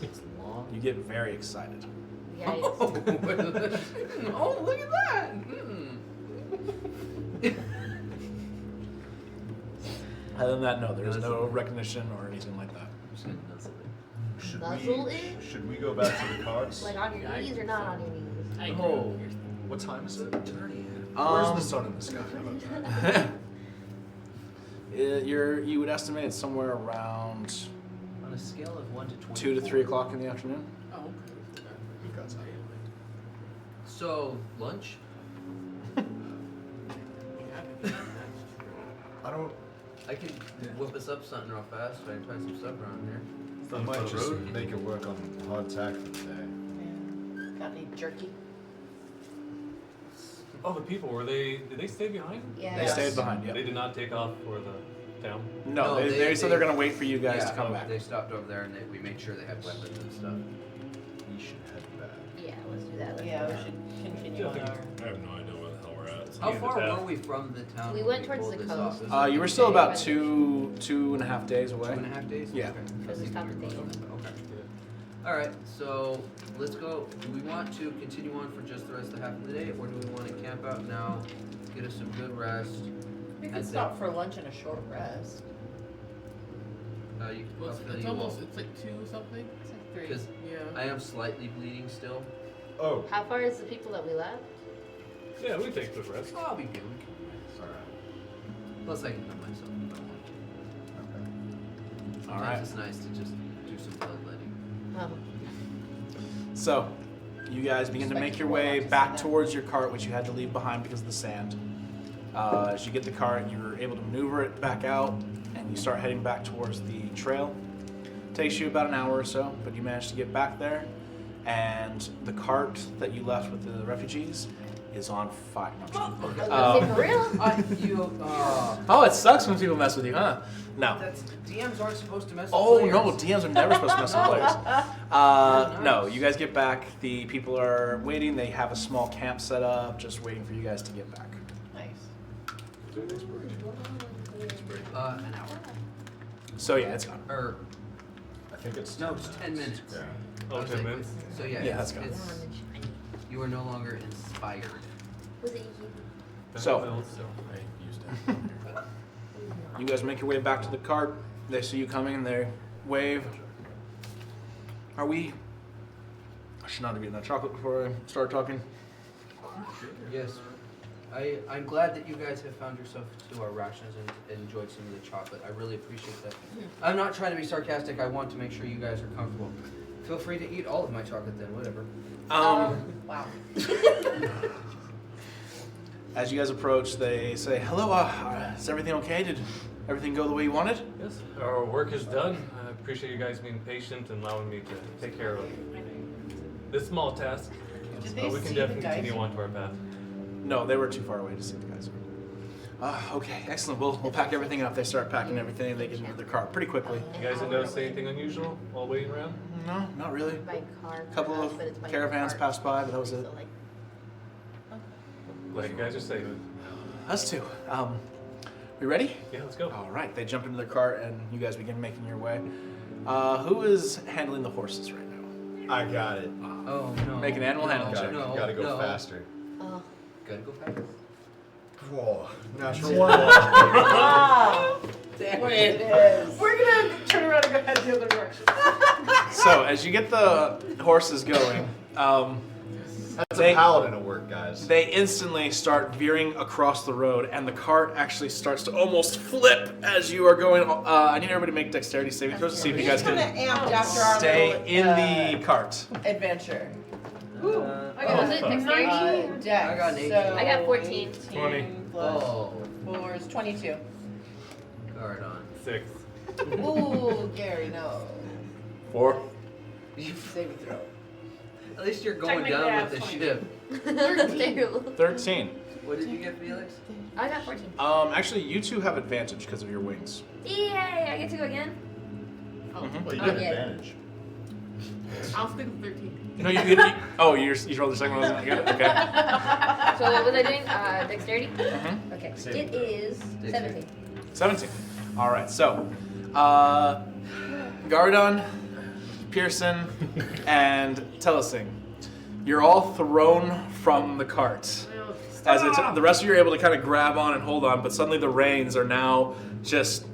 It's long. you get very excited. Yikes. Oh, look at that! Other than that, no, there is no recognition or anything like that. I'm just gonna nuzzle it. Should Muzzle we? it? Should we go back to the cards? Like on your knees or not on your knees? I Oh, what time is it? Where's the sun in the sky? How about that? You would estimate it's somewhere around On a scale of 1 to 20. 2 to 3 o'clock in the afternoon. Oh, okay. We've got time. So lunch. I don't. I could whip us up something real fast. I can find some stuff around here. I might just make it work on hard tack for the day. Yeah. Got any jerky? Oh, the people, did they stay behind? Yeah. They Yes. stayed behind, They yeah. did not take off for the town? No, No, they they- said they're going to wait for you guys yeah, to come back. They stopped over there and we made sure they had weapons and stuff. We should head back. Yeah, let's do that. Yeah, we should continue on our. I have no idea where the hell we're at. How Yeah, far the were we from the town? We when went towards pulled the this coast. off? It was You like were a still day. about 2.5 days away. 2.5 days? Yeah. Okay. Because we stopped at the inn. Okay. Alright, so let's go. Do we want to continue on for just the rest of the half of the day, or do we want to camp out now, get us some good rest? We And could then- stop for lunch and a short rest. I'll Well, fill it's you almost, all. it's like 2 something. It's like 3. Because Yeah. I am slightly bleeding still. Oh. How far is the people that we left? Yeah, we take good rest. So I'll be good. Alright. Plus I can heal myself if I want to. Okay. Sometimes Alright. it's nice to just do some bloodletting. So, you guys begin to make your way back towards your cart, which you had to leave behind because of the sand. As you get the cart, you're able to maneuver it back out, and you start heading back towards the trail. Takes you about an hour or so, but you manage to get back there, and the cart that you left with the refugees is on fire. No, I'm just kidding. Is it for real? Oh, it sucks when people mess with you, huh? No. That's DMs aren't supposed to mess with Oh players. no, DMs are never supposed to mess with players. Nice. No, you guys get back. The people are waiting. They have a small camp set up, just waiting for you guys to get back. Nice. An hour? So yeah, it's gone. Or I think it's no, it's 10 minutes. Yeah. Oh, I was 10 like, minutes? So yeah, Yeah, it's, that's gone. it's you are no longer inspired. Was it you? So- I used to. You guys make your way back to the cart. They see you coming and they wave. Are we? I should not have eaten that chocolate before I start talking. Yes. I'm glad that you guys have found yourself to our rations and enjoyed some of the chocolate. I really appreciate that. I'm not trying to be sarcastic. I want to make sure you guys are comfortable. Feel free to eat all of my chocolate then, whatever. Wow. As you guys approach, they say, "Hello. Is everything okay? Did everything go the way you wanted?" Yes, our work is done. I appreciate you guys being patient and allowing me to take care of this small task. Did But they we see can the definitely guys? continue on to our path. No, they were too far away to see the guys. Okay, excellent. We'll pack everything up. They start packing everything and they get into their car pretty quickly. You guys didn't notice anything unusual while waiting around? No, not really. My car. A couple of caravans passed by, but that was it. So, like, Like you guys are safe. Us too. We ready? Yeah, let's go. All right. They jump into their cart and you guys begin making your way. Who is handling the horses right now? I got it. Oh no. Make an animal handling check. Gotta go faster. oh, Gotta go faster. Whoa, natural Wow. one. Damn it is. We're gonna turn around and go head the other direction. So as you get the horses going, That's They- a paladin at work, guys. they instantly start veering across the road, and the cart actually starts to almost flip as you are going. I need everybody to make dexterity saving throws to see if you guys kind of can amped after our stay little, in the cart. adventure. Ooh, Uh, I got Was it a dexterity? Dex. I got an 18. So I got 14. 20. Plus Oh, 4 is 22. guard on. 6. Ooh, Gary, no. 4. You Saving throw. At least you're going Technically, down I with the have ship. That's terrible. 13. What did you get, Felix? I got 14. Actually, you two have advantage because of your wings. Yay! I get to go again. Mhm. Well, you Oh, got yeah. advantage. I'll stick with 13. No, you rolled the second one. Wasn't it? Good. Okay. So what was I doing? Dexterity? Mhm. Okay. Saving It is 17. 17. All right. So, Gardon, Pearson, and Telesing, you're all thrown from the cart. As the rest of you are able to kind of grab on and hold on, but suddenly the reins are now just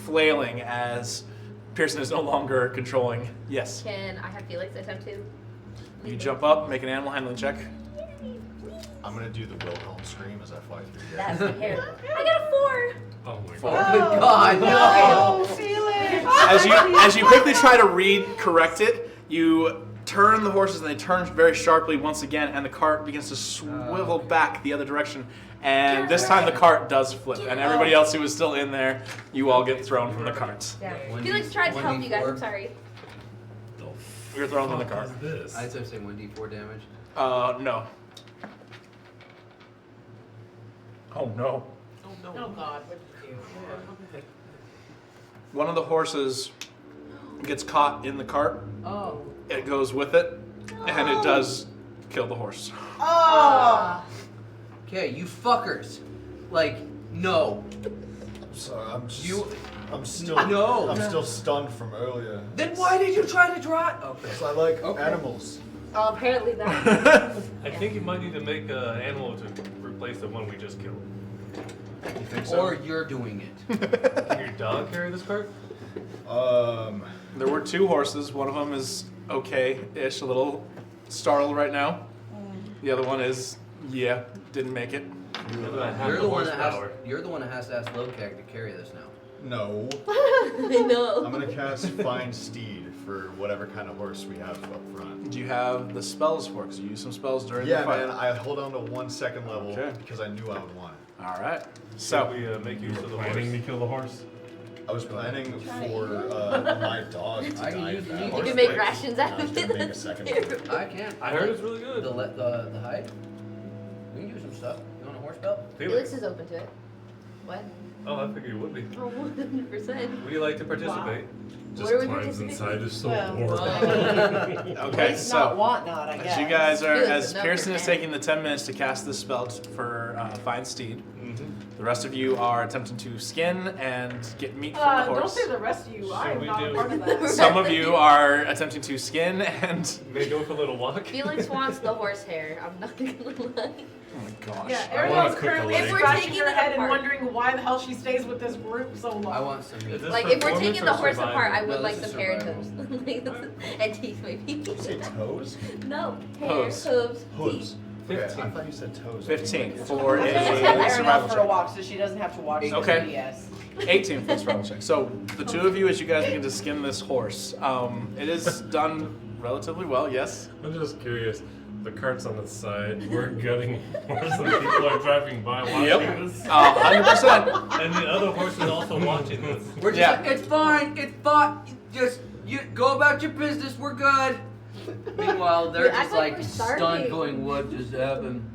flailing as Pearson is no longer controlling. Yes. Can I have Felix attempt to? You jump up, make an animal handling check. I'm gonna do the Wilhelm scream as I fly through the air. That's terrible. I got a 4. Oh my Oh, god. good God, no! Oh, Felix! As you quickly try to correct it, you turn the horses and they turn very sharply once again, and the cart begins to swivel back the other direction. And this time the cart does flip, and everybody else who is still in there, you all get thrown from the cart. Yeah. One Felix D- tried to one help you guys. D4. I'm sorry. You're thrown from the cart. What is this? I was saying 1d4 damage. No. Oh no. Oh, God. What did you do? One of the horses gets caught in the cart. Oh. It goes with it, and it does kill the horse. Oh! Okay, you fuckers. Like, no. I'm sorry, I'm just. You- I'm still. No. I'm still stunned from earlier. Then why did you try to drive? Okay. Because I like Okay. animals. Oh, apparently that. I think you might need to make an animal to replace the one we just killed. You think so? Or you're doing it. Can your dog carry this cart? There were 2 horses. One of them is okay-ish, a little startled right now. The other one is, didn't make it. You're the one that has. You're the one that has to ask Locag to carry this now. No. I know. I'm gonna cast Find Steed for whatever kind of horse we have up front. Do you have the spells for it? 'Cause you used some spells during Yeah, the fight. man, I hold on to 1 second level Okay. because I knew I would want it. All right. So So, we make use of the Planning to horse. kill the horse? I was planning for my dog to I can die. use- if that you You horse can make breaks. rations out I was of gonna it. make a That's second terrible. I can't. I heard it's really good. The hide. We can do some stuff. You want a horse belt? Felix is open to it. What? Oh, I figured you would be. Oh, 100%. Would you like to participate? Just are we climbs participating? inside his soul. Well, okay, It's not so want not, I guess. as you guys are, Felix as is not Pearson is your taking the 10 minutes to cast this spell for Find Steed, Mm-hmm. the rest of you are attempting to skin and get meat from the Don't horse. say the rest of you. I Should am we not a do- part of that. Some of you are attempting to skin and. May go for a little walk. Felix wants the horsehair. I'm not gonna lie. Oh my gosh. Yeah, I wanna Ariel's cook a currently leg. If we're scratching taking her it head and apart. wondering why the hell she stays with this group so long. I want some Is meat. this Like, if we're performance taking or the horse survival? apart, I would No, like this the is pair of survival. hooves. Like, and teeth, maybe. Did you say toes? No, hair, Hooves. hooves, Hooves. teeth. Okay, I 15. thought you said toes. 15 for I'm a gonna take Ariel survival for a check. walk so she doesn't have to watch the Okay. BS. 18 for the survival check. So the 2 of you, as you guys begin to skin this horse, it is done relatively well. Yes. I'm just curious. The cart's on the side. We're gutting horse and people are driving by watching Yep. this. 100%. And the other horse is also watching this. We're just Yeah. like, it's fine. It's fine. Just you go about your business. We're good. Meanwhile, they're We act just like like we're stunned, starving. going, "What just happened?"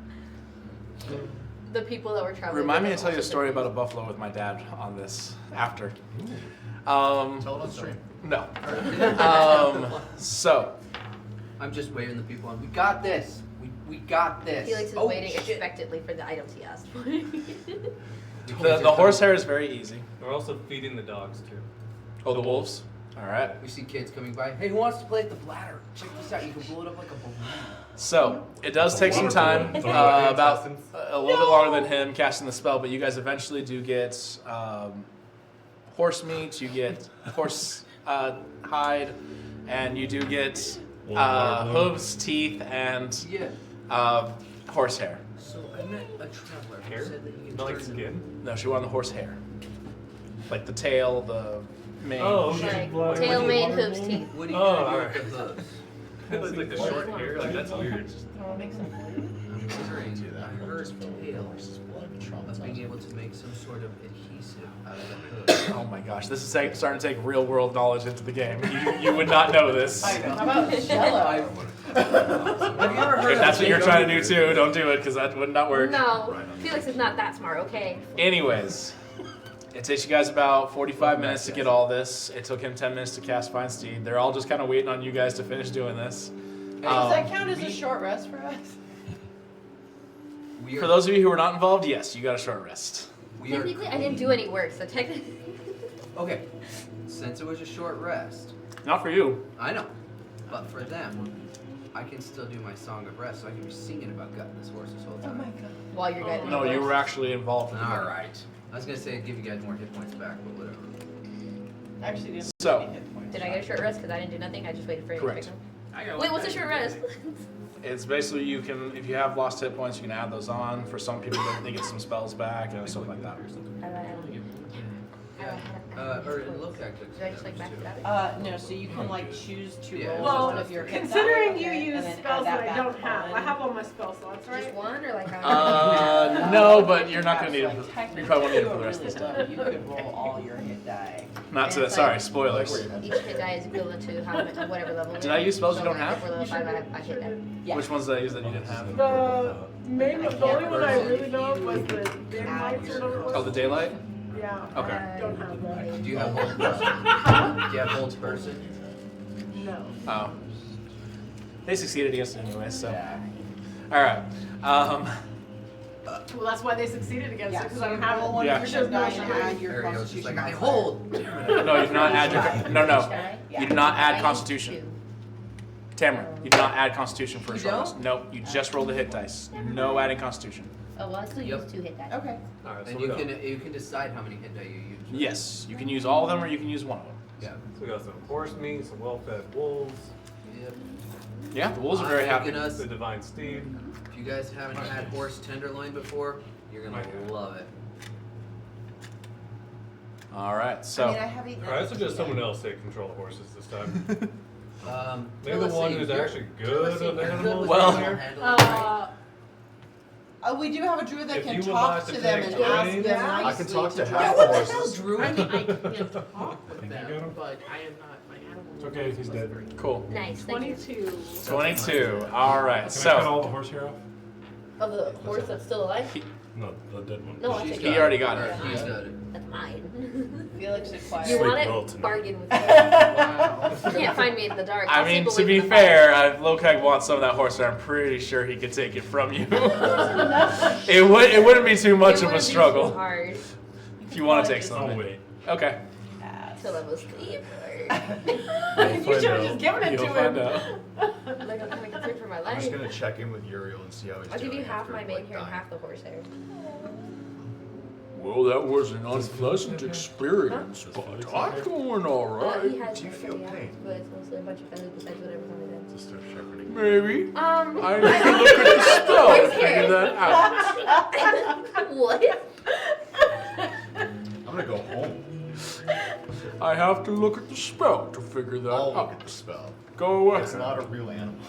The people that were traveling. Remind me with to tell you a us story also about a buffalo with my dad on this after. Tell it on stream. No. So, I'm just waving the people on. We got this. We got this. Felix is Oh, waiting shit. expectantly for the items he asked for. the horsehair is very easy. We're also feeding the dogs too. Oh, the wolves? All right. We see kids coming by. Hey, who wants to play at the bladder? Check this out. You can blow it up like a balloon. So, it does take some time, about a little bit longer than him casting the spell, but you guys eventually do get horse meat, you get horse hide, and you do get hooves, teeth, and Yeah. horsehair. So I met a traveler who Hair? said that you can Not like turn skin? No, she wanted the horse hair. Like the tail, the mane. Oh, Like, okay. tail, mane, hooves, teeth. What do you Oh, do alright. with the hooves? It's like the short hair. Like, that's weird. I'm wondering, I heard tail of being able to make some sort of adhesive out of the hood. Oh my gosh, this is starting to take real world knowledge into the game. You would not know this. I know. How about Jello? Have you ever heard If of that's what you're Jacob? trying to do too, don't do it because that would not work. No, Felix is not that smart, okay? Anyways, it takes you guys about 45 minutes to get all this. It took him 10 minutes to cast Find Steed. They're all just kind of waiting on you guys to finish doing this. Does that count as a short rest for us? We For are, those of you who were not involved, yes, you got a short rest. we are, Technically, I didn't do any work, so technically. okay, since it was a short rest, Not for you. I know, but for them, I can still do my song of rest, so I can be singing about gutting this horse this whole Oh time. my god. While you're getting No, you were actually involved in the All game. right. I was gonna say give you guys more hit points back, but whatever. Actually, didn't So- give me hit points. Did I get a short rest? Because I didn't do nothing. I just waited for you to Correct. pick them. Wait, what's a short rest? It's basically you can, if you have lost hit points, you can add those on. For some people, they get some spells back and stuff like that. Or it looked like it. Did I just like max it out? No, so you can like choose to Yeah. roll Well, one of your hit considering die, you and use then add spells that I back don't have, on. I have all my spell slots, right? Just one or like how? No, but you're not gonna need it. Actually, For, you probably won't need it for the technically, rest of the really stuff. low, you could roll all your hit die. Not to And that. it's Sorry, like- spoilers. Each hit die is equivalent to how much, whatever level. Did you're I at. use spells you So don't like, have? if we're level 5, I hit die. Yeah. Which ones did I use that you didn't have? The only one I really know of was the dim lights or whatever it was. Oh, the daylight. Yeah. Okay. I don't have that. Do you have hold person? Do you have hold person? No. Oh. They succeeded against it anyway, so. Yeah. All right. Well, that's why they succeeded against it, Yeah, because so I you don't have roll it. one Yeah. of your hit die and There's no add your Ariel's just constitution like, I modifier. hold. No, you do not add your. No, no. You do not add I Constitution. used Tamara, you do not add Constitution for a You short don't? rest. Nope, you just roll the hit dice. No adding Constitution. to. Oh, well, I still Yep. use 2 hit die. Okay. Alright, so And we you got, can decide how many hit die you use. Yes, you can use all of them or you can use one of them. Yeah. so we got some horse meat, some well-fed wolves, Yep. Yeah, the wolves are very I'm happy. thinking us- the divine steed. If you guys haven't had horse tenderloin before, you're gonna love it. All right, I so mean, I have eaten Alright, I suggest someone else take control of horses this time. Maybe the let's one see, who's you're- actually good let's see, with you're good animals. with Well- animal handling, right? We do have a druid that If can you would talk like to to them take and ask Dwayne, them I nicely can talk to drive half the the horses. horses. Druid? I mean, I can't talk with Think you got them, him? but I am not, my animal. It's okay if he's dead. cool. Nice, thank you. 22. 22. All right, Can I cut so all the horsehair off? Of the horse that's still alive? No, the dead one. No, I She's took he it. already got Or it. he's got it. That's mine. Felix acquired. You Sleep want well it? tonight. Bargain with me. Wow. You can't find me in the dark. I I'll mean, sleep to away be from the fire. fair, if Lokag wants some of that horsehair, I'm pretty sure he could take it from you. it wouldn't be too much It of a wouldn't be struggle too hard if you want to take some I'll of it. wait. Okay. till I was asleep. You should have just given it You'll to find him. out. Like I'm kind of concerned for my I'm life. just gonna check in with Uriel and see how he's I'll doing. give you half after, my mane like, hair and dying. half the horsehair. Well, that was an unpleasant experience, but I'm doing all Well, he right. has Do you like feel 30 pain? hours, but it's mostly a bunch of feathers besides whatever's on his head. Just start sharpening. Maybe. I need to I look at the spell to Horsehair. figure that out. What? I'm gonna go home. I have to look at the spell to figure that I'll look out. at the spell. Go away. It's not a real animal.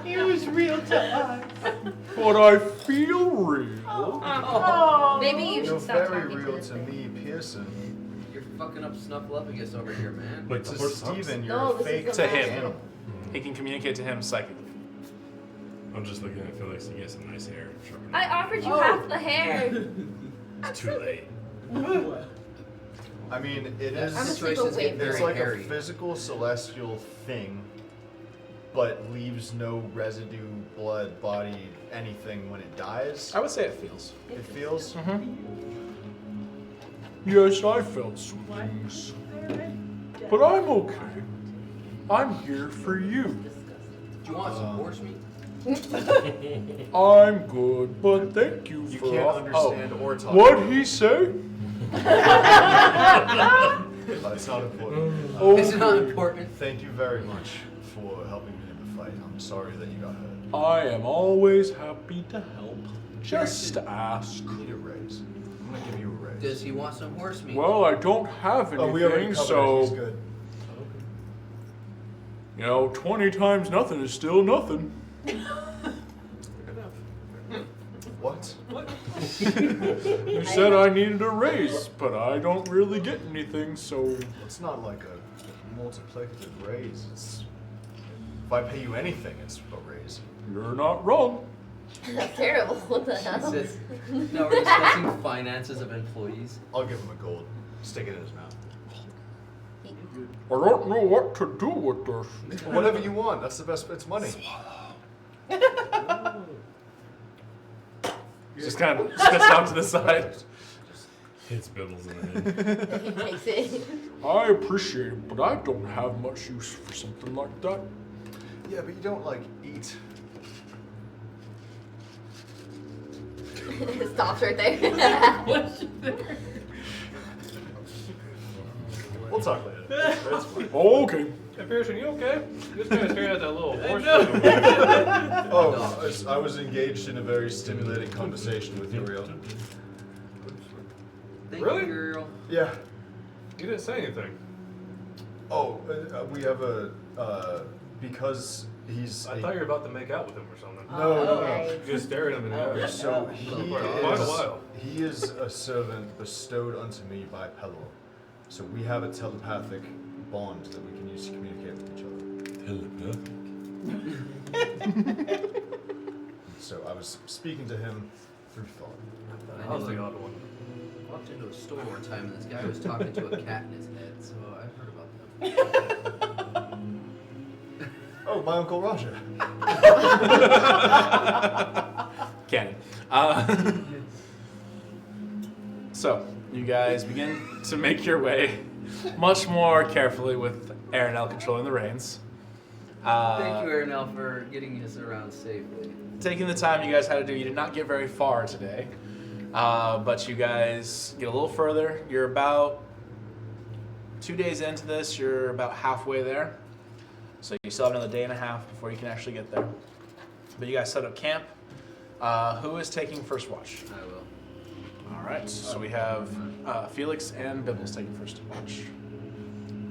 It was real to us. But I feel real. Oh. Maybe you You're should stop very talking to real this to thing. me, Pearson. You're fucking up Snuffleupagus over here, man. Wait, To the horse sucks? Steven, No, you're a this is fake the To him. animal. He can communicate to him psychically. I'm just looking at Felix to get some nice hair. I offered you Oh. half the hair. It's too late. I mean, it I'm is. a Situation's getting It's very like hairy. a physical celestial thing, but leaves no residue, blood, body, anything when it dies. I would say it feels. It feels. Yes, I felt some things. But I'm okay. I'm here for you. Do you want some horse meat? I'm good, but thank you You for can't off- understand or talk. What'd he say? That's not important. Oh. It's not important. Thank you very much for helping me in the fight. I'm sorry that you got hurt. I am always happy to help. Just ask. You need a raise. I'm gonna give you a raise. Does he want some horse meat? Well, I don't have Oh, we already anything, covered it. He's so good. you know, 20 times nothing is still nothing. What? You said I needed a raise, but I don't really get anything, so It's not like a multiplicative raise. It's if I pay you anything, it's a raise. you're not wrong. That's terrible. What the hell? It's- no, we're discussing finances of employees. I'll give him a gold. Stick it in his mouth. I don't know what to do with this. Whatever you want. That's the best. It's money. Just kind of spits out to the side. Hits Bibbles in the head. He takes it. I appreciate it, but I don't have much use for something like that. Yeah, but you don't like eat. Stops right there. We'll talk later. That's fine. Okay. Hey, Pearson, you okay? You just kind of staring at that little horse. Oh, I was engaged in a very stimulating conversation with Uriel. Thank Really? you, girl. Yeah. You didn't say anything. Oh, we have a because he's. I thought you were about to make out with him or something. No. You just stare at him in the eye. So he Quite a while. is a servant bestowed unto me by Pelor. So we have a telepathic bond that we can use to communicate with each other. So I was speaking to him through thought. I How's the knew odd one? I walked into a store one time and this guy was talking to a cat in his head, so I've heard about them. Oh, my Uncle Roger. Canon. So, you guys begin to make your way much more carefully with Aranel controlling the reins. Thank you, Aranel, for getting us around safely. Taking the time you guys had to do, you did not get very far today. But you guys get a little further. You're about 2 days into this, you're about halfway there. So you still have another day and a half before you can actually get there. But you guys set up camp. Who is taking first watch? I will. All right, so we have Felix and Bibbles taking first watch.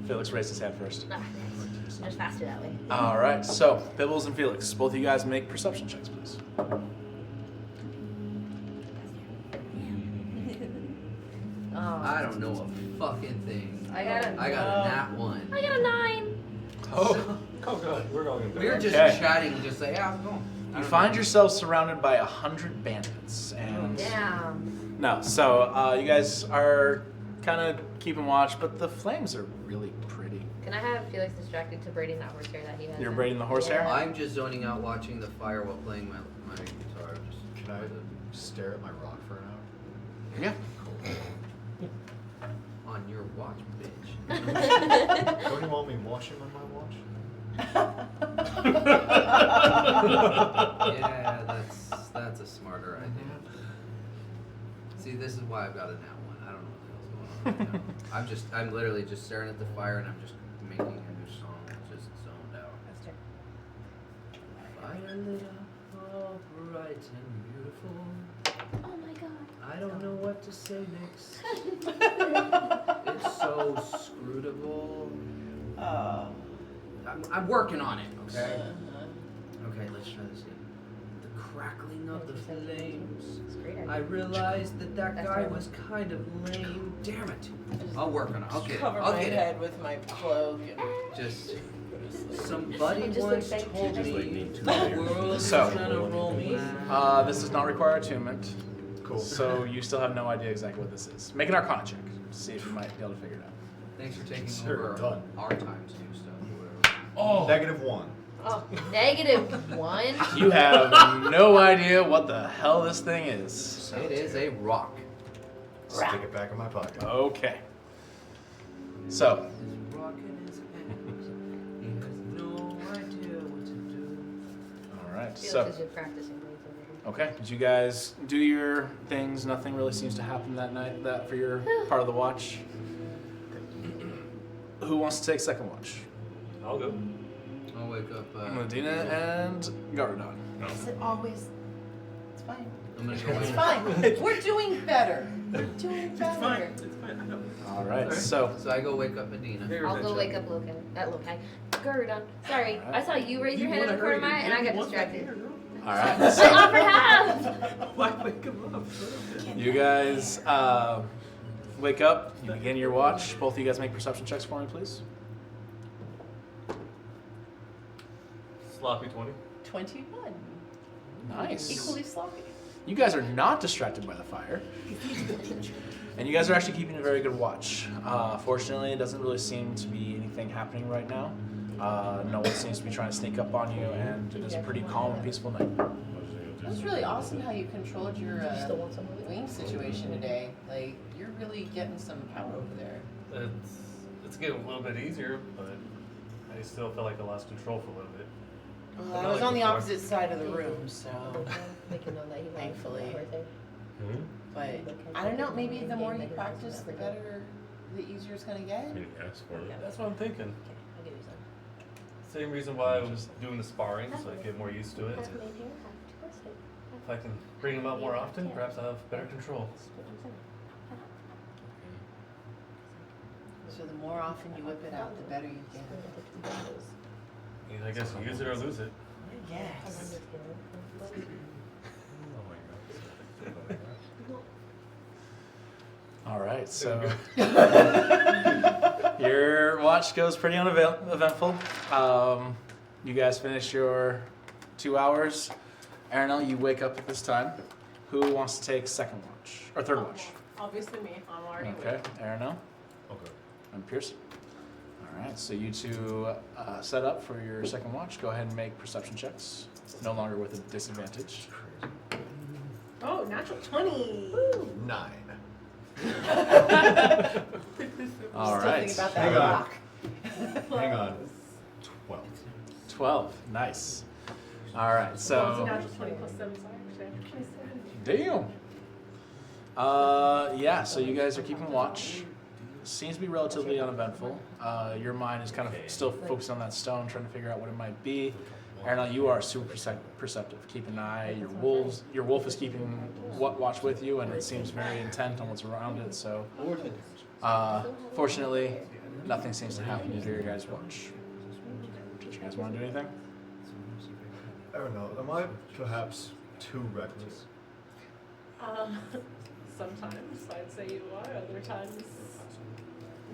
Felix raised his hand first. Ah, Much faster that way. All right, so Bibbles and Felix, both of you guys make perception checks, please. I don't know a fucking thing. I got a I got a nat 1. I got a 9. Oh. Oh god, we're all gonna We were just Okay. chatting, just like, yeah, I'm going. I You don't find know. yourself surrounded by 100 bandits, and Damn. no, so you guys are kind of keeping watch, but the flames are really pretty. Can I have Felix distracted to braiding that horsehair that he has? You're now? braiding the horsehair? I'm just zoning out watching the fire while playing my guitar. Just Can I stare at my rock for an hour? Yeah. on your watch, bitch. Don't you want me watching on my watch? Yeah, that's a smarter idea. See, this is why I've got a nat 1. I don't know what the hell's going on right now. I'm literally just staring at the fire and I'm just making a new song, just zoned out. That's true. Fire lit up, all bright and beautiful. Oh my god. I don't know what to say next. It's so scrutable. I'm working on it, okay? Okay, let's try this again. The crackling of the flames, It's a great idea. I realized that That's guy terrible. was kind of lame. Damn it. I'll work on it. I'll get it. Cover I'll my get head with my cloak. And it. Somebody Just once like that. told Just me like the world is So- gonna roll me. This does not require attunement. Cool. So you still have no idea exactly what this is. Make an Arcana check. See if you might be able to figure it out. Thanks for taking Sure, over done. our time to do stuff or whatever. Oh, -1. Oh, -1. You have no idea what the hell this thing is. It is a rock. Stick it back in my pocket. Okay. So, His rock in his hand. He has no idea what to do. all right. Feel So, because you're practicing things over here. okay. Did you guys do your things? Nothing really seems to happen that night. That for your part of the watch. Who wants to take second watch? I'll go. I'll wake up. Medina and Garadon. is it always? It's fine. I'm gonna go It's wake fine. We're doing better. We're doing It's fine. better. It's fine. I know. All right. Alright. So, So I go wake up Medina. I'll go wake up Lokai. Gurudon. Sorry, I saw you raise your hand in the corner of my eye and I got distracted. all right. I So offered half! Why wake him up? you guys wake up. You begin your watch. Both of you guys make perception checks for me, please. Sloppy 20. 21. Nice. Equally sloppy. You guys are not distracted by the fire. And you guys are actually keeping a very good watch. Fortunately, it doesn't really seem to be anything happening right now. No one seems to be trying to sneak up on you, and it is a pretty calm and peaceful night. It was really awesome how you controlled your Still want some of it? wing situation today. Like, you're really getting some power over there. It's getting a little bit easier, but I still felt like I lost control for a little bit. Well, I Not was like on the before. opposite side of the room, so. Making know that he Thankfully. hmm? But I don't know, maybe the more you practice, the better, the easier it's gonna get. You didn't ask for it. That's what I'm thinking. I'll give you some. Same reason why I was doing the sparring, so I get more used to it. If I can bring him out more often, perhaps I'll have better control. So the more often you whip it out, the better you get. I mean, I guess use it or lose it. Yes. Oh my god. All right, so your watch goes pretty uneventful. You guys finish your 2 hours. Aranel, you wake up at this time. Who wants to take second watch or third watch? Obviously me. I'm already Okay, Aranel Okay. and Pearson. All right, so you two set up for your second watch. Go ahead and make perception checks. No longer with a disadvantage. Oh, natural 20. 9. All Still right, think about that Hang on. rock. Hang on. 12. 12. Nice. All right, Well, it's a so natural 20 plus 7, so I actually have 27. damn. Yeah, so you guys are keeping watch. Seems to be relatively uneventful. Your mind is kind of still focused on that stone, trying to figure out what it might be. Aranel, you are super perceptive. Keep an eye. Your wolf is keeping watch with you, and it seems very intent on what's around it. So, fortunately, nothing seems to happen to your guys' watch. Did you guys want to do anything? I don't know. Am I perhaps too reckless? Sometimes I'd say you are, other times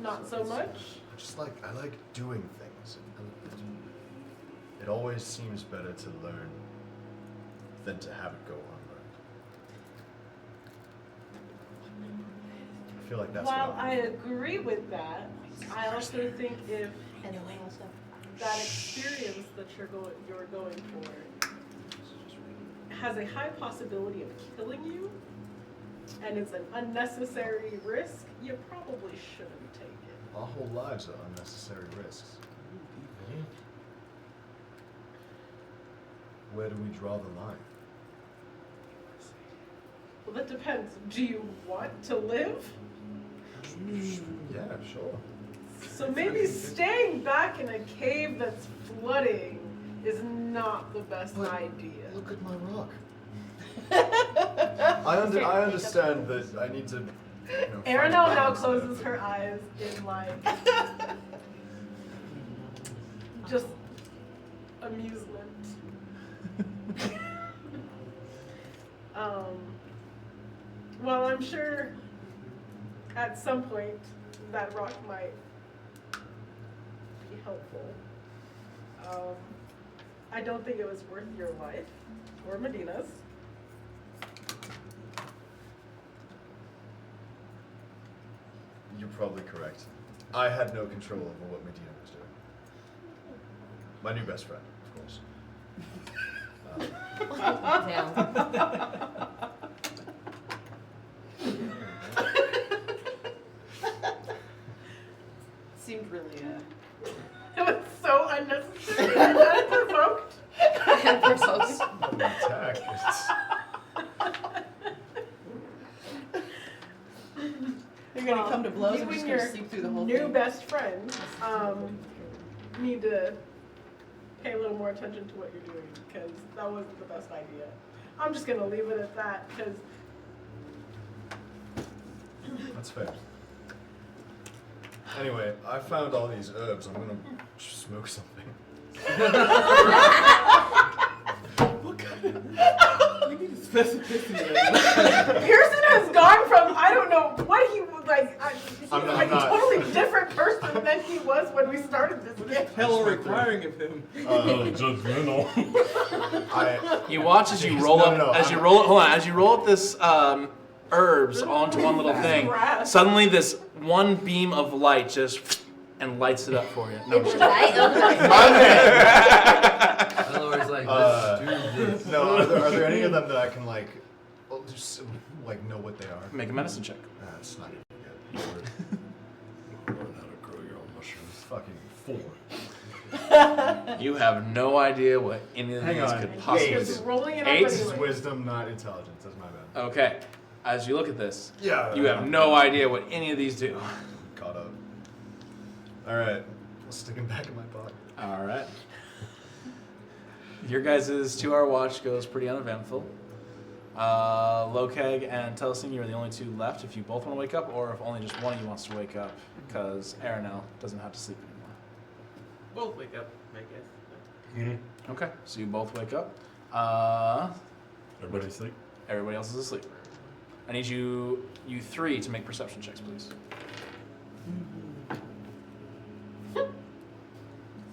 not so much. I like doing things. It always seems better to learn than to have it go unlearned. I feel like that's While what I agree with that, I also think if And the wing also. that experience that you're going for has a high possibility of killing you, and it's an unnecessary risk, you probably shouldn't take it. Our whole lives are unnecessary risks. Where do we draw the line? Well, that depends. Do you want to live? Yeah, sure. So maybe staying back in a cave that's flooding is not the best idea. Look at my rock. I understand that I need to. Find Aranel now balance there, closes but- her eyes in like just amusement. Well, I'm sure at some point that rock might be helpful. I don't think it was worth your life or Medina's. You're probably correct. I had no control over what Medina was doing. My new best friend, of course. Damn. Seemed really It was so unnecessary and unprovoked. And we're so An attack. You're gonna come to blows. You I'm just and gonna your sleep through the whole new thing. best friend need to pay a little more attention to what you're doing because that wasn't the best idea. I'm just gonna leave it at that because That's fair. Anyway, I found all these herbs. I'm gonna smoke something. We need specificity right now. Pearson has gone from I don't know what he was like. He's I'm like not- a totally different person than he was when we started this game. Hell are requiring of him. Judgmental. You watch as you Jeez, roll no, up, no, as I'm- you roll, hold on, as you roll up this herbs onto one little thing. Grass. Suddenly, this one beam of light just and lights it up for you. No, I'm It's just right over Otherwise, like, let's do this. No, are there any of them that I can like, just like know what they are? Make a medicine check. That's not even good. Learn how to grow your own mushrooms. Fucking 4. You have no idea what any of Hang these on. could He's possibly just be. rolling it Eight? up This is anyway. wisdom, not intelligence. That's my bad. Okay, as you look at this, Yeah. you have no idea what any of these do. Caught up. All right. I'll stick him back in my pocket. All right. Your guys' 2-hour watch goes pretty uneventful. Lokeg and Telsin, you're the only two left if you both want to wake up, or if only just one of you wants to wake up, because Aranel doesn't have to sleep anymore. Both wake up, I guess. Okay, so you both wake up. Everybody sleep? Everybody else is asleep. I need you three to make perception checks, please.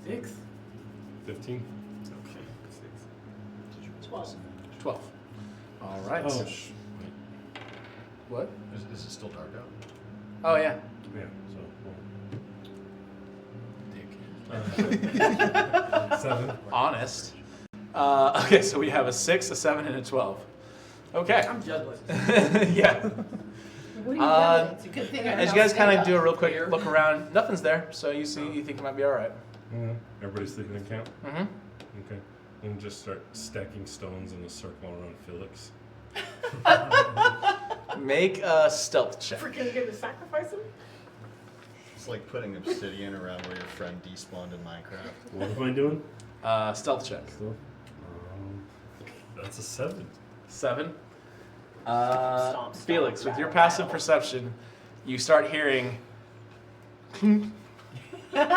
6. 15? Okay, 12. 12. All right. Oh, What? Is it still dark out? Oh, yeah. yeah, so. 7. Honest. Okay, so we have a 6, a 7, and a 12. Okay. I'm judgeless. Yeah. What are you doing? It's a good thing I As you guys kind of do a real quick look around, nothing's there, so you think it might be all right. Everybody sleeping in camp? Mm-hmm. Okay. And just start stacking stones in a circle around Felix. Make a stealth check. Freaking gonna sacrifice him? It's like putting obsidian around where your friend despawned in Minecraft. What am I doing? Stealth check. That's a 7. 7. Stomp, Felix, with rattle, your passive rattle. perception, you start hearing clink, clink,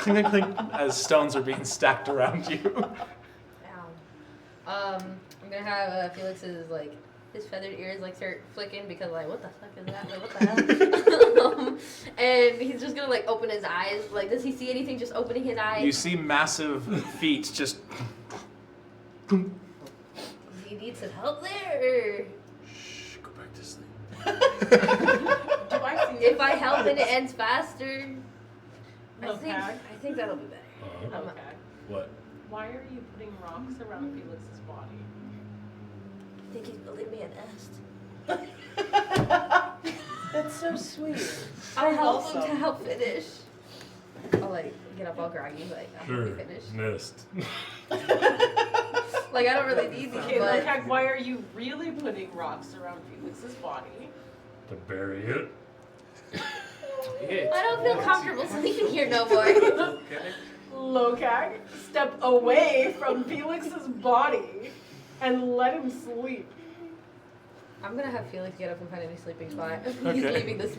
clink, clink, as stones are being stacked around you. Ow. I'm gonna have Felix's his feathered ears start flicking because what the fuck is that? What the hell? And he's just gonna open his eyes. Does he see anything? Just opening his eyes. You see massive feet just. Does he need some help there? Shh, go back to sleep. Do I see If I help and it ends faster, I Okay. think that'll be better. Okay. What? Why are you putting rocks around Felix's body? I think he's building me a nest. That's so sweet. I'll help Also- him to help finish. I'll get up all groggy, I'll Sure. help you finish. Nest. I don't really need these, Okay, but Lokag, why are you really putting rocks around Felix's body? To bury it. I don't feel comfortable sleeping here no more. Okay. Lokag, step away from Felix's body and let him sleep. I'm gonna have Felix get up and find a new sleeping spot. He's Okay. leaving this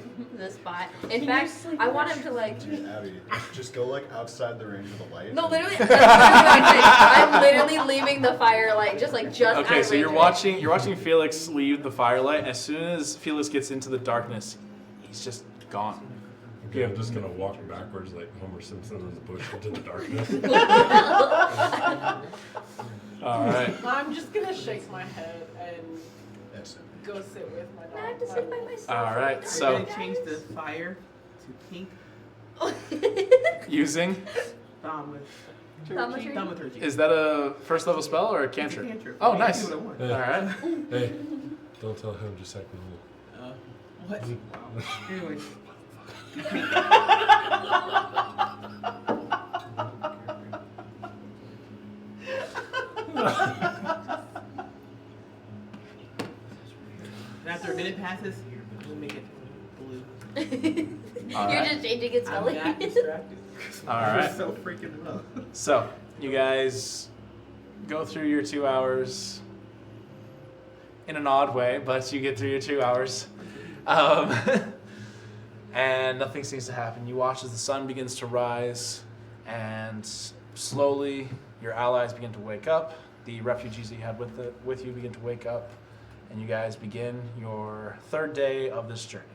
spot. In fact, I want him to like. Dude, Abby, just go like outside the range of the light. No, literally. That's literally what I'm saying. I'm literally leaving the firelight, just out Okay, of so range you're of it. watching Felix leave the firelight. And as soon as Felix gets into the darkness, he's just gone. Okay, I'm just gonna walk backwards like Homer Simpson in the bush into the darkness. All right. I'm just gonna shake my head and Yes. go sit with my dog. I have to sit by myself. All right. We're So gonna change the fire to pink using, thaumaturgy. Thaumaturgy. is that a first level spell or a It's a cantrip? cantrip. Oh, I can nice. do what I want. All right. Hey, don't tell him, just act normal. What? Anyways. And after a minute passes, we'll make it blue. All You're right. just changing its I'm color. not distracted. All right. So freaking well. So you guys go through your 2 hours in an odd way, but you get through your 2 hours. And nothing seems to happen. You watch as the sun begins to rise, and slowly your allies begin to wake up. The refugees that you had with you begin to wake up, and you guys begin your third day of this journey.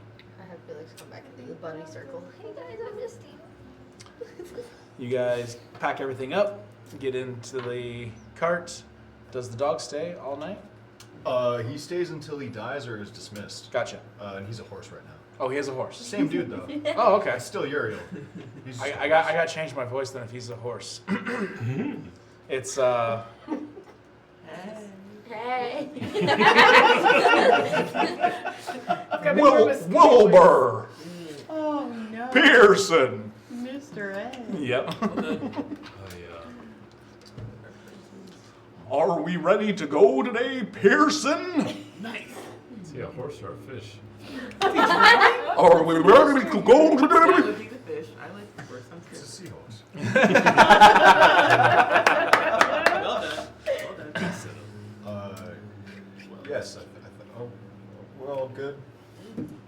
I have Felix come back into the bunny circle. Hey guys, I missed you. You guys pack everything up, get into the cart. Does the dog stay all night? He stays until he dies or is dismissed. Gotcha. And he's a horse right now. Oh, he has a horse. Same dude though. Oh, okay. It's still Uriel. He's just I got to change my voice then if he's a horse. It's Hey. Wilbur Oh no. Pearson. Mr. Ed. Yep. I, Are we ready to go today, Pearson? is he a horse or a fish? Are we ready to go I today? would be the fish. I like the first. I'm It's a scared. seahorse. Well done. Well done. Yes. Oh, we're all good.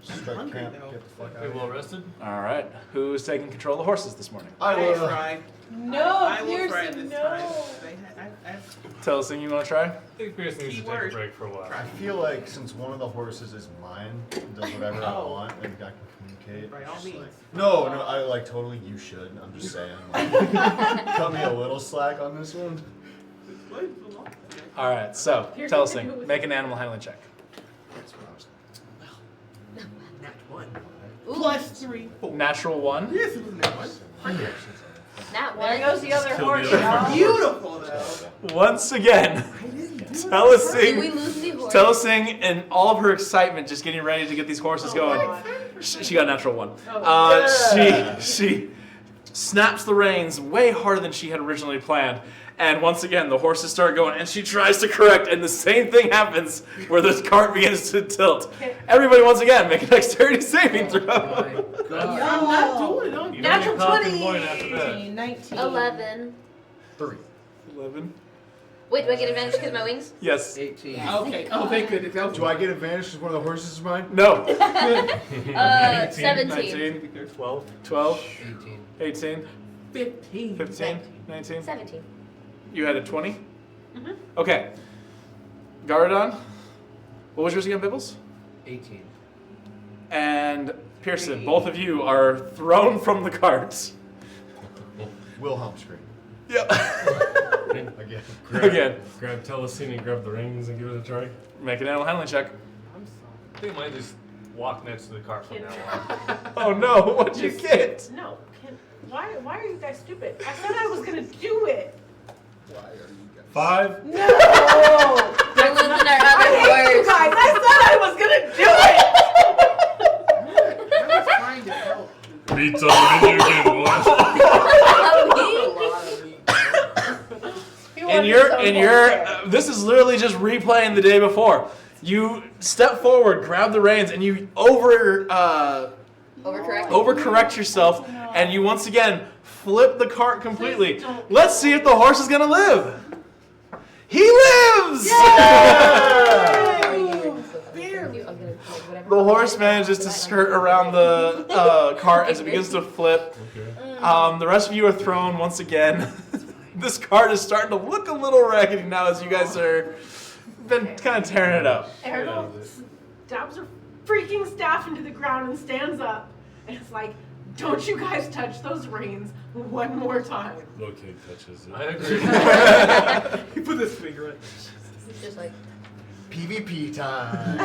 Strike hungry, camp. though. Get the fuck out Are of you here. well rested? All right. Who's taking control of the horses this morning? I I will. tried. No, I will try Pearson, this no. time. I Tell us something you want to try. I think Pearson needs to take a Keyword. break for a while. I feel like since one of the horses is mine, and does whatever I Oh. want, and I can communicate. By all just means. like- no, I like totally. You should. I'm just saying. Like, cut me a little slack on this one. What? Okay. All right. So tell us something. Make an animal handling check. That's what I was. Nat 1. Ooh, Plus 3, 4. Natural 1. Yes, it was Nat 1. that There one. goes the other Kill horse, the other y'all. Beautiful though. Once again, I didn't do it. Did we Telesing, lose the horse? Telesing, and all of her excitement just getting ready to get these horses going. She got a natural 1. She snaps the reins way harder than she had originally planned. And once again, the horses start going, and she tries to correct, and the same thing happens where the cart begins to tilt. Everybody, once again, make a dexterity saving throw. Oh my god. I'm not doing it. I'm You Natural don't get 20. coffee point after that. 19. 11. 3. 11. Wait, do I get advantage because of my wings? Yes. 18. Okay. Oh, thank goodness. That was Do I get advantage because one of the horses is mine? No. 17. 19, 12. 12, 18. 18, 15. 15, 19. 17. You had a 20? Okay. Garadon, what was yours again, Bibbles? 18. And Pearson, both of you are thrown from the carts. Wilhelm scream. Yep. Again. Again. Grab Telesine and grab the rings and give it a try. Make an animal handling check. I'm sorry. I think I might just walk next to the car from now on. Oh no, what'd you get? No. Why are you guys stupid? I said I was gonna do it. Why are you guys? 5. No! We're losing our other You horse. guys, I said I was gonna do it. I was trying to help. Pizza video game, boys. A lot of meat. And this is literally just replaying the day before. You step forward, grab the reins, and you Overcorrect. overcorrect yourself, and you once again flip the cart completely. Let's see if the horse is gonna live. He lives! Beer. like whatever. The horse manages to skirt around the cart as it begins to flip. Okay. The rest of you are thrown once again. This cart is starting to look a little raggedy now as you guys are been kind of tearing it up. Errol stabs her freaking staff into the ground and stands up. And it's like, don't you guys touch those reins one more time. Locate touches it. I agree. He put his finger in. It's just like PvP time.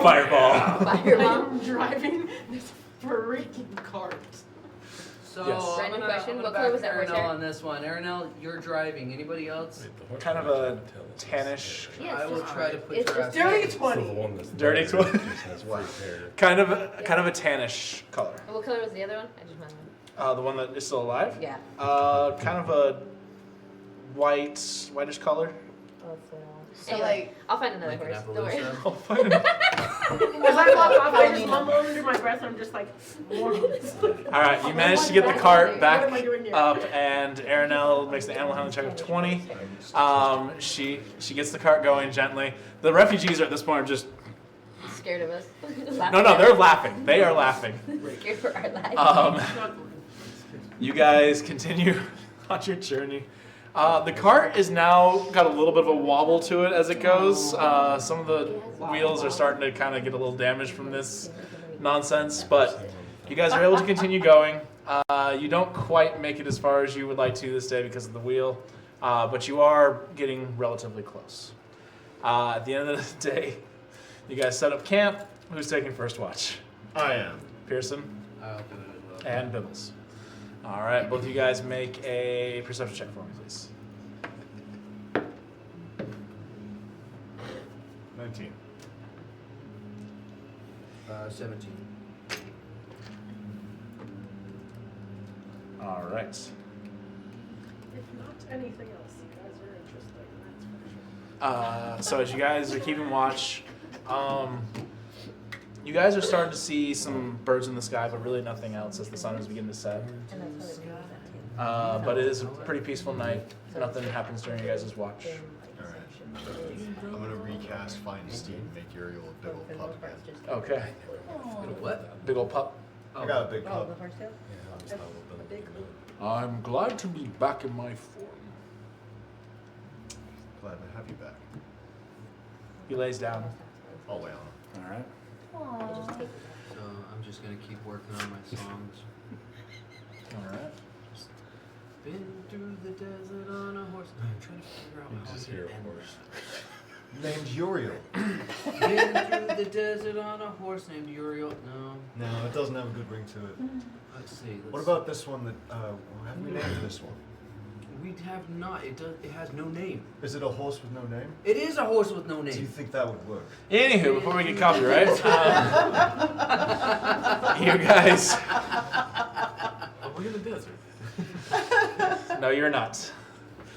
Fireball. fireball. I'm driving this freaking cart. So Yes. I'm Random gonna, question, I'm what gonna color back was that horse Aranel hair? on this one. Aranel, you're driving. Anybody else? Wait, the horse Kind of manager a didn't tell us it's tannish- scary. Yeah, I will just- try to put it's your just ass. Dirty So the 20. one that's Dirty there 20. just has white hair. Kind of a tannish color. What color was the other one? I just went. The one that is still alive. Yeah. Kind of a whitish color. Oh, it's the So anyway, like, I'll find another Like an horse. Don't worry. Appaloosa. I'll find it. As I walk off, I just mumble under my breath. I'm just like, morons. All right, you managed to get the cart back What am I doing here? up, and Aranel makes the animal handling check of 20. She gets the cart going gently. The refugees are at this point are just Scared of us. no, they're laughing. They are laughing. Scared for our lives. You guys continue on your journey. The cart is now got a little bit of a wobble to it as it goes. Some of the wheels are starting to kind of get a little damaged from this nonsense, but you guys are able to continue going. You don't quite make it as far as you would like to this day because of the wheel, but you are getting relatively close. At the end of the day, you guys set up camp. Who's taking first watch? I am. Pearson I'll do it as well. and Bibbles. All right, both of you guys make a perception check for me, please. 19. 17. All right. If not anything else, you guys are interesting. That's for sure. So as you guys are keeping watch, you guys are starting to see some birds in the sky, but really nothing else as the sun is beginning to set. And that's what it means. But it is a pretty peaceful night. Nothing happens during your guys' watch. I'm gonna recast Find Steam, make Uriel a big old pup again. Okay. What? Big old pup. I got a big Oh, the pup. horse tail? I'm glad to be back in my form. Glad to have you back. He lays down. I'll wait on him. All right. So I'm just gonna keep working on my songs. All right. Been through the desert on a horse. I'm trying to figure out how Just to hear end a horse. Named Uriel. Been through the desert on a horse named Uriel. No. No, it doesn't have a good ring to it. Let's see. What about this one that, have we named this one? We have not. It does. It has no name. Is it a horse with no name? It is a horse with no Do you name. think that would work? Anywho, before we get copyright, you guys. Oh, we're in the desert. No, you're not.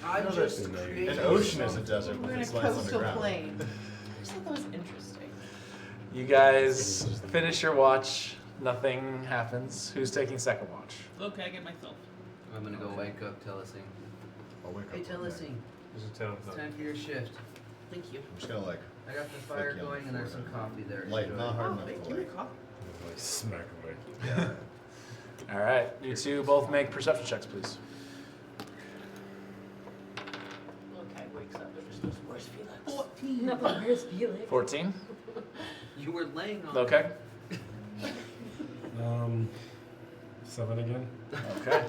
I'm No, just there's- creating An ocean is a songs. desert we're with in a its lights coastal underground. plain. I just thought that was interesting. You guys finish your watch. Nothing happens. Who's taking second watch? Okay, I get myself. I'm gonna go wake up Telesing. I'll wake up. Hey one day. Telesing, There's a town it's time for your shift. Thank you. I'm just gonna like I got the fire Flick you on going the and there's some forehead. coffee there. light, Enjoy. not hard Oh, enough thank to you. like. Coffee. Like smack away. Yeah. All right, you two both make perception checks, please. Okay, wakes up. There's just those worst feelings. 14. Not the worst feeling. 14. You were laying on. Okay. 7 again. Okay.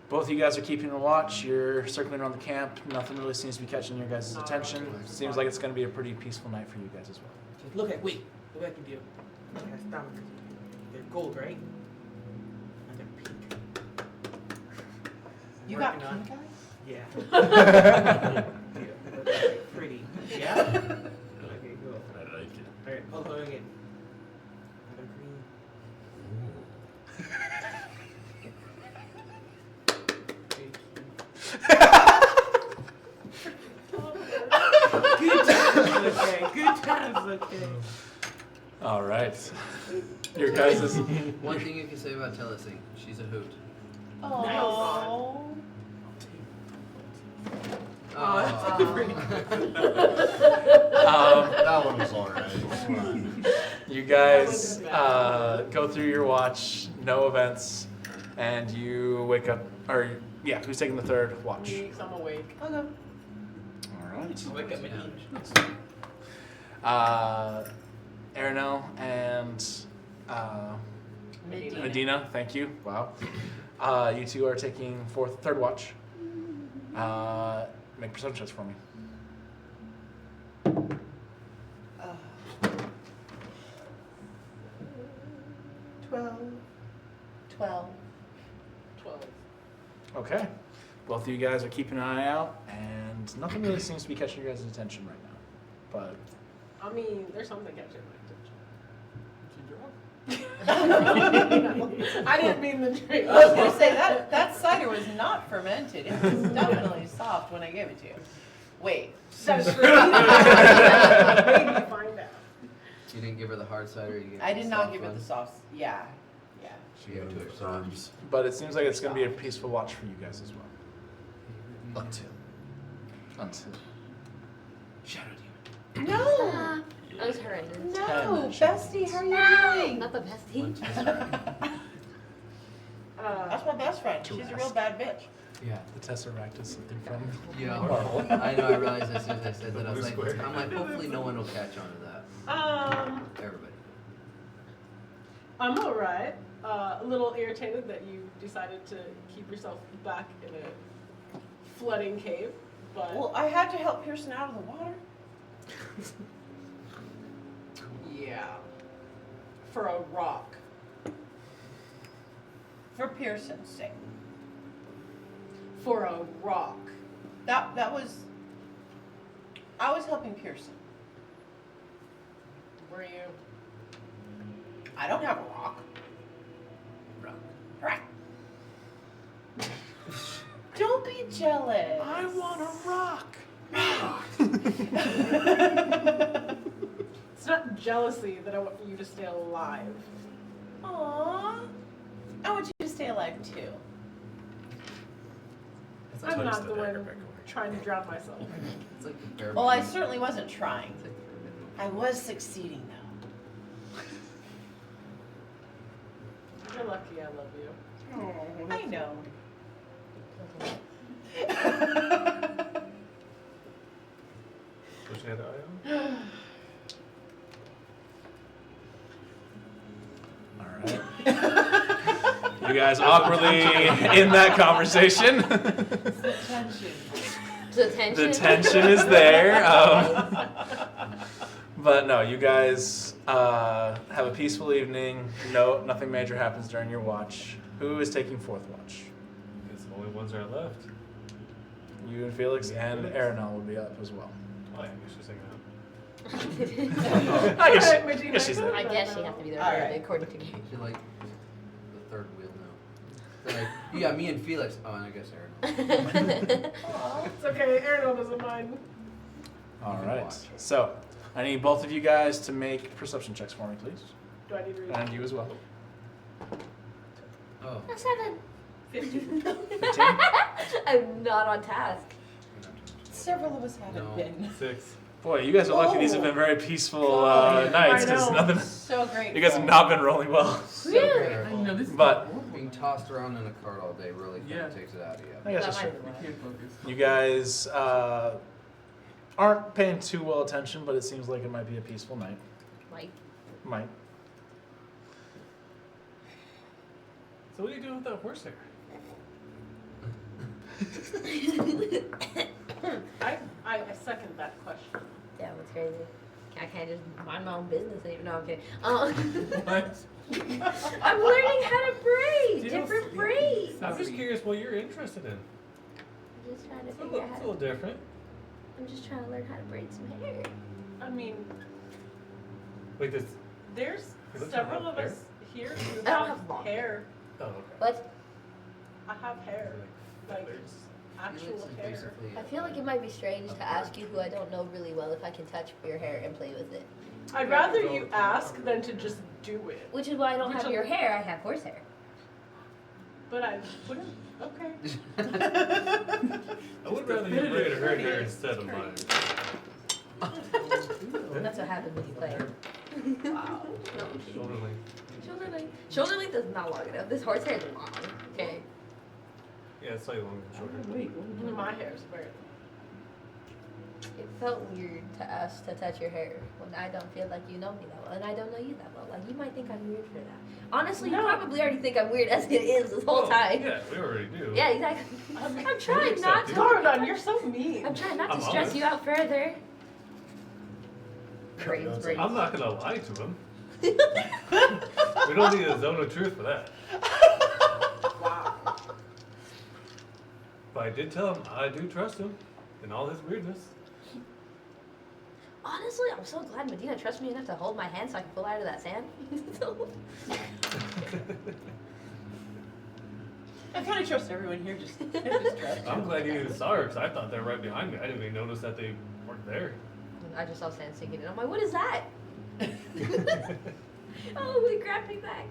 Both of you guys are keeping a watch. You're circling around the camp. Nothing really seems to be catching your guys' attention. Seems like it's going to be a pretty peaceful night for you guys as well. Look at, wait. Look at you. Look at stomach. They're gold, right? And they're pink. You got Working on- pink eyes? Yeah. Yeah, pretty. Yeah? Okay, cool. I like it. Alright, hold on again. I got green. Good times, okay. Good times, okay. All right. Your guys' One thing you can say about Telesing, she's a hoot. Oh. That one was alright. You guys go through your watch, no events, and you wake up. Or yeah, who's taking the third watch? Me, 'cause I'm awake. Okay. All right. Wake up, Medina. Aranel and Medina, thank you. Wow. You two are taking third watch. Make perception checks for me. 12. 12. Okay. Both of you guys are keeping an eye out, and nothing really seems to be catching your guys' attention right now. But I mean, there's something catching my attention. I didn't mean the drink. I was gonna say that cider was not fermented. It was definitely soft when I gave it to you. Wait. That's true. Made me find out. You didn't give her the hard cider. You gave I her did the not soft give it one? the sauce. Yeah. Yeah. She gave it to her soft. but it seems like it's going to be a peaceful watch for you guys as well. Until Shadow No. That was horrendous. No, 10 bestie, how are you doing? Not the bestie. That's my best friend. She's a real bad bitch. Yeah. the Tesseract is something from Yeah. Marvel. I know. I realized as soon as I said that, I was Blue like, square. I'm like, hopefully no one will catch on to that. Everybody. I'm alright. A little irritated that you decided to keep yourself back in a flooding cave, but Well, I had to help Pearson out of the water. yeah, for a rock. For Pearson's sake. For a rock. That was. I was helping Pearson. Were you? I don't have a rock. Rock. Don't be jealous. I want a rock. It's not jealousy that I want you to stay alive. Aww. I want you to stay alive too. I'm not the one trying to drown myself. It's like the bare Well, I minimum. certainly wasn't trying. It's like the bare minimum. I was succeeding though. You're lucky I love you. I know. What you had to eye on? All right. You guys awkwardly in that conversation. The tension. The tension. The tension is there. But no, you guys have a peaceful evening. No, nothing major happens during your watch. Who is taking fourth watch? It's the only ones that are left. You and Felix and Aranel will be up as well. Oh, yeah, I guess she's hanging out. I guess, Medina, guess she's there. I guess she has to be there All right. according to game. She's like the third wheel now. They're like, you got me and Felix. Oh, and I guess Aaron. It's okay, Ariel doesn't mind. All right. So I need both of you guys to make perception checks for me, please, Do I need to read and you as well. Oh. 7. 15? 15. I'm not on task. Several of us haven't No. been. 6. Boy, you guys are lucky. These have been very peaceful Oh, nights I because know. nothing. So great. You guys have not been rolling well. So Really? careful. I know this is But- Being tossed around in a cart all day really kind Yeah. of takes it out of you. I guess That that's might true. be We why. can't focus. You guys aren't paying too well attention, but it seems like it might be a peaceful night. Like, Might. So what do you do with that horse hair? I second that question. yeah, that's crazy. I can't just mind my own business anymore. No, I'm kidding. What? I'm learning how to braid. You Different don't- braids. I'm just curious what you're interested in. I'm just trying to It's a figure little, out it's a how little to, different. I'm just trying to learn how to braid some hair. I mean, Like this. there's You don't several have of us here who I don't have have long hair. Oh, okay. But I have hair. Like, Feathers. actual Felix is hair. basically I feel like it might be strange to ask you who I don't know really well if I can touch your hair and play with it. I'd rather you ask than to just do it. Which is why I don't Which have is- your hair. I have horse hair. But I wouldn't. Okay. I would rather you braid her hair instead of mine. That's what happens when you play. Wow. No, I'm kidding. Shoulder length. Shoulder length. Shoulder length is not long enough. This horse hair is long. Okay. Yeah, it's slightly longer than shorter. My hair's very. It felt weird to us to touch your hair when I don't feel like you know me that well, and I don't know you that well. Like, you might think I'm weird for that. Honestly, you probably already think I'm weird as it is this whole Oh, time. Yeah, we already do. Yeah, exactly. I'm trying not to. Gordon, you're so mean. I'm trying not to I'm stress honest. you out further. Brains, brains. I'm not gonna lie to him. We don't need a zone of truth for that. Wow. But I did tell him I do trust him in all his weirdness. Honestly, I'm so glad Medina trusts me enough to hold my hand so I can pull out of that sand. I kind of trust everyone here. Just trust. I'm glad you even saw her because I thought they were right behind me. I didn't even notice that they weren't there. I just saw sand sinking, and I'm like, what is that? Oh, they grabbed me back.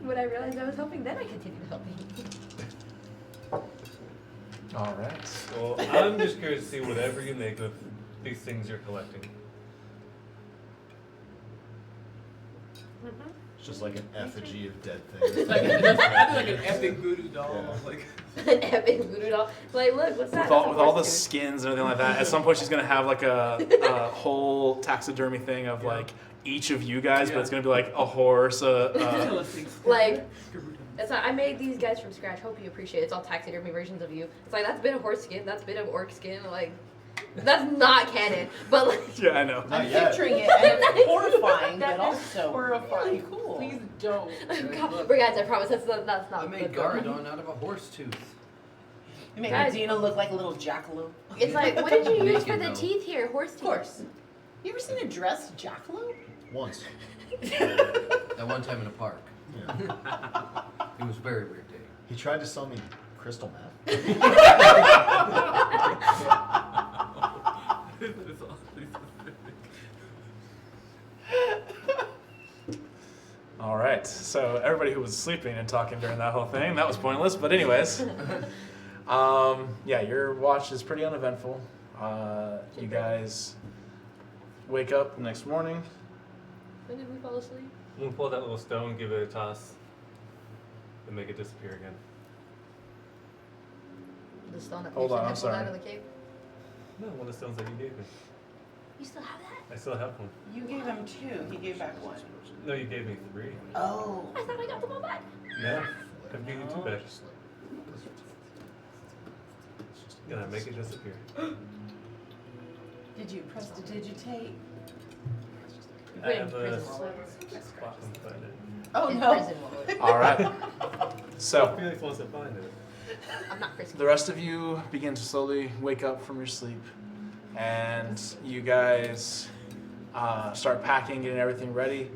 When I realized I was helping, then I continued helping. All right. Well, I'm just curious to see whatever you make of these things you're collecting. It's just like an effigy of dead things. It's like an epic voodoo doll. Yeah. Like, An epic voodoo doll. Like, look, what's that? With all, That's a with all the horse tooth. skins and everything like that, at some point she's gonna have like a whole taxidermy thing of like each of you guys, but it's gonna be like a horse, Like, it's not, I made these guys from scratch. Hope you appreciate it. It's all taxidermy versions of you. It's like, that's been a horse skin, that's been an orc skin. Like, that's not canon. But, like, yeah, I know. Not I'm yet. picturing it, and it's horrifying, That but is also horrifying. really cool. Please don't. God, but guys, I promise that's not I made good. Garadon out of a horse tooth. You make Guys. Medina look like a little jackalope. It's like, what did you Make use for it the though. teeth here? Horse teeth. Of course. You ever seen a dressed jackalope? Once. That one time in a park. Yeah. It was a very weird day. He tried to sell me crystal meth. All right. So everybody who was sleeping and talking during that whole thing, that was pointless. But anyways, yeah, your watch is pretty uneventful. You guys wake up the next morning. When did we fall asleep? I'm gonna pull that little stone, give it a toss, and make it disappear again. The stone that Hold Pearson on, had I'm pulled sorry. out of the cave. No, one of the stones that you gave me. You still have that? I still have one. You gave him 2. He gave back 1. No, you gave me 3. Oh. I thought I got them all back. No, I'm giving you 2 back. Gonna make it disappear. Did you press to digitate? You I put it in have a prison mode. spot and find it. Oh In no. prison mode. All right. So Felix wants to find it. I'm not frisky. the rest of you begin to slowly wake up from your sleep, and you guys start packing, getting everything ready.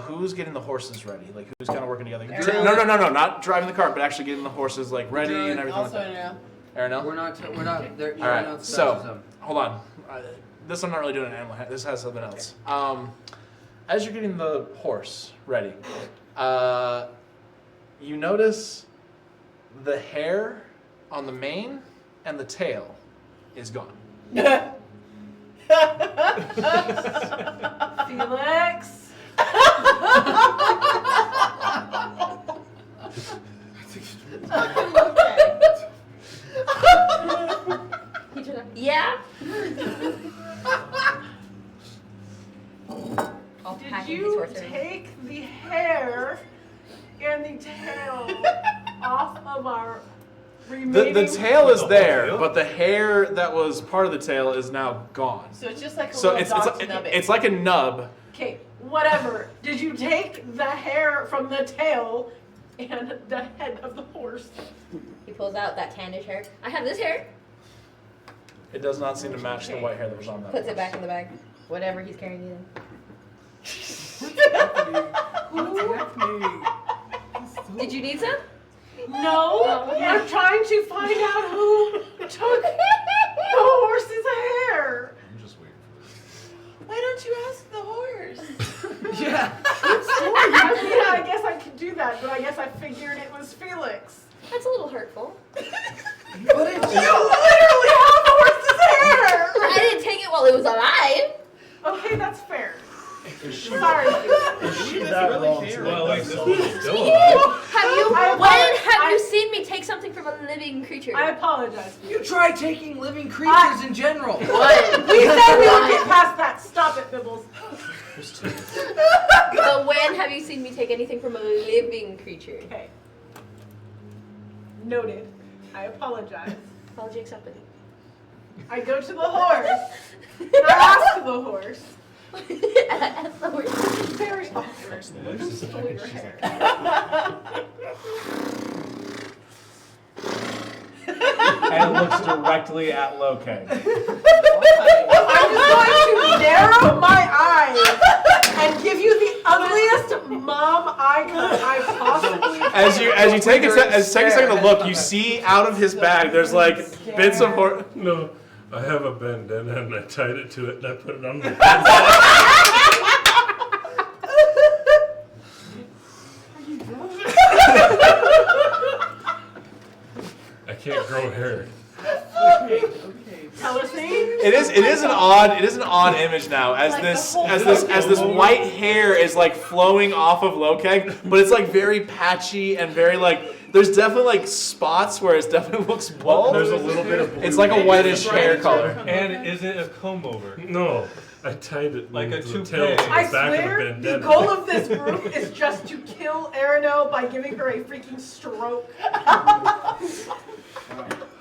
Who's getting the horses ready? Like, who's kind of working together? Ariel. No, not driving the cart, but actually getting the horses like ready and everything. Also, like that. no. Arenell? We're not. There. All right, Not so hold on. This I'm not really doing an animal. This has something else. As you're getting the horse ready, you notice the hair on the mane and the tail is gone. Felix. He turned out, yeah. I'll Did pack in his you horse already. take the hair and the tail off of our remaining? The tail is The whole there, tail? but the hair that was part of the tail is now gone. So it's just like a So little it's dog's nubbin. it's like a nub. Okay, whatever. Did you take the hair from the tail and the head of the horse? He pulls out that tannish hair. I have this hair. It does not seem to match the white hair that was on that. Puts it back in the bag. Whatever he's carrying it in. Did you need some? No, I'm trying to find out who took the horse's hair. I'm just waiting for this. Why don't don't you ask the horse? Yeah. I mean, I guess I could do that, but I guess I figured it was Felix. That's a little hurtful. But it's You literally have the horse's hair! I didn't take it while it was alive. Okay, that's fair. Is she, Sorry. is she That's that really wrong fair. to Well, make like, that this song? is still alive. Have you? I- When have I- you seen me take something from a living creature? I apologize. You try taking living creatures in general. What? We said we would get past that. Stop it, Bibbles. But when have you seen me take anything from a living creature? Okay. Noted. I apologize. Apology accepted. I go to the horse. I ask the horse. That's the worst. Very awkward. Stole your hair. And looks directly at Loke. I'm just going to narrow my eyes and give you the ugliest mom icon I possibly can. As you take a second to look, you see out of his bag there's like bits of horse. No, I have a bandana and I tied it to it and I put it on my head. I can't grow hair. Okay. Tell us, It is an odd image now as Like this the whole as this white hair is like flowing off of Lokeg, but it's like very patchy and very like there's definitely like spots where it definitely looks bald. There's a little bit of blue. It's like a whitish hair color. And is it a comb over? No, I tied it Like a to the toupee. tail to the I back swear, of the the bandana. goal of this group is just to kill Arano by giving her a freaking stroke.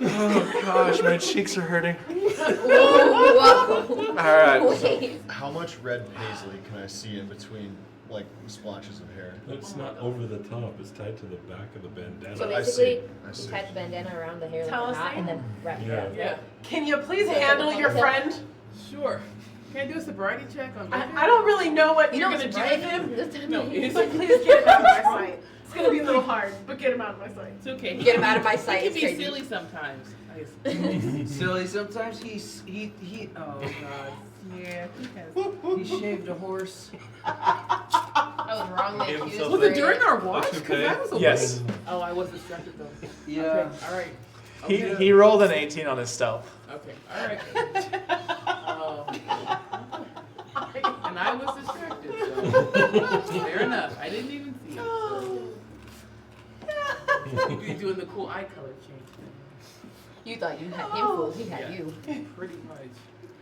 Oh gosh, my cheeks are hurting. Whoa. All right. Wait. How much red paisley can I see in between, like, splotches of hair? It's not over the top. It's tied to the back of the bandana. So I basically, see. I see. you tie the bandana around the hair like Tell a us knot thing. and then wrap it Yeah. around. Yeah. Can you please handle your friend? Sure. Can I do a sobriety check on that? I don't really know what You you're know gonna what's do right? with him, This time No, of it's- but please get him out of my sight. It's gonna be a little hard, but get him out of my sight. It's okay. Get him out of my sight, He it's can be crazy. silly sometimes. Silly sometimes. He. Oh god. Yeah. He shaved a horse. I was wrongly Gave accused. himself Was for it during our watch? Because toupee? that was a Yes. Oh, I was distracted though. Yeah. Okay, all right. He rolled an 18 on his stealth. Okay, all right. And I was distracted, so fair enough. I didn't even see it. So. You're doing the cool eye color change thing. You thought you had him fooled. He had Yeah. you. Pretty much.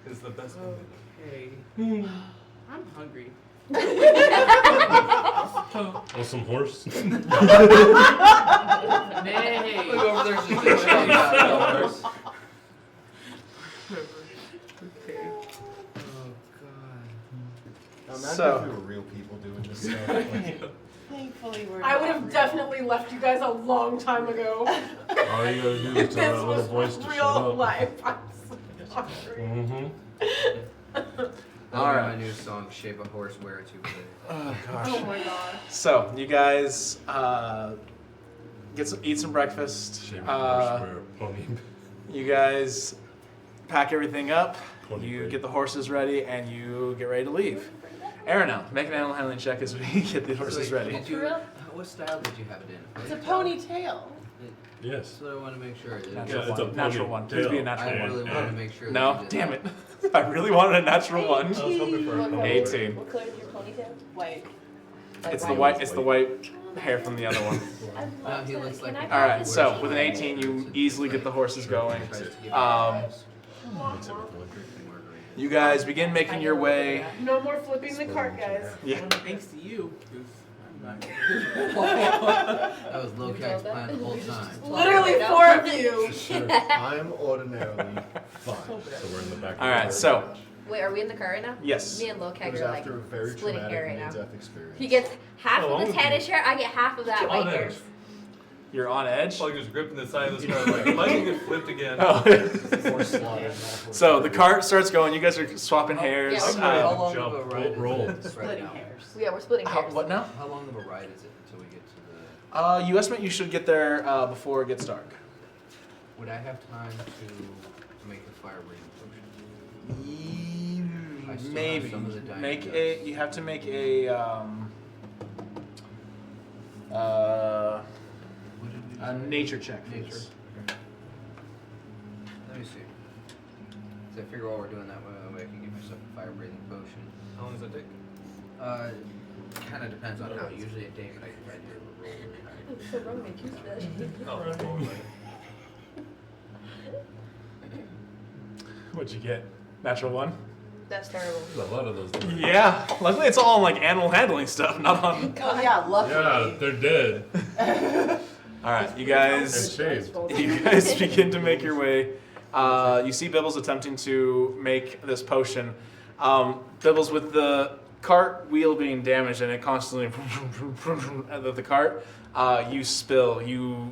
Is the best one. Okay. I'm hungry. Want some horse? Nay. Look over there, just a child got dollars. Okay. Oh god. Imagine So- if we were real people doing this stuff. Like, Thankfully, we're I would not have real. definitely left you guys a long time ago. All you gotta do is This tell that little was voice to shut real up. life. I'm so sorry. Mm-hmm. All All right. right. My new song, "Shape a Horse, Wear a Toupee." Oh gosh. Oh my god. So you guys eat some breakfast. Shave a horse, wear a pony. You guys pack everything up. Pony You braid. get the horses ready, and you get ready to leave. Aranel, make an animal handling check as we get the horses So, ready. Did you, For real? what style did you have it in? It's a ponytail. Yes. So I want to make sure. Natural Yeah, it's a one. Natural pony one. Please be a tail. natural I one. really want to make sure. that No, you did damn that. it. I really wanted a natural one. I was hoping for a What comb color- 18. What color is your ponytail? White. Like It's the white. It's the white hair from the other one. I'd No, love he to- looks can like. I All right. have So this? with an 18, you easily get the horses going. Tries to give Um, you What's it look like? You guys begin making your way. No more flipping the cart, guys. Yeah. Well, thanks to you. 'Cause I'm not. That was Lokak's plan the whole time. Literally four of you. Sure. I'm ordinarily fine. So we're in the back. All right. So Wait, are we in the car right now? yes. Me and It Lokag was are like after a very splitting hair traumatic right now. near-death experience. He gets half Oh, of the tannish hair. I get half of that On white hair. edge. You're on edge. Like just gripping the side of this car, like, lightning get flipped again. Oh. Or slaughtered, not for So the slaughtered. cart starts going. You guys are swapping hairs. Yeah, How Um, long jump, of a ride roll. is this right Splitting now? hairs. Yeah, we're splitting hairs. what now? How long of a ride is it until we get to the? You estimate you should get there before it gets dark. Would I have time to make a fire breathing potion? I I still have Maybe some of the diamond make dust. a. You have to make a. What did we A say? nature check. for Nature. this. Let me see. So I figure while we're doing that, I can give myself a fire breathing potion. How long does that take? Kind of depends on how. Usually a day, but I can try to do a roll really high. So wrong, make you spell. Oh, well, like, What'd you get? Natural one. That's terrible. There's a lot of those. Yeah. Luckily, it's all on like animal handling stuff, not on. Oh yeah, luckily. Yeah, they're dead. All right, you And guys. shaved. You guys begin to make your way. You see Bibbles attempting to make this potion. Bibbles with the cart wheel being damaged and it constantly the cart. You spill. You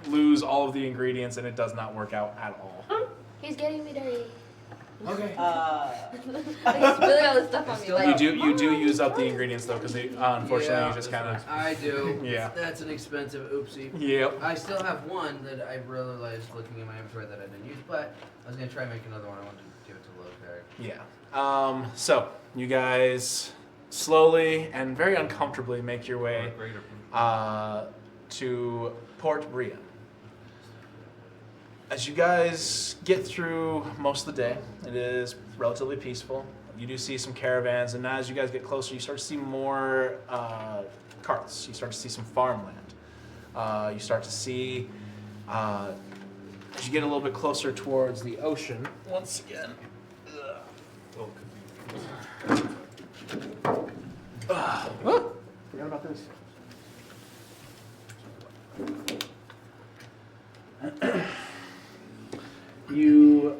lose all of the ingredients and it does not work out at all. He's getting me dirty. Okay. Like he's spilling all this stuff on me. Still Like, You do use up the ingredients though, because unfortunately Yeah, you just kind of. I do. Yeah. That's an expensive oopsie. Yep. I still have one that I realized looking in my inventory that I didn't use, but I was gonna try and make another one. I wanted to give it to Lothair. Yeah. So you guys slowly and very uncomfortably make your way greater. to Port Bria. As you guys get through most of the day, it is relatively peaceful. You do see some caravans, and as you guys get closer, you start to see more carts. You start to see some farmland. You start to see, as you get a little bit closer towards the ocean, once again. Oh, could be. Forgot about this. You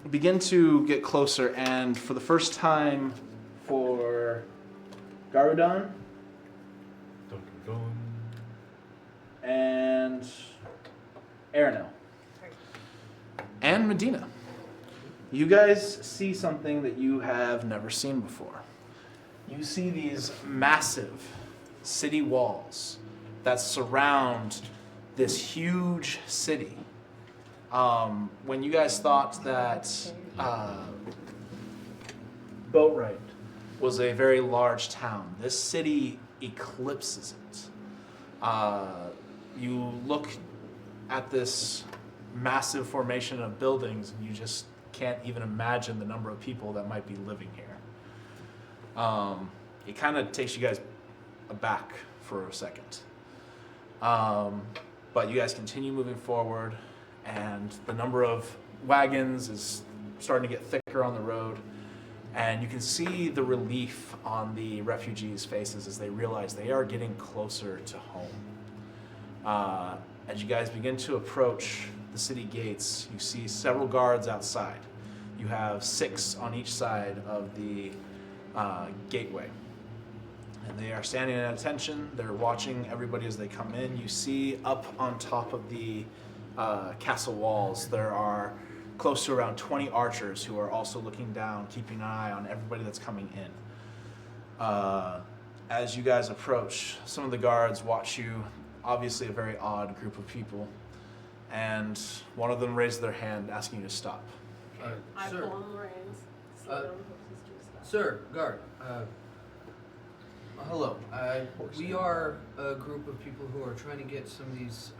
begin to get closer, and for the first time for Garudon and Aranel and Medina, you guys see something that you have never seen before. You see these massive city walls that surround this huge city. When you guys thought that Boatwright was a very large town, this city eclipses it. You look at this massive formation of buildings and you just can't even imagine the number of people that might be living here. It kind of takes you guys aback for a second. But you guys continue moving forward, and the number of wagons is starting to get thicker on the road, and you can see the relief on the refugees' faces as they realize they are getting closer to home. As you guys begin to approach the city gates, you see several guards outside. You have 6 on each side of the gateway. And they are standing at attention. They're watching everybody as they come in. You see up on top of the castle walls, there are close to around 20 archers who are also looking down, keeping an eye on everybody that's coming in. As you guys approach, some of the guards watch you, obviously a very odd group of people, and one of them raises their hand asking you to stop. I Sir, pull on the reins. Slow down the horses to a stop. sir, guard. Hello. We are a group of people who are trying to get some of these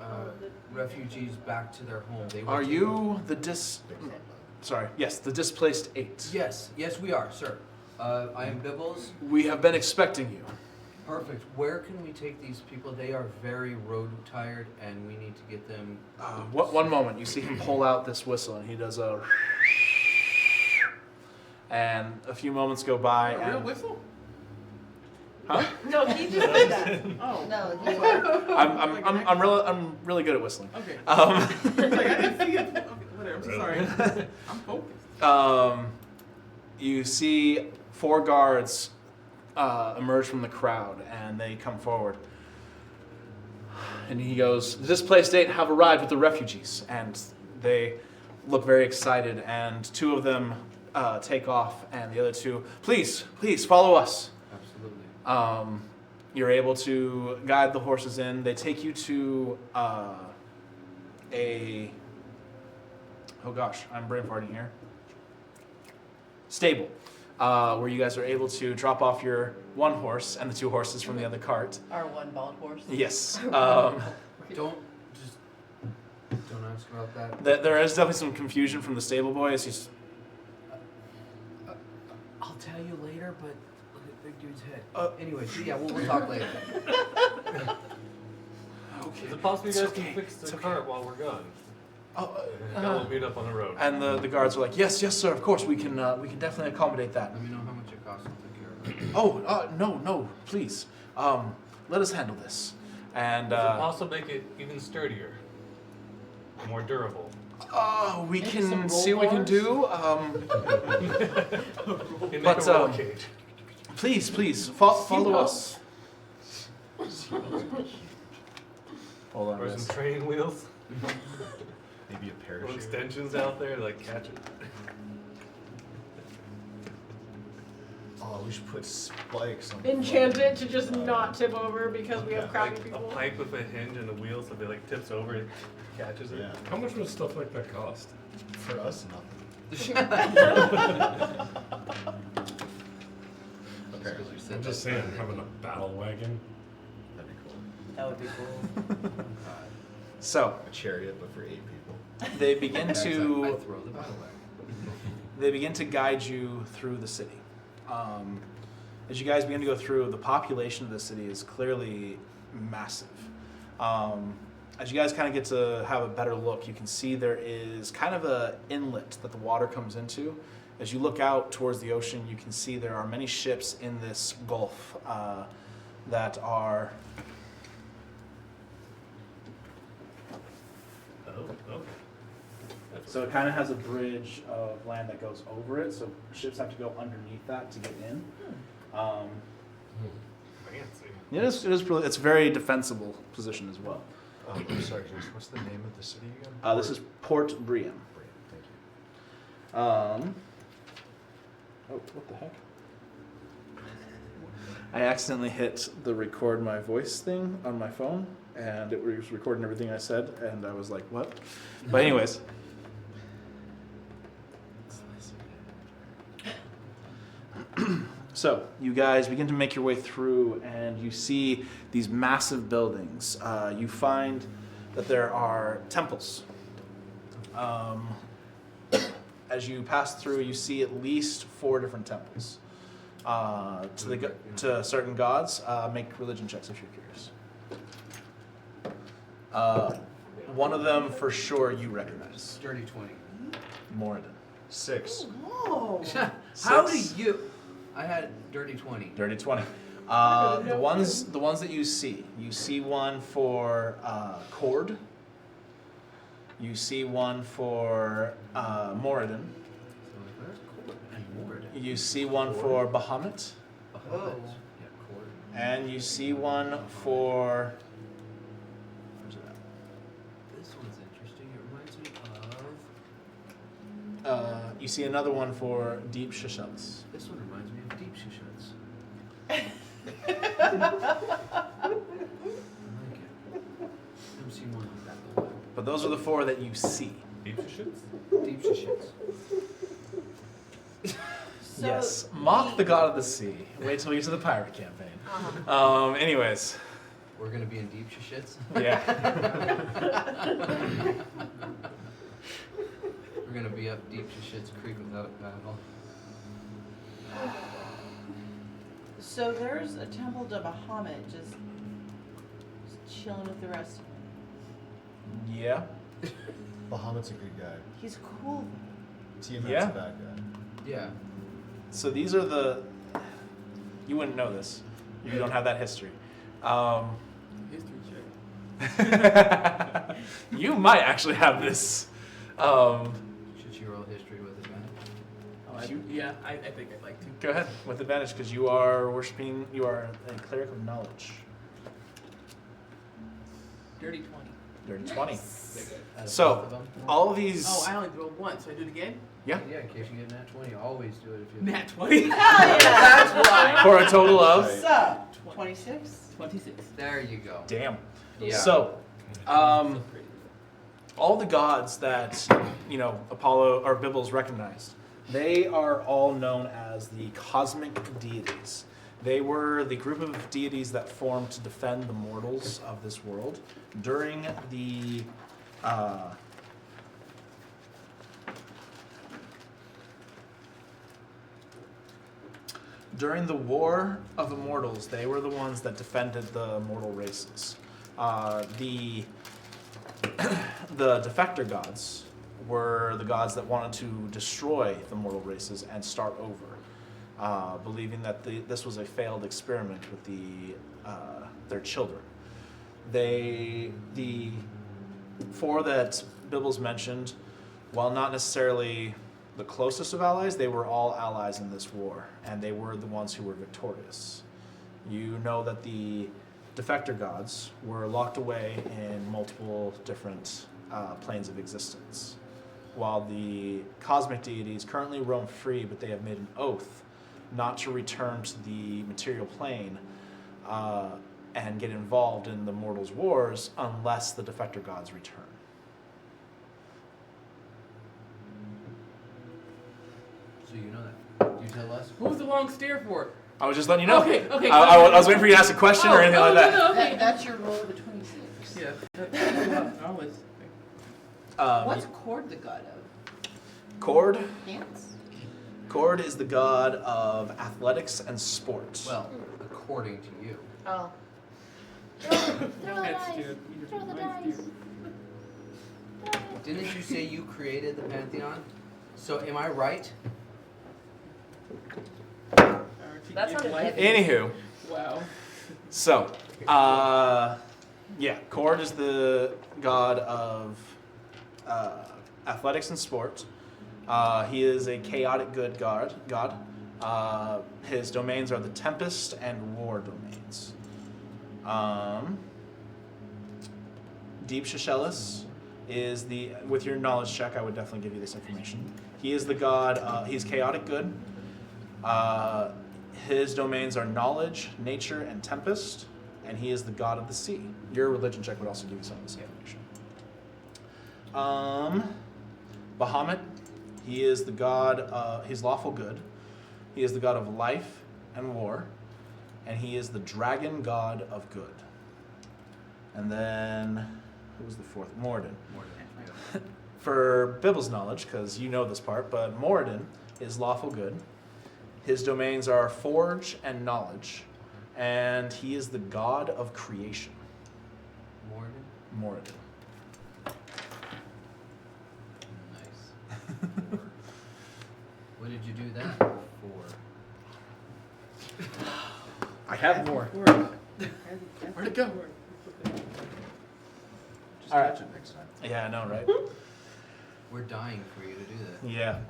refugees back to their home. They Are went to- you the the displaced 8? Yes, yes, we are, sir. I am Bibbles. We have been expecting you. Perfect. Where can we take these people? They are very road tired, and we need to get them. One moment, you see him pull out this whistle, and he does a. And a few moments go by, A real and whistle? huh? No, he just did that. Oh. No, you were. I'm really good at whistling. Okay. Um, Like, I didn't see it. Okay, whatever. I'm so sorry. I'm focused. You see 4 guards emerge from the crowd, and they come forward. And he goes, "The displaced 8 have arrived with the refugees," and they look very excited. And 2 of them take off, and the other 2, please follow us. Absolutely. You're able to guide the horses in. They take you to oh gosh, I'm brain farting here. stable, where you guys are able to drop off your one horse and the 2 horses from the other cart. Our one bald horse. Yes. Don't ask about that. There is definitely some confusion from the stable boy as he's. I'll tell you later, but look at Big Dude's head. Anyway, so yeah, we'll talk later. Okay. Is it possible you guys okay. can fix the It's okay. cart while we're gone? Oh, And we'll meet up on the road. and the guards are like, yes, sir, of course, we can definitely accommodate that. Let me know how much it costs to take care of it. Oh, no, please. Let us handle this. And Does it also make it even sturdier? More durable? we Maybe can some see what we can do. Can make But, a roll cage. Please, follow us. Hold on. Or guys. some training wheels? Maybe a Or parachute. extensions out there to like catch it? Oh, we should put spikes on. Enchant it to just not tip over because we have crappy Like a people. pipe with a hinge and a wheel so if it like tips over it catches it. Yeah. How much would stuff like that cost? For us, nothing. Apparently. I'm just saying, having a battle wagon. That'd be cool. That would be cool. So A chariot, but for 8 people. they begin I to throw the battle guide you through the city. As you guys begin to go through, the population of the city is clearly massive. As you guys kind of get to have a better look, you can see there is kind of a inlet that the water comes into. As you look out towards the ocean, you can see there are many ships in this gulf that are. Oh, okay. So it kind of has a bridge of land that goes over it, so ships have to go underneath that to get in. Fancy. It is really, it's a very defensible position as well. I'm sorry, Jason. What's the name of the city again? This is Port Briam. Thank you. Oh, what the heck? I accidentally hit the record my voice thing on my phone, and it was recording everything I said, and I was like, what? But anyways. So, you guys begin to make your way through, and you see these massive buildings. You find that there are temples. As you pass through, you see at least 4 different temples to certain gods. Make religion checks if you're curious. One of them, for sure, you recognize. Dirty 20. Moradin. 6. Whoa. How Six. do you? I had dirty 20. Dirty 20. The ones that you see one for Cord. You see one for Moradin. There's Cord and Ward. You see one for Bahamut. Oh. Yeah, Cord. And you see one for. Where's it This one's interesting. It reminds me of. at? You see another one for Deep Shishans. This one reminds me of Deep Shishuts. I like it. I've seen one like that in a while. But those are the 4 that you see. Deep shits? Deep Shishuts. So Yes. Mock the god of the sea. Wait till we get to the pirate campaign. Anyways. We're gonna be in Deep Shishuts. Yeah. We're gonna be up Deep Shishuts Creek without a paddle. So there's a temple to Bahamut just chilling with the rest of them. Yeah. Bahamut's a good guy. He's cool. Tiamat's Yeah. a bad guy. Yeah. So these are the. You wouldn't know this. You don't have that history. History check. You might actually have this. Should you roll history with advantage? Yeah, I think I'd like to. Go ahead with advantage because you are worshiping. You are a cleric of knowledge. Dirty 20. Dirty 20. Out of So, both of them? all of these. Oh, I only rolled once. So I do it again? Yeah. Yeah, in case you get nat 20, always do it if you. Nat 20. Hell yeah! That's why. For a total of. What's up? 26? 26. There you go. Damn. Yeah. So, all the gods that Apollo or Bibbles recognized They are all known as the cosmic deities. They were the group of deities that formed to defend the mortals of this world during the War of Immortals. They were the ones that defended the mortal races. The defector gods were the gods that wanted to destroy the mortal races and start over, believing that this was a failed experiment with their children. The four that Bibbles mentioned, while not necessarily the closest of allies, they were all allies in this war, and they were the ones who were victorious. You know that the defector gods were locked away in multiple different planes of existence, while the cosmic deities currently roam free, but they have made an oath not to return to the material plane and get involved in the mortals' wars unless the defector gods return. So you know that. You tell us. Who's the long stare for? I was just letting you know. Okay, okay. I was waiting for you to ask a question or anything like that. No, okay. That's your roll of a 26. Yeah. I always. What's Cord the god of? Cord? Dance? Cord is the god of athletics and sport. Well, according to you. Oh. Throw the That's dice. dude. Throw the dice. Didn't you say you created the Pantheon? So am I right? That sounded heavy. Anywho, Wow. so, yeah, Cord is the god of athletics and sport. He is a chaotic good god. His domains are the Tempest and War domains. Deep Shashelis is with your knowledge check, I would definitely give you this information. He is the god, he's chaotic good. His domains are knowledge, nature, and tempest, and he is the god of the sea. Your religion check would also give you some of this information. Bahamut, he is the god, he's lawful good. He is the god of life and war, and he is the dragon god of good. And then, who was the fourth? Moradin. For Bibble's knowledge, because you know this part, but Moradin is lawful good. His domains are forge and knowledge, and he is the god of creation. Moradin. Nice. What did you do that for? I have more. Where'd it go? Just All right. catch it next time. Yeah, I know, right? We're dying for you to do that. Yeah.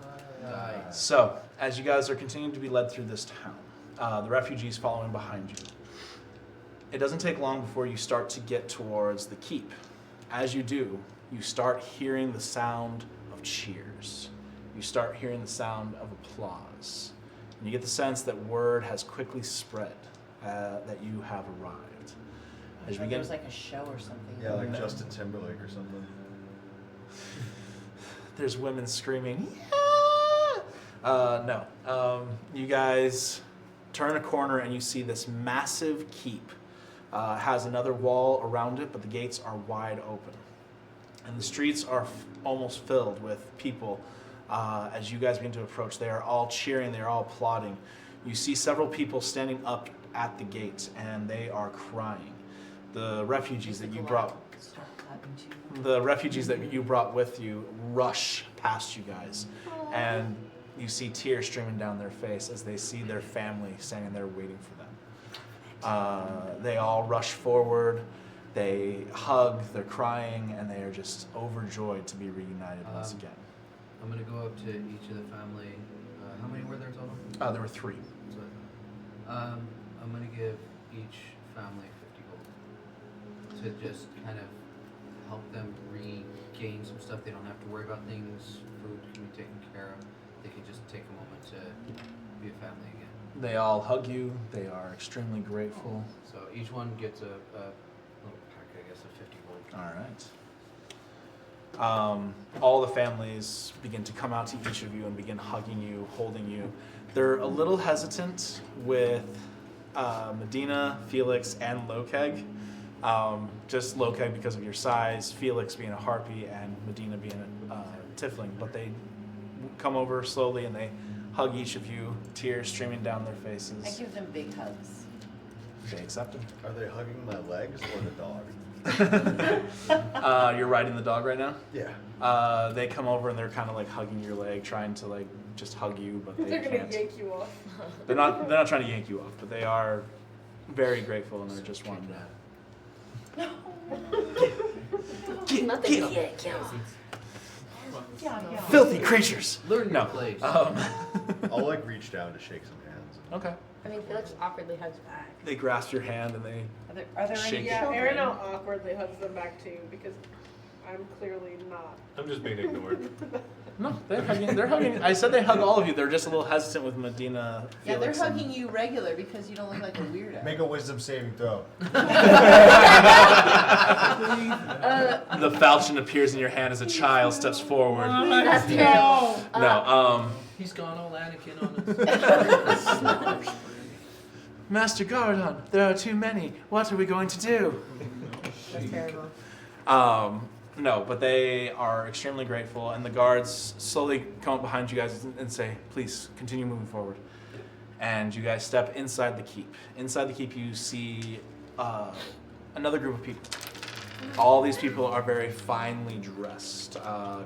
Dying. So, as you guys are continuing to be led through this town, the refugees following behind you, it doesn't take long before you start to get towards the keep. As you do, you start hearing the sound of cheers. You start hearing the sound of applause. And you get the sense that word has quickly spread that you have arrived. As you There begin, was like a show or something. Yeah, like Justin Timberlake or something. there's women screaming, yeah! No. You guys turn a corner and you see this massive keep. Has another wall around it, but the gates are wide open. And the streets are almost filled with people. As you guys begin to approach, they are all cheering, they are all applauding. You see several people standing up at the gate, and they are crying. The refugees that you brought with you rush past you guys, and you see tears streaming down their face as they see their family standing there waiting for them. They all rush forward, they hug, they're crying, and they are just overjoyed to be reunited once again. I'm gonna go up to each of the family. How many were there total? There were 3. So, I'm gonna give each family 50 gold to just kind of help them regain some stuff. They don't have to worry about things. Food can be taken care of. They can just take a moment to be a family again. They all hug you. They are extremely grateful. So each one gets a little pack, I guess, of 50 gold. All right. All the families begin to come out to each of you and begin hugging you, holding you. They're a little hesitant with Medina, Felix, and Lokeg. Just Lokeg because of your size, Felix being a harpy, and Medina being a tiefling. But they come over slowly and they hug each of you, tears streaming down their faces. I give them big hugs. They accept them. Are they hugging my legs or the dog? You're riding the dog right now? Yeah. They come over and they're kind of like hugging your leg, trying to like just hug you, but they They're gonna can't. yank you off. They're not trying to yank you off, but they are very grateful and they're just wanting to. Nothing get yet, kill. Filthy creatures. Learn your No. place. I'll like reach down to shake some hands. Okay. I mean, Felix awkwardly hugs back. They grasp your hand and they. Are there Shake. any Yeah, children? Aaron now awkwardly hugs them back too because I'm clearly not. I'm just being ignored. No, they're hugging. They're hugging. I said they hug all of you. They're just a little hesitant with Medina. Yeah, they're Felix, and- hugging you regular because you don't look like a weirdo. Make a wisdom saving throw. The falchion appears in your hand as a child steps forward. That's terrible. No. He's gone all Anakin on us. Master Gardon, there are too many. What are we going to do? That's terrible. No, but they are extremely grateful, and the guards slowly come up behind you guys and say, please, continue moving forward. And you guys step inside the keep. Inside the keep, you see another group of people. All these people are very finely dressed.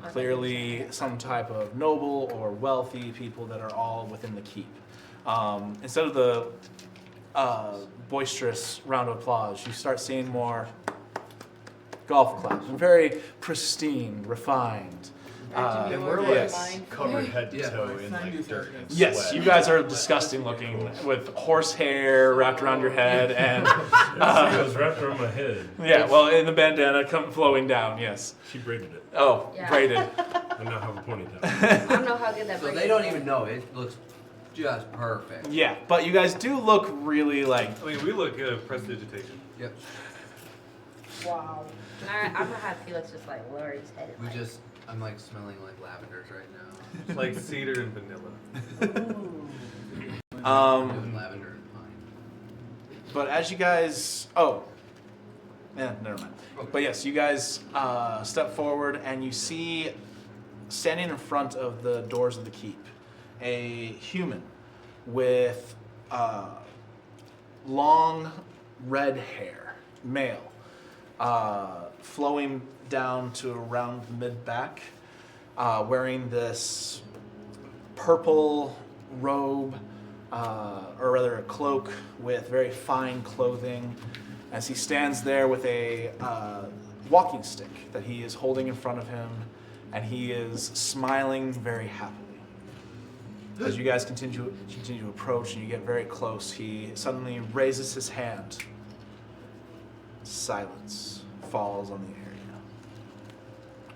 Clearly some type of noble or wealthy people that are all within the keep. Instead of the boisterous round of applause, you start seeing more golf claps. Very pristine, refined. And we're like yes. Covered head to Yeah. toe in like dirt and Yes, sweat. you guys are disgusting looking with horse hair wrapped around your head and It was wrapped around my head. yeah, well, in the bandana come flowing down. Yes. She braided it. Oh, Yeah. braided. I now have a ponytail. I don't know how good that So break they is. don't even know. It looks just perfect. Yeah, but you guys do look really like. I mean, we look good at prestidigitation. Yep. Wow. Alright, I'm gonna have Felix just like lower his head. And, We like, just. I'm like smelling like lavenders right now. It's like cedar and vanilla. Doing lavender and pine. But as you guys, oh, yeah, never mind. But yes, you guys step forward and you see, standing in front of the doors of the keep, a human with long red hair, male, flowing down to around the mid-back, wearing this purple robe, or rather a cloak with very fine clothing, as he stands there with a walking stick that he is holding in front of him, and he is smiling very happily. As you guys continue to approach and you get very close, he suddenly raises his hand. Silence falls on the area.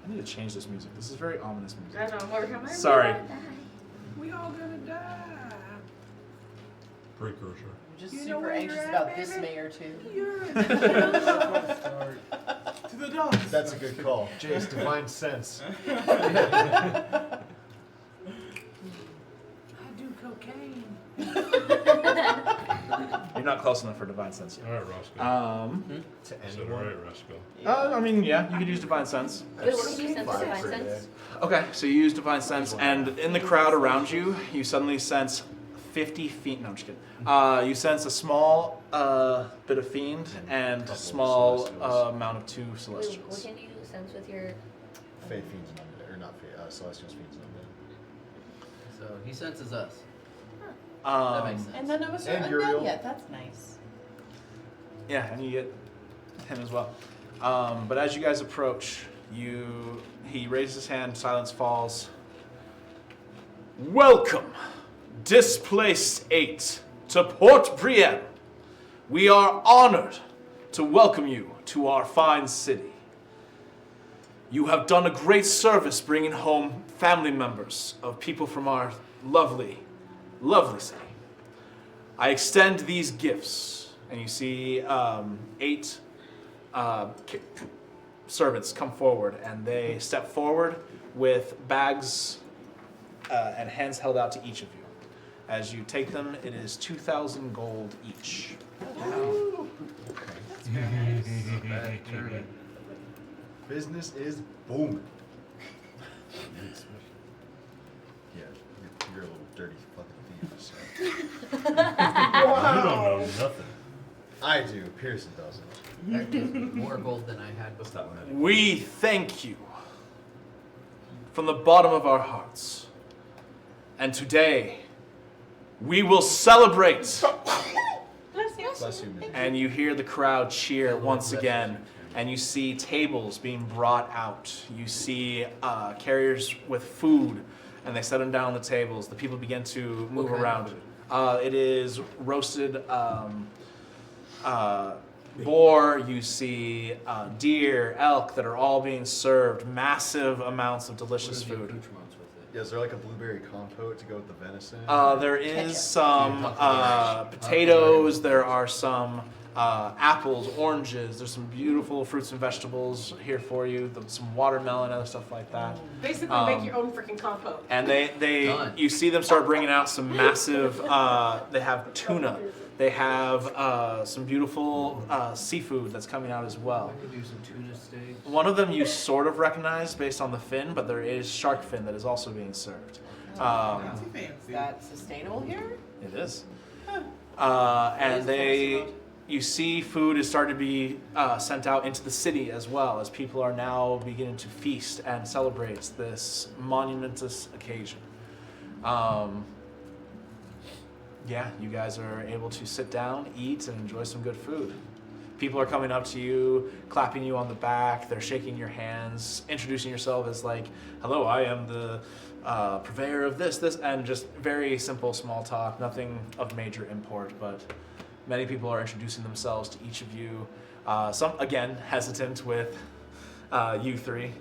I need to change this music. This is very ominous music. I don't know, we're coming. Sorry. We all gonna die. Precursor. I'm just You know super where anxious you're at, about this baby? mayor too. You're in the To the dogs. That's a good call. Jace, divine sense. I do cocaine. You're not close enough for divine sense yet. All right, Roscoe. To I said, all anyone. right, Roscoe. I mean, yeah, you could use divine sense. Wait, what did you sense? Five Divine per sense? day. Okay, so you use divine sense, and in the crowd around you, you suddenly sense 50 feet. No, I'm just kidding. You sense a small bit of fiend and Couple of small celestials. amount of two Wait, what celestials. can you sense with your? Faith fiends undead, or not faith, Celestials fiends undead. So he senses us. That Um, makes sense. And none of us are And undead Uriel. yet. That's nice. Yeah, and you get him as well. But as you guys approach, he raises his hand, silence falls. Welcome, Displaced 8, to Port Brienne. We are honored to welcome you to our fine city. You have done a great service bringing home family members of people from our lovely, lovely city. I extend these gifts, and you see 8 servants come forward, and they step forward with bags and hands held out to each of you. As you take them, it is 2,000 gold each. Business is booming. Yeah, you're a little dirty fucking thief. So. You don't know nothing. I do. Pearson doesn't. That gives me more gold than I had before. We thank you from the bottom of our hearts. And today, we will celebrate. Bless you, man. And you hear the crowd cheer once again. And you see tables being brought out. You see carriers with food, and they set them down on the tables. The people begin to move What kind around. It is roasted boar. You see deer, elk that are all being served. Massive amounts of delicious What are the food. accoutrements with it? Yeah, is there like a blueberry compote to go with the venison? There is some potatoes. There are some apples, oranges. There's some beautiful fruits and vegetables here for you. Some watermelon, other stuff like that. Basically, make your own freaking compote. And they Done. you see them start bringing out some massive. They have tuna. They have some beautiful seafood that's coming out as well. I could do some tuna steaks. One of them you sort of recognize based on the fin, but there is shark fin that is also being served. Is that sustainable here? It is. And you see food is starting to be sent out into the city as well, as people are now beginning to feast and celebrate this monumentous occasion. Yeah, you guys are able to sit down, eat, and enjoy some good food. People are coming up to you, clapping you on the back, they're shaking your hands, introducing yourself as like, hello, I am the purveyor of this, and just very simple small talk, nothing of major import, but many people are introducing themselves to each of you. Some, again, hesitant with you three,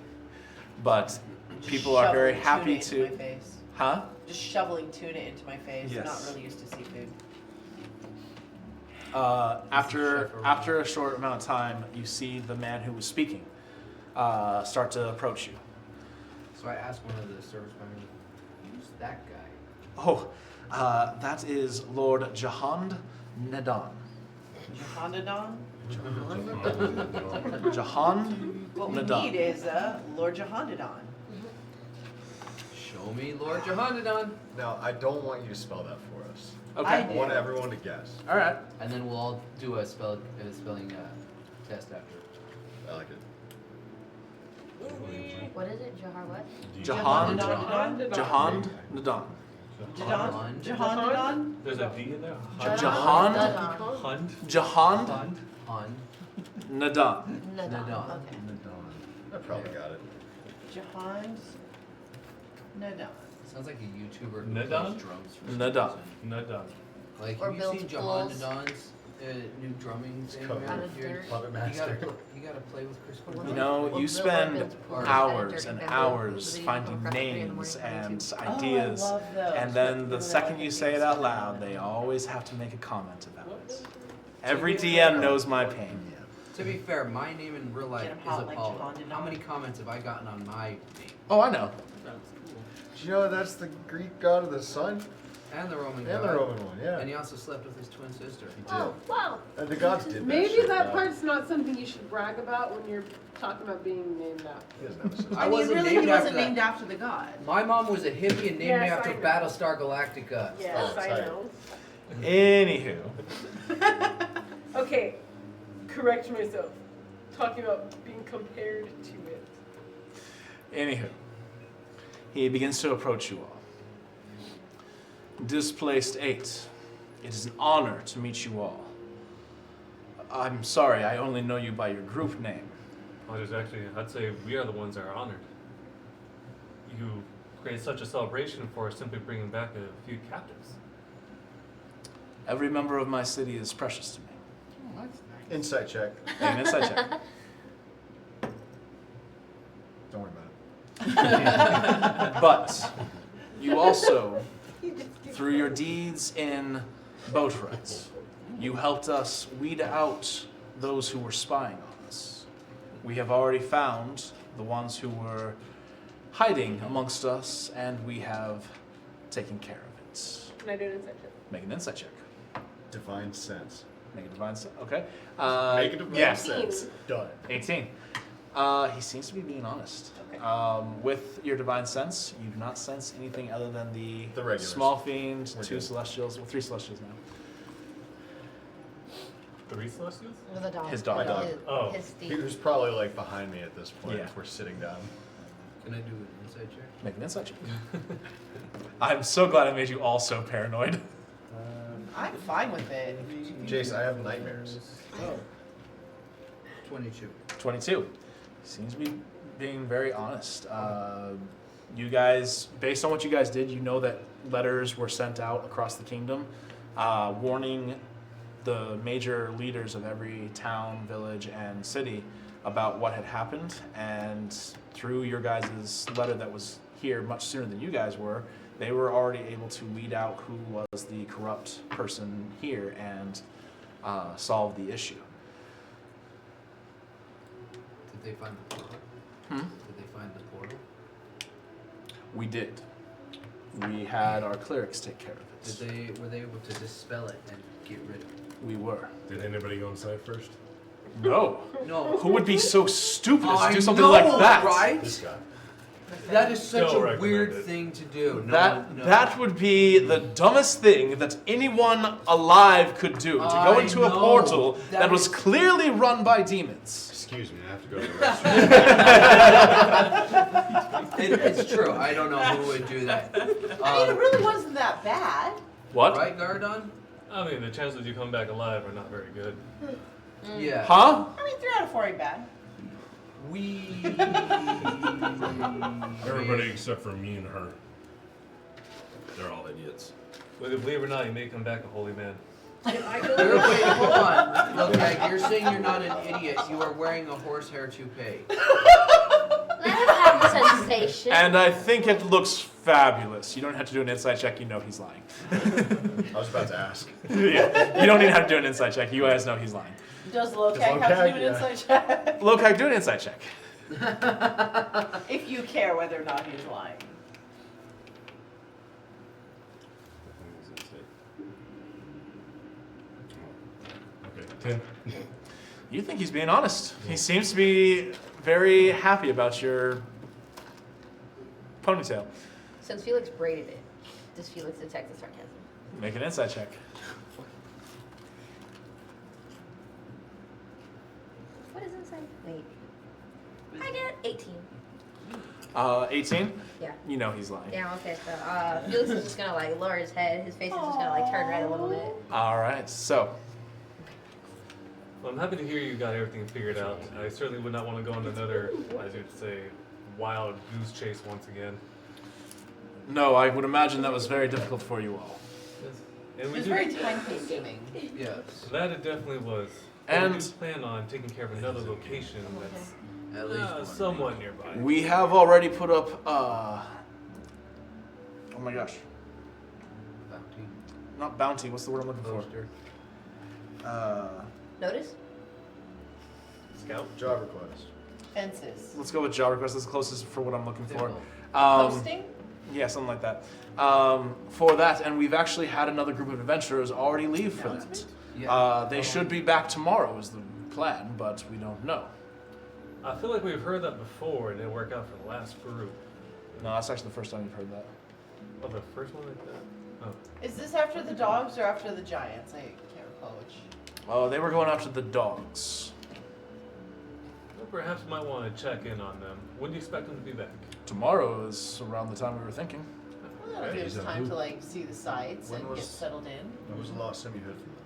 but people are very Shoveling happy tuna into to... my face. Huh? Just shoveling tuna into my face. Yes. Not really used to seafood. After a short amount of time, you see the man who was speaking start to approach you. So I asked one of the service members, who's that guy? Oh, that is Lord Jahand Nadan. Jahanadan? Jahand What we need Nadan. is Lord Jahanadan. Show me Lord Jahanadan. Now, I don't want you to spell that for us. Okay. I I do. want everyone to guess. All right. And then we'll all do a spelling test after. I like it. What is it? Jahar what? Jahand Jahanadan. Jahand Nadan. Jahanadan? Jahanadan? There's a D in there. Jahand Hunt. Jahand Hunt. On. Nadan. Nadan. Okay. I probably got it. Jahand Nadan. Sounds like a YouTuber who Nadan? plays drums for Nadan. some reason. Not done. Like, Or have you seen builds Jahan pools. Nadan's new drumming thing? covered around Out of here? dirt. Puppet You gotta, Master. you gotta play with Chris Or Cornell. You know, Or you build spend builds pools hours at a and dirty hours bamboo finding with a Minecraft in the names morning and too. ideas, Oh, I love those. and then the People second that you have say it things out like loud, that. they always have to make a comment about it. Every DM knows my pain. To be fair, my name in real life Get 'em is hot like Apollo. Jahan How Nadan. many comments have I gotten on my name? Oh, I know. Do you know that's the Greek god of the sun? And the Roman And god. the Roman one, yeah. And he also slept with his twin sister. He did. Oh, wow. And the gods did that Maybe shit, that dog. part's not something you should brag about when you're talking about being named after. He doesn't have a sister. I wasn't really, named he after wasn't that. named after the god. My mom was a hippie and named me Yes, after I know. Battlestar Galactica. Yes, Oh, I tight. know. Anywho, Okay, correct myself. Talking about being compared to it. anywho, he begins to approach you all. Displaced 8, it is an honor to meet you all. I'm sorry, I only know you by your group name. Well, there's actually, I'd say we are the ones that are honored. You created such a celebration for simply bringing back a few captives. Every member of my city is precious to me. Insight check. Make an insight check. Don't worry about it. But you also, through your deeds in boat rights, you helped us weed out those who were spying on us. We have already found the ones who were hiding amongst us, and we have taken care of it. Can I do an insight check? Make an insight check. Divine sense. Make a divine sense. Okay. Make a divine yes. sense. Done. 18. He seems to be being honest. Okay. With your divine sense, you do not sense anything other than the regulars. small fiend, We're 2 good. celestials, well, 3 celestials now. 3 celestials? With a dog. His dog. My dog. Oh. His He Steve. was probably like behind me at this point Yeah. if we're sitting down. Can I do an insight check? Make an insight check. I'm so glad I made you all so paranoid. I'm fine with it. Jace, I have nightmares. Oh. 22. 22. Seems to be being very honest. You guys, based on what you guys did, you know that letters were sent out across the kingdom warning the major leaders of every town, village, and city about what had happened. And through your guys' letter that was here much sooner than you guys were, they were already able to weed out who was the corrupt person here and solve the issue. Did they find the portal? Did they find the portal? We did. We had our clerics take care of it. Were they able to dispel it and get rid of it? We were. Did anybody go inside first? No. No. Who would be so stupid as to I do something know, like that? Right? This guy. That is such Still a weird recommend it. thing to do. No, That no. that would be the dumbest thing that anyone alive could do. To go I into a know. portal That that was is- clearly run by demons. Excuse me, I have to go to the restroom. It's true. I don't know who would do that. I mean, it really wasn't that bad. What? Right, Gardon? I mean, the chances you come back alive are not very good. Yeah. Huh? I mean, 3 out of 4 ain't bad. We. Everybody except for me and her. They're all idiots. Whether you believe it or not, you may come back a holy man. If I Wait, go hold on. Look, you're saying you're not an idiot. You are wearing a horsehair toupee. Let him have the sensation. And I think it looks fabulous. You don't have to do an insight check. You know he's lying. I was about to ask. Yeah. You don't even have to do an insight check. You guys know he's lying. Does Lokak have to do an yeah. insight check? Lokak, do an insight check. If you care whether or not he's lying. Okay, 10. You think he's being honest. He seems to be very happy about your ponytail. Since Felix braided it, does Felix detect the sarcasm? Make an insight check. What is inside? Wait. I get 18. 18? Yeah. You know he's lying. Yeah, okay, so Felix is just gonna like lower his head, his face is just gonna like turn red a little bit. Alright, so Well, I'm happy to hear you got everything figured out. I certainly would not want to go on another, as you'd say, wild goose chase once again. no, I would imagine that was very difficult for you all. And It we was do, very time consuming. Yes. that it definitely was. And- we do plan on taking care of another location that's At least one. somewhat nearby. We have already put up oh my gosh. Bounty. Not bounty, what's the word I'm looking for? Poster. Notice? Scout? Job request. Fences. Let's go with job request. That's the closest for what I'm looking for. Simple. Posting? Yeah, something like that. For that, and we've actually had another group of adventurers already leave for that. Yeah. They should be back tomorrow is the plan, but we don't know. I feel like we've heard that before and it didn't work out for the last group. No, that's actually the first time you've heard that. Oh, the first one like that? Oh. Is this after the dogs or after the giants? I can't recall which. Oh, they were going after the dogs. Well, perhaps we might want to check in on them. When do you expect them to be back? Tomorrow is around the time we were thinking. Well, that'll give us time to like see the sights When and was- get settled in. When was the last time you heard from them?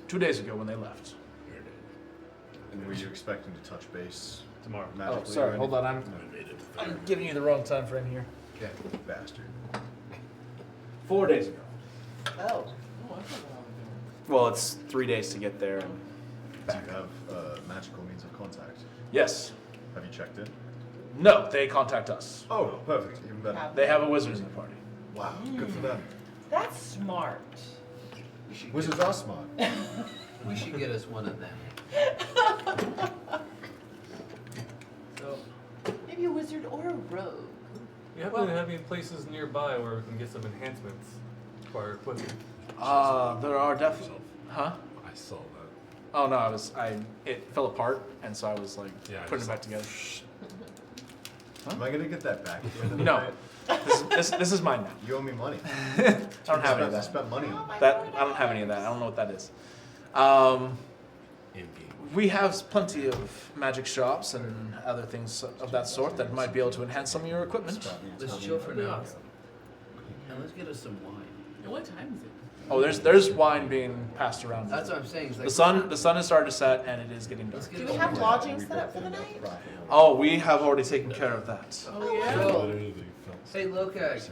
2 days ago when they left. And were you expecting to touch base Tomorrow. magically? Oh, sorry, or hold on. anything? I'm giving you the wrong time frame here. Okay. Bastard. 4 days ago. Oh. Well, it's 3 days to get there. And Do you have magical means of contact? yes. Have you checked in? No, they contact us. Oh, perfect. Even better. Have- They have a wizard in their party. Wow, good for them. That's smart. We should Wizards get, are smart. we should get us one of them. wizard or a rogue? You happen to have any places nearby where we can get some enhancements to our equipment? There are definitely. Huh? I saw that. Oh no, it fell apart, and so I was like Yeah, I putting it just- back together. Am I gonna get that back at the end of the No. night? This is mine now. You owe me money. I don't have any of I that. spent money on it. I don't have any of that. I don't know what that is. In-game. We have plenty of magic shops and other things of that sort that might be able to enhance some of your equipment. Let's chill for now. And let's get us some wine. And what time is it? Oh, there's wine being passed around. That's what I'm saying. It's like, The sun is starting to set and it is getting dark. let's get Do us we some have wine. lodging set up for the night? Oh, we have already taken care of that. Oh yeah. So, Literally felt hey, Lokag.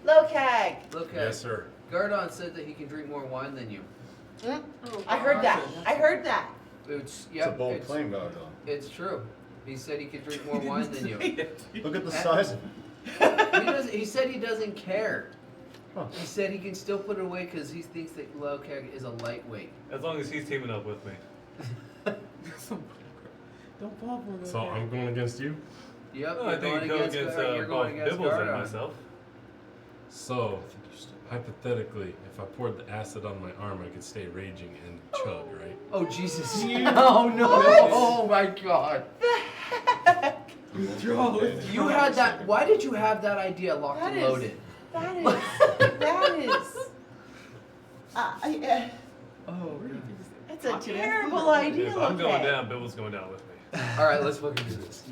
Lokag. Lokag. Yes, sir. Gardon said that he can drink more wine than you. Oh, I heard that. I heard that. It's It's a bold it's, claim, Gardon. it's true. He said he could drink more wine than you. Look at the size of it. He said he doesn't care. Huh. He said he can still put it away because he thinks that Lokag is a lightweight. As long as he's teaming up with me. Don't fall for it. So I'm going against you. Yep, Oh, I you're think going you go against, against you're both going against Bibbles and Gardon. myself. So, hypothetically, if I poured the acid on my arm, I could stay raging and chug, right? Oh Jesus! Oh no! Oh my God! You had that. Why did you have that idea locked That and is- loaded? That is. Oh. That's a terrible idea. If I'm going Lokag. down, Bibbles going down with me. All right, let's fucking do this.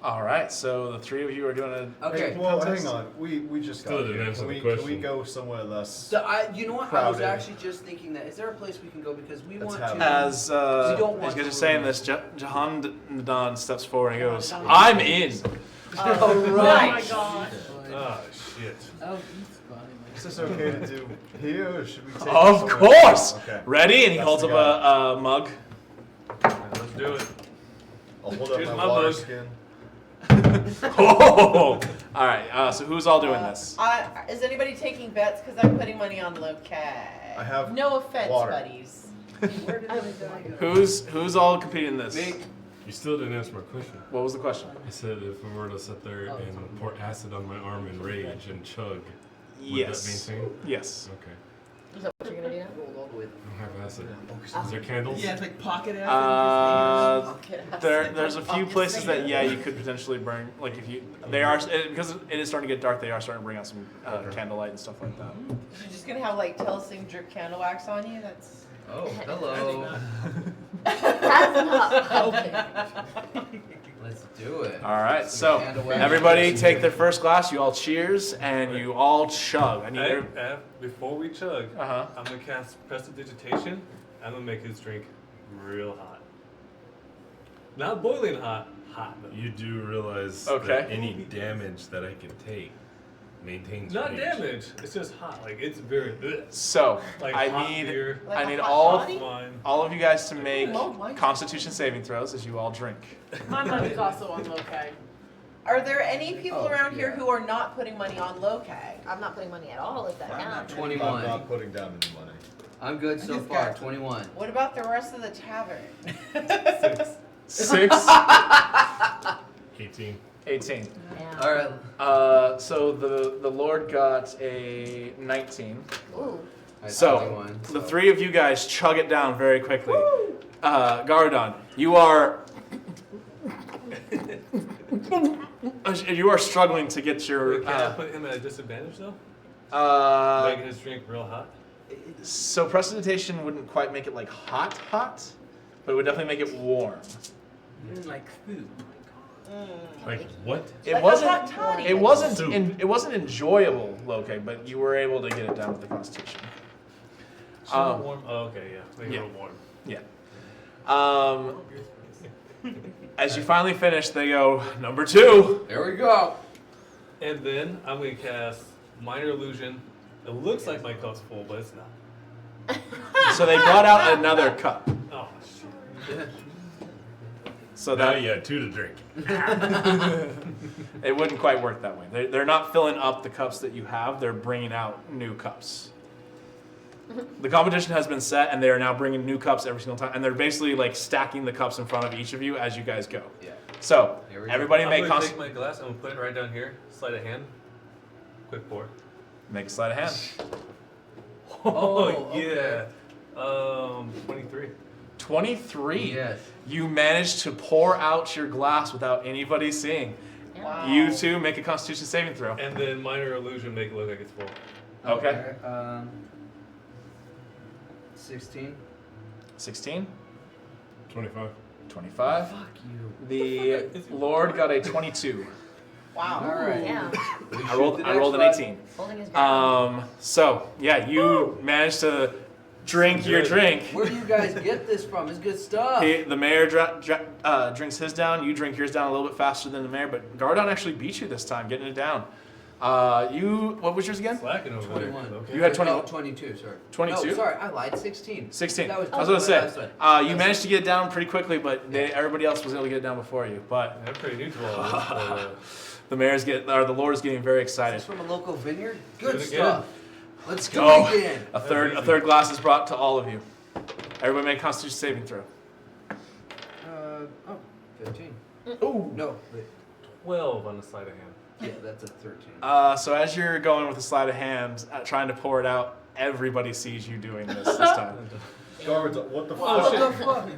All right, so the three of you are doing a Okay. Hey, well, contest? hang on. We just Still got didn't here. answer Can the we question. go somewhere less? So you know what? I was Crowded. actually just thinking that. Is there a place we can go because we Let's want have to? it. As We don't as want you guys to are saying ruin this, Jahan Nadan steps forward and he goes, "I'm in." All Oh my right. god. Oh, shit. Oh, he's fine. Is this okay to do here, or should we take it Of somewhere course. else? Okay. Ready? And he That's holds the up a mug. Alright, let's do it. I'll hold up Here's my my water mug. skin. Oh! All right. So who's all doing this? Is anybody taking bets? Because I'm putting money on Lokag. I have No offense, water. buddies. Where did I go? Who's all competing in this? Me. You still didn't answer my question. What was the question? I said if we were to sit there and pour acid on my arm and rage and chug, would Yes. that maintain? Yes. Okay. Is that what you're gonna do now? Roll all the way. I don't have acid. Is there candles? Yeah, it's like pocket acid. There's a few places that you could potentially burn. Like if you they are because it is starting to get dark. They are starting to bring out some candlelight and stuff like that. You're just gonna have like Telsing drip candle wax on you? That's. Oh, hello. That's not okay. Let's do it. All right. So Candle wax. everybody take their first glass. You all cheers and you all chug. I need Hey, every- before we chug, Uh-huh. I'm gonna cast Prestidigitation. I'm gonna make his drink real hot. Not boiling hot, hot though. You do realize Okay. that any damage that I can take maintains Not rage. damage. It's just hot. Like it's very So like I hot need beer, Like I a need hot all toddy? wine. all of you guys to make Oh, my- Constitution saving throws as you all drink. My money's also on Lokag. Are there any people Oh, around here yeah. who are not putting money on Lokag? I'm not putting money at all if that I'm not counts. putting- 21. I'm not putting down any money. I'm good so just far. got- 21. What about the rest of the tavern? 6, 18. 18. Yeah. All right. So the Lord got a 19. Ooh. I So 21, the three of you guys chug it down very quickly. Gardon, you are struggling to get your. Can I put him at a disadvantage though? Making his drink real hot. So prestidigitation wouldn't quite make it like hot, but it would definitely make it warm. Like food. Like what? It Like a wasn't. hot toddy. It wasn't. Soup. It wasn't enjoyable, Loki, but you were able to get it down with the Constitution. Real warm. Oh, okay, yeah. Make yeah. it real warm. Yeah. As you finally finish, they go number 2. There we go. And then I'm gonna cast Minor Illusion. It looks like my cup's full, but it's not. So they brought out another cup. Oh shit. So Now that you had 2 to drink. it wouldn't quite work that way. They're not filling up the cups that you have. They're bringing out new cups. The competition has been set, and they are now bringing new cups every single time, and they're basically like stacking the cups in front of each of you as you guys go. Yeah. So Here we go. everybody I'm make gonna const- take my glass. I'm gonna put it right down here. Sleight of hand. Quick pour. make a sleight of hand. Oh, okay. yeah. 23. 23. Yes. You managed to pour out your glass without anybody seeing. Wow. You two make a Constitution saving throw. And then minor illusion make it look like it's full. Okay. 16. 16. 25. 25. Fuck you. The Lord got a 22. Wow. All right. Yeah. I rolled an 18. Holding his ground. So yeah, you managed to drink your drink. Where do you guys get this from? It's good stuff. The mayor drinks his down. You drink yours down a little bit faster than the mayor, but Gardon actually beat you this time, getting it down. What was yours again? Slacking over 21. there. Okay. You had Oh, 21. 22, sorry. 22? No, sorry, I lied. 16. 16. That was I was gonna say, last one. you managed to get it down pretty quickly, but everybody else was able to get it down before you. But I'm pretty new to all this. the Lord is getting very Is excited. this from a local vineyard? Do Good it stuff. Let's do Go. it again. A third glass is brought to all of you. Everybody make a Constitution saving throw. 15. Ooh. No, wait. 12 on the sleight of hand. Yeah, that's a 13. So as you're going with a sleight of hand, trying to pour it out, everybody sees you doing this time. Guards, what the What fuck? the fuck?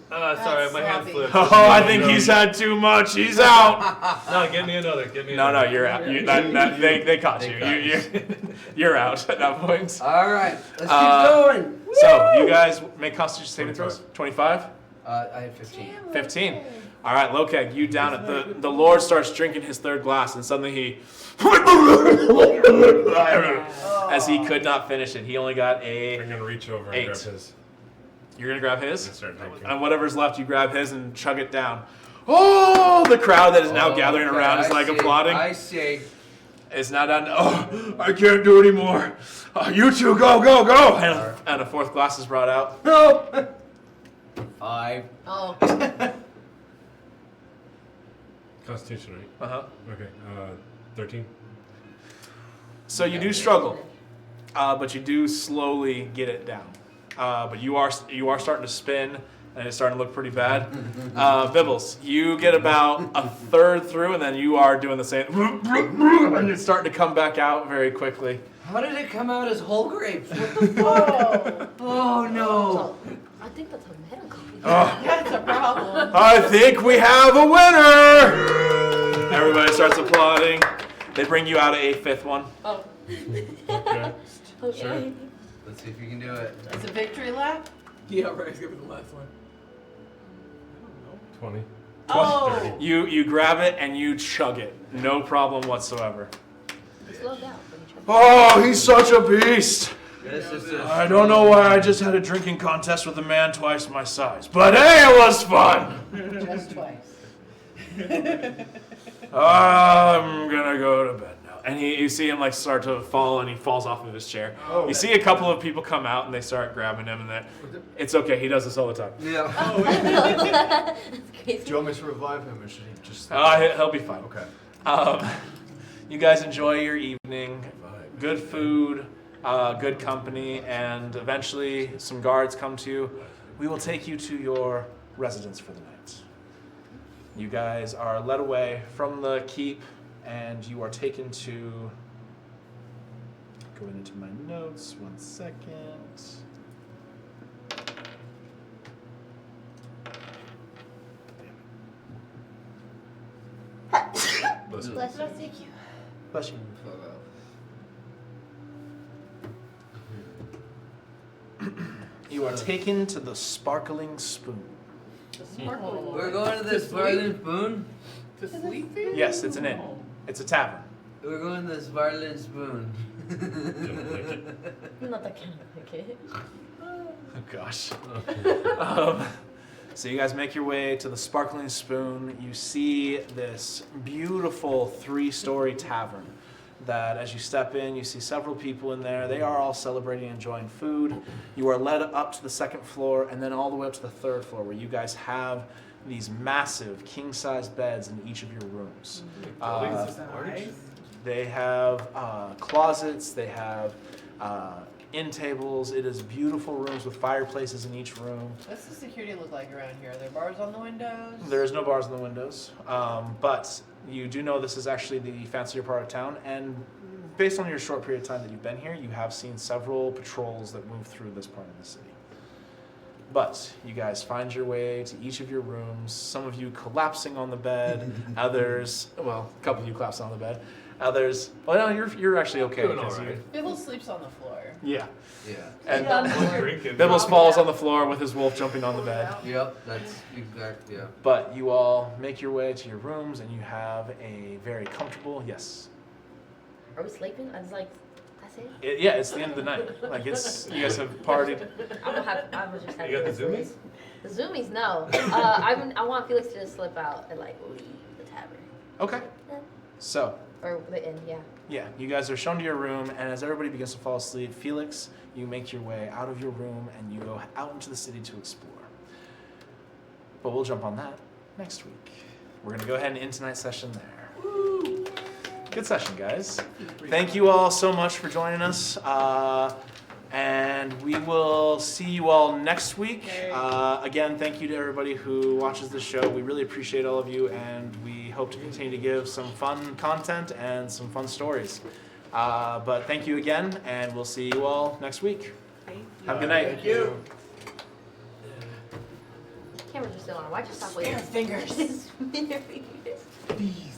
Sorry, my hand sloppy. slipped. Oh, I think he's had too much. He's out. No, give me another. Give me No, another. you're out. They caught you. You're out at that point. All right, let's keep going. So you guys make Constitution saving throws. 25, I had 15. 15. All right, Lokeg, you down it. The Lord starts drinking his third glass, and suddenly he, as he could not finish it, he only got I'm a. gonna reach over and 8. grab his You're gonna grab and his, start drinking. and whatever's left, you grab his and chug it down. Oh, the crowd that is now gathering Okay, around is I like see, applauding. I see. It's now down to, oh, I can't do anymore. You two, go, go, go. And a fourth glass is brought out. No. 5. Oh. Constitution, right? Uh-huh. Okay. 13. So you do struggle, but you do slowly get it down. But you are starting to spin, and it's starting to look pretty bad. Bibbles, you get about a third through, and then you are doing the same, and it's starting to come back out very quickly. How did it come out as whole grapes? What the fuck? Oh no. I think that's a medical. Oh, That's a problem. I think we have a winner! Everybody starts applauding. They bring you out a fifth one. Oh. Okay. Okay. Sure. Let's see if you can do it. It's a victory lap? Yeah, right. It's gonna be the last one. 20. Oh! You grab it and you chug it. No problem whatsoever. Slow down. when you try. Oh, he's such a beast! This is I don't know why I just had a drinking contest with a man twice my size, but hey, it was fun! Just twice. I'm gonna go to bed now. And you see him like start to fall, and he falls off of his chair. Oh. You see a couple of people come out and they start grabbing him, and it's okay. He does this all the time. Yeah. That's crazy. Do you want me to revive him, or should he just? He'll be fine. Okay. You guys enjoy your evening. Good food, good company, and eventually some guards come to you. We will take you to your residence for the night. You guys are led away from the keep, and you are taken to. Going into my notes. 1 second. Listen. Bless you. Bless you. You are taken to the Sparkling Spoon. We're going to this Sparkling Spoon. To sleep? Yes, it's an inn. It's a tavern. We're going to this Sparkling Spoon. Not that kind of kid. Oh gosh. So you guys make your way to the Sparkling Spoon. You see this beautiful 3-story tavern that as you step in, you see several people in there. They are all celebrating, enjoying food. You are led up to the 2nd floor and then all the way up to the 3rd floor where you guys have these massive king-size beds in each of your rooms. Is this large? They have closets, they have end tables. It is beautiful rooms with fireplaces in each room. What's the security look like around here? Are there bars on the windows? There is no bars in the windows, but you do know this is actually the fancier part of town, and based on your short period of time that you've been here, you have seen several patrols that move through this part of the city. But you guys find your way to each of your rooms, some of you collapsing on the bed, others, well, a couple of you collapsing on the bed, others, well, no, you're actually okay. Doing 'cause all right. Bibble sleeps on the floor. yeah. Yeah. And Drinking. Bibbles falls on the floor with his wolf jumping on the bed. Yep, that's exact. Yeah. But you all make your way to your rooms and you have a very comfortable, yes. Are we sleeping? I was like, that's it. Yeah, it's the end of the night. Like it's, you guys have partied. I was just having You got the this zoomies? list. The zoomies, no. I want Felix to just slip out and like leave the tavern. Okay. Yeah. So, Or the inn, yeah. yeah, you guys are shown to your room, and as everybody begins to fall asleep, Felix, you make your way out of your room and you go out into the city to explore. But we'll jump on that next week. We're going to go ahead and end tonight's session there. Woo! Good session, guys. Thank you all so much for joining us. And we will see you all next week. Again, thank you to everybody who watches this show. We really appreciate all of you, and we hope to continue to give some fun content and some fun stories. But thank you again, and we'll see you all next week. Have a good night. Thank you. Cameras are still on. Why'd you stop waiting? Fingers. Fingers. Bees.